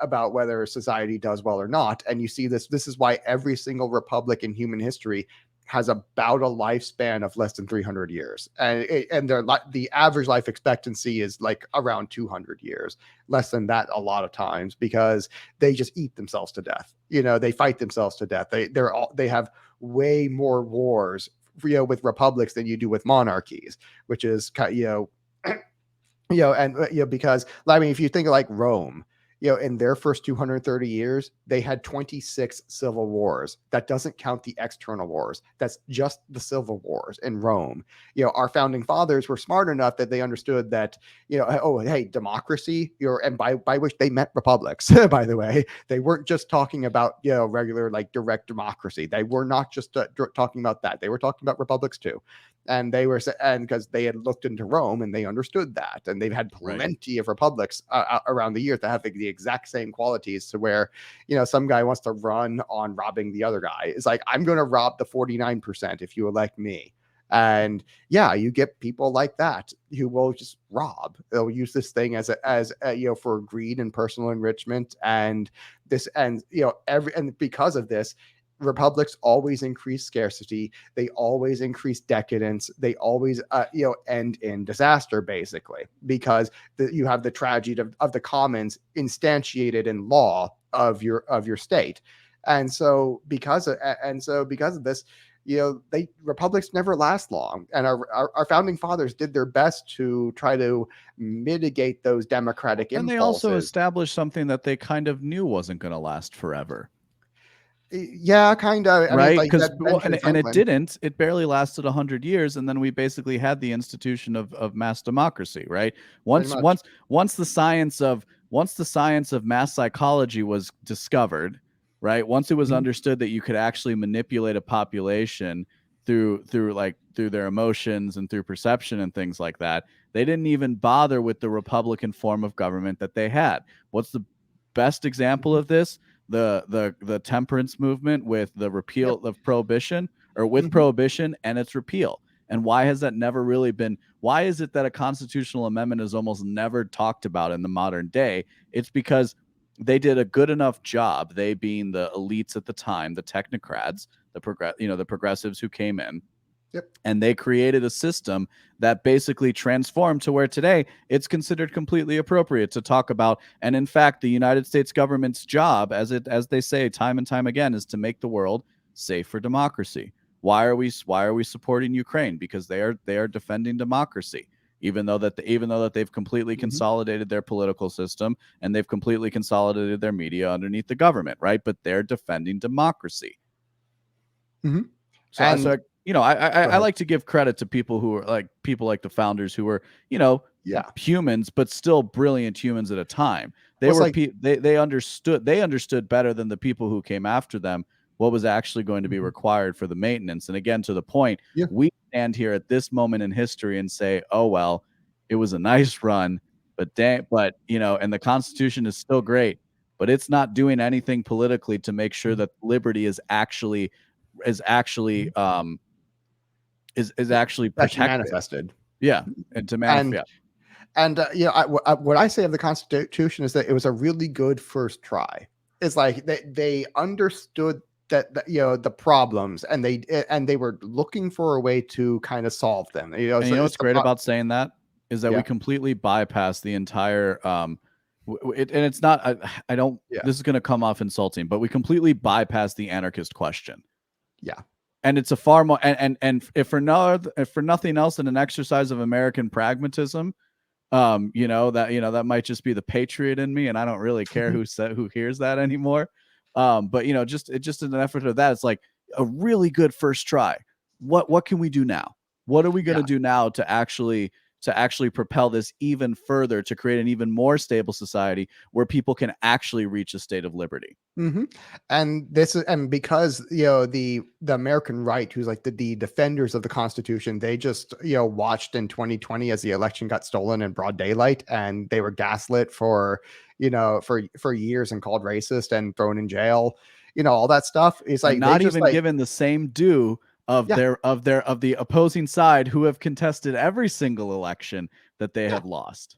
Speaker 1: about whether society does well or not. And you see this is why every single republic in human history has about a lifespan of less than 300 years, and the average life expectancy is like around 200 years, less than that a lot of times, because they just eat themselves to death. They fight themselves to death. They have way more wars, with republics than you do with monarchies, which is because I mean, if you think of like Rome, in their first 230 years, they had 26 civil wars. That doesn't count the external wars. That's just the civil wars in Rome. Our founding fathers were smart enough that they understood that, oh, hey, democracy, and by which they meant republics, by the way. They weren't just talking about, regular, like, direct democracy. They were not just talking about that. They were talking about republics too. And because they had looked into Rome and they understood that, and they've had plenty of republics around the years that have the exact same qualities, to where, some guy wants to run on robbing the other guy. It's like, I'm going to rob the 49% if you elect me. And yeah, you get people like that who will just rob. They'll use this thing as for greed and personal enrichment, and because of this, republics always increase scarcity. They always increase decadence. They always end in disaster, basically, because you have the tragedy of the commons instantiated in law of your state. And so because of this, republics never last long. And our founding fathers did their best to try to mitigate those democratic impulses.
Speaker 2: And they also established something that they kind of knew wasn't going to last forever.
Speaker 1: Yeah, kind of.
Speaker 2: Right, because and it didn't. It barely lasted 100 years, and then we basically had the institution of mass democracy. Right. Once the science of mass psychology was discovered, right. Once it was understood that you could actually manipulate a population through their emotions and through perception and things like that, they didn't even bother with the Republican form of government that they had. What's the best example of this? The temperance movement with the repeal of prohibition, or with prohibition and its repeal. And why has that never really been? Why is it that a constitutional amendment is almost never talked about in the modern day? It's because they did a good enough job, they being the elites at the time, the technocrats, the progressives who came in. And they created a system that basically transformed to where today it's considered completely appropriate to talk about. And in fact, the United States government's job, as they say time and time again, is to make the world safe for democracy. Why are we supporting Ukraine? Because they are defending democracy, even though that they've completely consolidated their political system and they've completely consolidated their media underneath the government, right? But they're defending democracy. I like to give credit to people who are like the founders, who were, humans, but still brilliant humans at a time. They understood better than the people who came after them what was actually going to be required for the maintenance. And again, to the point, we stand here at this moment in history and say, oh, well, it was a nice run, but and the Constitution is still great, but it's not doing anything politically to make sure that liberty is actually protected.
Speaker 1: Manifested.
Speaker 2: Yeah, and to manifest.
Speaker 1: And what I say of the Constitution is that it was a really good first try. It's like they understood that the problems, and they were looking for a way to kind of solve them.
Speaker 2: What's great about saying that is that we completely bypass the entire and it's not. I don't. Yeah. This is going to come off insulting, but we completely bypass the anarchist question.
Speaker 1: Yeah.
Speaker 2: And it's a far more and if for nothing else than an exercise of American pragmatism, that might just be the patriot in me, and I don't really care who hears that anymore. But just in an effort of that, it's like a really good first try. What can we do now? What are we going to do now to actually propel this even further, to create an even more stable society where people can actually reach a state of liberty?
Speaker 1: And because the American right, who's like the defenders of the Constitution, they just watched in 2020 as the election got stolen in broad daylight, and they were gaslit for years and called racist and thrown in jail, all that stuff. It's like
Speaker 2: not even given the same due of the opposing side who have contested every single election that they have lost.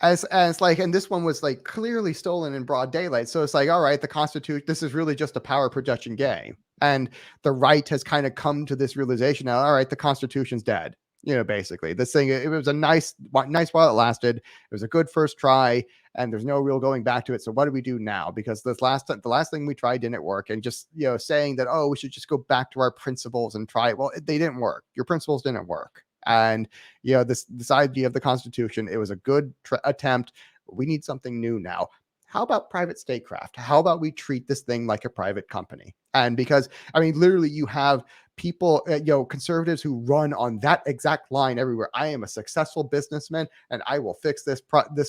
Speaker 1: As like, and this one was like clearly stolen in broad daylight. So it's like, all right, the Constitution, this is really just a power projection game. And the right has kind of come to this realization now, all right, the Constitution's dead. Basically this thing, it was a nice while it lasted. It was a good first try, and there's no real going back to it. So what do we do now? Because the last thing we tried didn't work. And just, saying that, oh, we should just go back to our principles and try it. Well, they didn't work. Your principles didn't work. And this idea of the Constitution, it was a good attempt. We need something new now. How about private statecraft? How about we treat this thing like a private company? And because, I mean, literally you have people, conservatives who run on that exact line everywhere. I am a successful businessman and I will fix this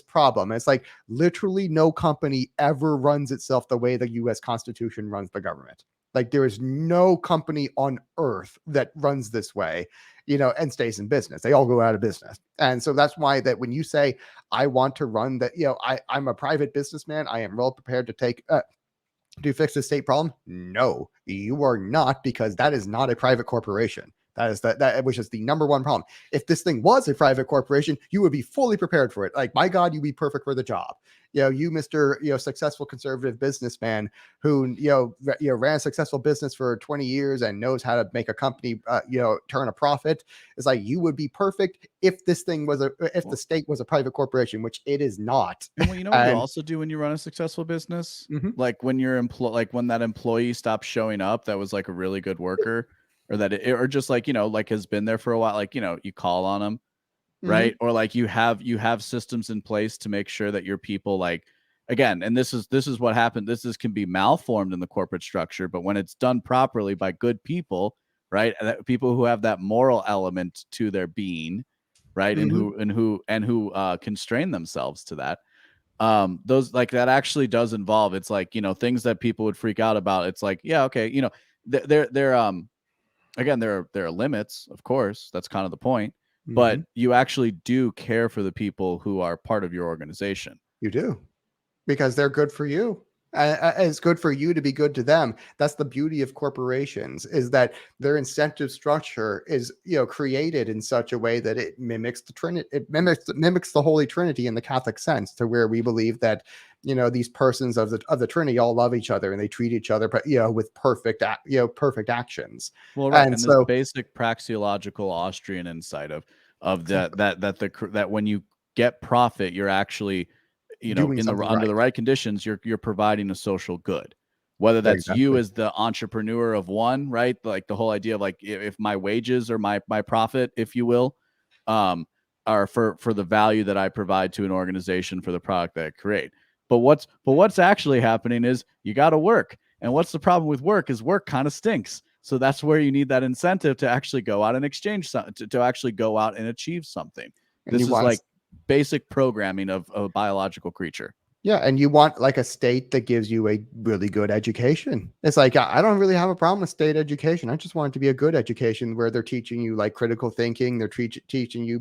Speaker 1: problem. And it's like literally no company ever runs itself the way the US Constitution runs the government. Like there is no company on earth that runs this way, and stays in business. They all go out of business. And so that's why that when you say, I want to run that, I'm a private businessman, I am well prepared to take, to fix the state problem. No, you are not, because that is not a private corporation. That which is the number one problem. If this thing was a private corporation, you would be fully prepared for it. Like, my God, you'd be perfect for the job. You, Mr. Successful conservative businessman who, ran a successful business for 20 years and knows how to make a company, turn a profit. It's like, you would be perfect if this thing was the state was a private corporation, which it is not.
Speaker 2: Well, you know what you also do when you run a successful business?
Speaker 1: Mm-hmm.
Speaker 2: Like when when that employee stops showing up, that was like a really good worker. Or just like, like has been there for a while, like, you call on them, right?
Speaker 1: Mm-hmm.
Speaker 2: Or like you have systems in place to make sure that your people, like, again, and this is what happened. This can be malformed in the corporate structure, but when it's done properly by good people, right? People who have that moral element to their being, right?
Speaker 1: Mm-hmm.
Speaker 2: And who constrain themselves to that. Those, like, that actually does involve, it's like, things that people would freak out about. It's like, yeah, okay, they're again, there are limits, of course. That's kind of the point. But
Speaker 1: Mm-hmm.
Speaker 2: you actually do care for the people who are part of your organization.
Speaker 1: You do, because they're good for you. It's good for you to be good to them. That's the beauty of corporations, is that their incentive structure is, created in such a way that it mimics the Trinity. It mimics the Holy Trinity in the Catholic sense, to where we believe that, these persons of the Trinity all love each other and they treat each other, with perfect actions.
Speaker 2: Well, right,
Speaker 1: And
Speaker 2: and this
Speaker 1: so,
Speaker 2: basic praxeological Austrian insight of that when you get profit, you're actually,
Speaker 1: doing something
Speaker 2: under
Speaker 1: right.
Speaker 2: the right conditions, you're providing a social good. Whether that's you
Speaker 1: Exactly.
Speaker 2: as the entrepreneur of one, right? Like the whole idea of, like, if my wages or my profit, if you will, are for the value that I provide to an organization for the product that I create. But what's actually happening is you got to work. And what's the problem with work is work kind of stinks. So that's where you need that incentive to actually go out and exchange something, to actually go out and achieve something.
Speaker 1: And
Speaker 2: This
Speaker 1: you
Speaker 2: is
Speaker 1: want
Speaker 2: like basic programming of a biological creature.
Speaker 1: Yeah, and you want like a state that gives you a really good education. It's like, I don't really have a problem with state education. I just want it to be a good education where they're teaching you like critical thinking. They're teaching you,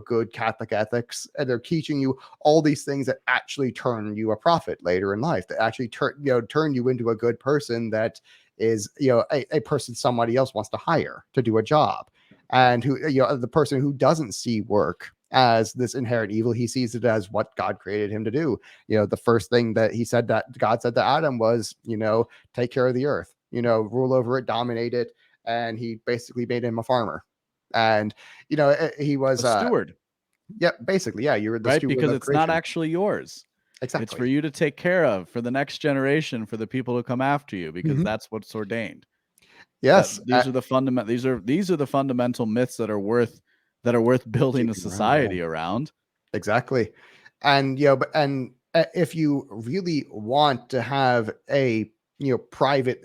Speaker 1: good Catholic ethics, and they're teaching you all these things that actually turn you a profit later in life. That actually turn you into a good person. That is, a person somebody else wants to hire to do a job, and who, the person who doesn't see work as this inherent evil, he sees it as what God created him to do. The first thing that God said to Adam was, take care of the earth, rule over it, dominate it. And he basically made him a farmer. And, he was,
Speaker 2: A steward,
Speaker 1: yeah, basically, yeah, you were the
Speaker 2: right?
Speaker 1: steward
Speaker 2: Because
Speaker 1: of
Speaker 2: it's not
Speaker 1: creation.
Speaker 2: actually yours.
Speaker 1: Exactly.
Speaker 2: It's for you to take care of, for the next generation, for the people who come after you, because that's what's ordained.
Speaker 1: Yes.
Speaker 2: These are the fundamental myths that are worth building a society around.
Speaker 1: Exactly. And, if you really want to have a, private,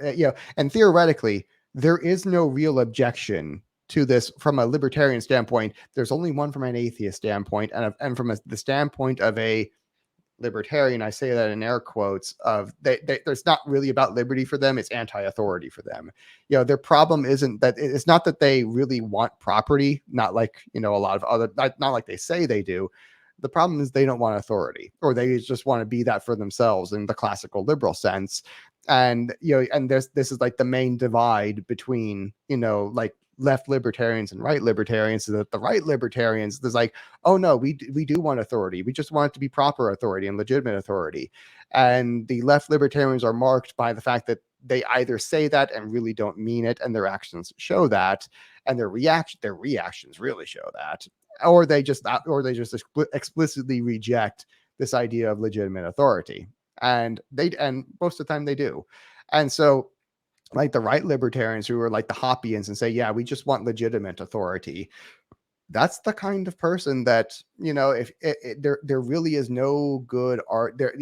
Speaker 1: and theoretically, there is no real objection to this from a libertarian standpoint. There's only one from an atheist standpoint, and from the standpoint of a libertarian, I say that in air quotes, of there's not really about liberty for them. It's anti-authority for them. Their problem isn't that, it's not that they really want property, not like, a lot of other, not like they say they do. The problem is they don't want authority, or they just want to be that for themselves in the classical liberal sense. And and this is like the main divide between like left libertarians and right libertarians, is that the right libertarians, there's like, oh no, we do want authority, we just want it to be proper authority and legitimate authority. And the left libertarians are marked by the fact that they either say that and really don't mean it, and their actions show that, and their reactions really show that, or they just explicitly reject this idea of legitimate authority. And most of the time they do. And so like the right libertarians, who are like the Hoppians and say, yeah, we just want legitimate authority, that's the kind of person that, if there really is no good art there.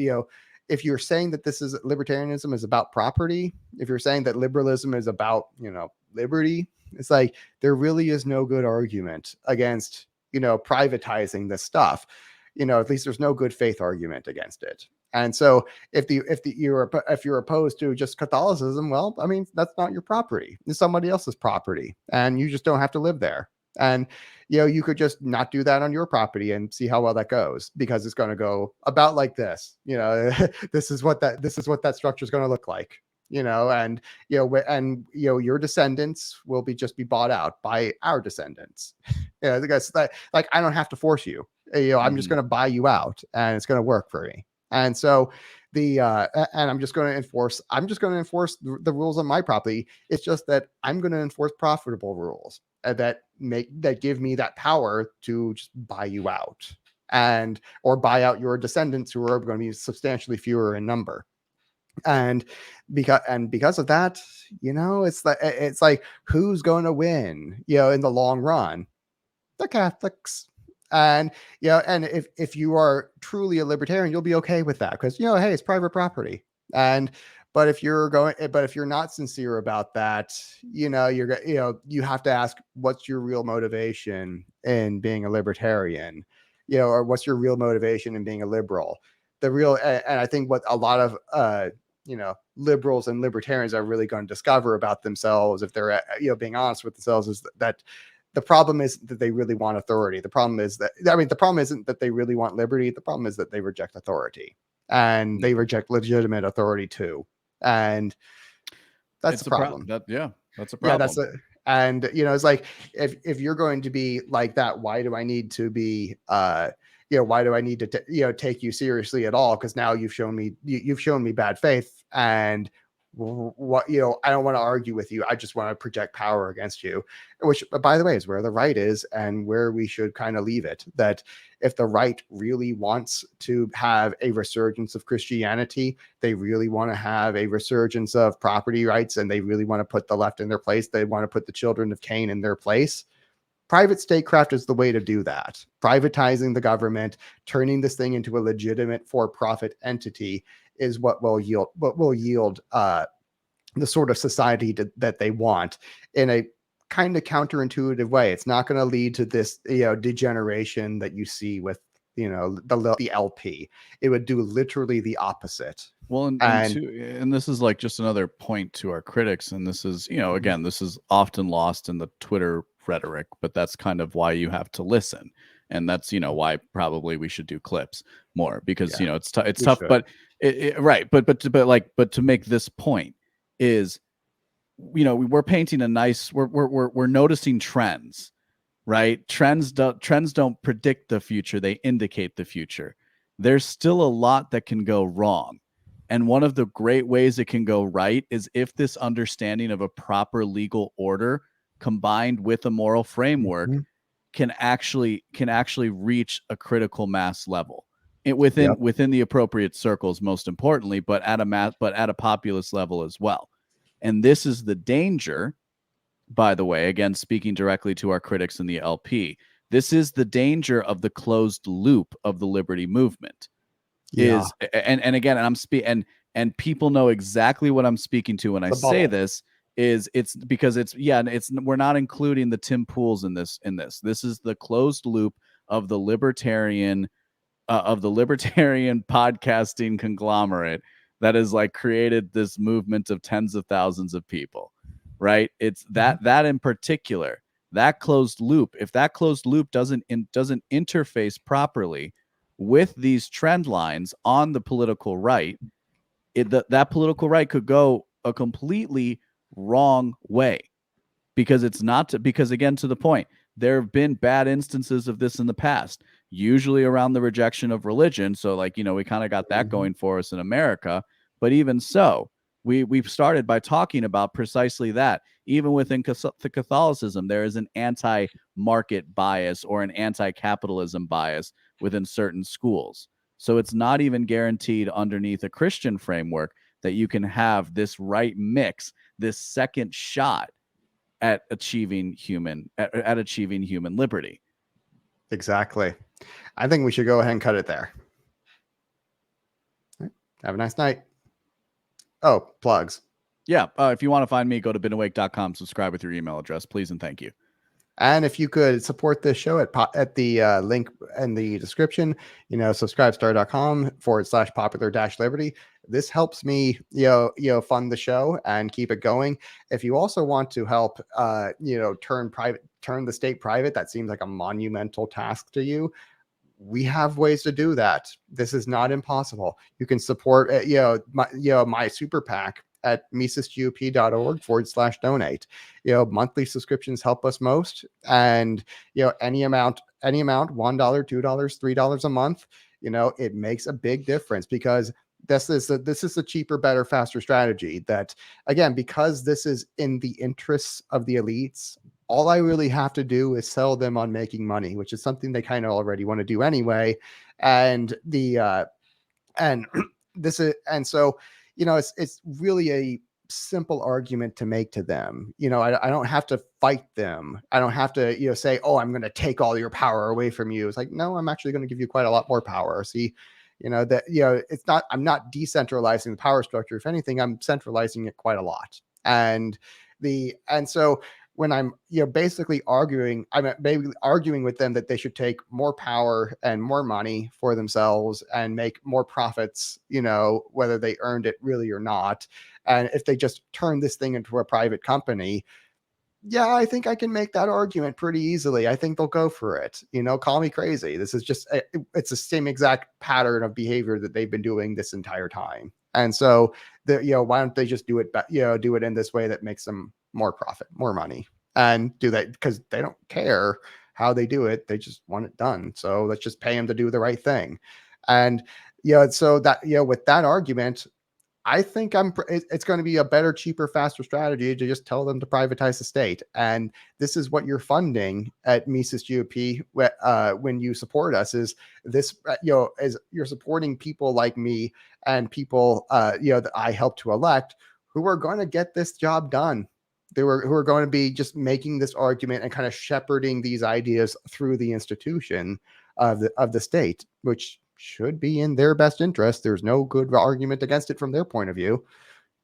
Speaker 1: If you're saying that this is libertarianism is about property, if you're saying that liberalism is about liberty, it's like there really is no good argument against privatizing this stuff. At least there's no good faith argument against it. And so if you're opposed to just Catholicism, well, I mean, that's not your property. It's somebody else's property, and you just don't have to live there. And you could just not do that on your property and see how well that goes, because it's going to go about like this. This is what that structure is going to look like. And your descendants will just be bought out by our descendants. Because like I don't have to force you. I'm just going to buy you out, and it's going to work for me. And so and I'm just going to enforce the rules on my property. It's just that I'm going to enforce profitable rules that give me that power to just buy you out, or buy out your descendants, who are going to be substantially fewer in number. And because of that, it's like who's going to win, in the long run? The Catholics. And and if you are truly a libertarian, you'll be okay with that, because hey, it's private property. But if you're not sincere about that, you have to ask, what's your real motivation in being a libertarian, or what's your real motivation in being a liberal? And I think what a lot of liberals and libertarians are really going to discover about themselves, if they're being honest with themselves, is that the problem isn't that they really want authority. The problem isn't that they really want liberty. The problem is that they reject authority, and they reject legitimate authority too. And that's the problem.
Speaker 2: That's a problem.
Speaker 1: Yeah, and it's like, if you're going to be like that, why do I need to be why do I need to take you seriously at all? Because now you've shown me bad faith, and what I don't want to argue with you. I just want to project power against you, which, by the way, is where the right is, and where we should kind of leave it. That if the right really wants to have a resurgence of Christianity, they really want to have a resurgence of property rights, and they really want to put the left in their place, they want to put the children of Cain in their place, private statecraft is the way to do that. Privatizing the government, turning this thing into a legitimate for-profit entity, is what will yield the sort of society that they want, in a kind of counterintuitive way. It's not going to lead to this degeneration that you see with the LP. It would do literally the opposite.
Speaker 2: Well, and this is like just another point to our critics, and this is again, this is often lost in the Twitter rhetoric, but that's kind of why you have to listen, and that's why probably we should do clips more, because it's tough, but but to make this point is, we're painting a nice, we're noticing trends, right? Trends don't predict the future, they indicate the future. There's still a lot that can go wrong, and one of the great ways it can go right is if this understanding of a proper legal order combined with a moral framework can actually reach a critical mass level within the appropriate circles, most importantly, but at a populist level as well. And this is the danger, by the way, again, speaking directly to our critics in the LP, this is the danger of the closed loop of the liberty movement. And again, and people know exactly what I'm speaking to when I say this. It's because we're not including the Tim Pools in this. This is the closed loop of the libertarian podcasting conglomerate that has like created this movement of tens of thousands of people, right? It's that in particular, that closed loop. If that closed loop doesn't interface properly with these trend lines on the political right, that political right could go a completely wrong way, because it's not because, again, to the point, there have been bad instances of this in the past, usually around the rejection of religion. So, like, we kind of got that going for us in America. But even so, we've started by talking about precisely that. Even within Catholicism, there is an anti-market bias or an anti-capitalism bias within certain schools. So it's not even guaranteed underneath a Christian framework that you can have this right mix, this second shot at achieving human liberty.
Speaker 1: Exactly. I think we should go ahead and cut it there. Have a nice night. Oh, plugs.
Speaker 2: Yeah. If you want to find me, go to beenawake.com, subscribe with your email address, please and thank you.
Speaker 1: And if you could support this show at the link in the description, subscribestar.com/popular-liberty. This helps me, fund the show and keep it going. If you also want to help, turn the state private, that seems like a monumental task to you. We have ways to do that. This is not impossible. You can support, my super PAC at misisgup.org/donate. Monthly subscriptions help us most. And, any amount, $1, $2, $3 a month, it makes a big difference, because this is a cheaper, better, faster strategy that, again, because this is in the interests of the elites, all I really have to do is sell them on making money, which is something they kind of already want to do anyway. And so, it's really a simple argument to make to them. I don't have to fight them. I don't have to, say, oh, I'm going to take all your power away from you. It's like, no, I'm actually going to give you quite a lot more power. See, it's not, I'm not decentralizing the power structure. If anything, I'm centralizing it quite a lot. And so when I'm, basically arguing with them that they should take more power and more money for themselves and make more profits, whether they earned it really or not. And if they just turn this thing into a private company, yeah, I think I can make that argument pretty easily. I think they'll go for it. Call me crazy. This is just, it's the same exact pattern of behavior that they've been doing this entire time. And so, why don't they just do it in this way that makes them more profit, more money, and do that, because they don't care how they do it. They just want it done. So let's just pay them to do the right thing. And, so that, with that argument, I think it's going to be a better, cheaper, faster strategy to just tell them to privatize the state. And this is what you're funding at Mises GOP when you support us, is this, as you're supporting people like me and people, that I help to elect, who are going to get this job done. Who are going to be just making this argument and kind of shepherding these ideas through the institution of the state, which should be in their best interest. There's no good argument against it from their point of view,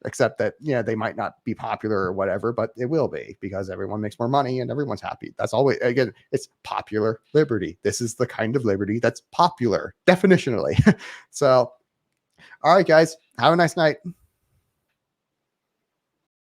Speaker 1: except that, they might not be popular or whatever, but it will be, because everyone makes more money and everyone's happy. That's always, again, it's popular liberty. This is the kind of liberty that's popular definitionally. So, all right, guys, have a nice night.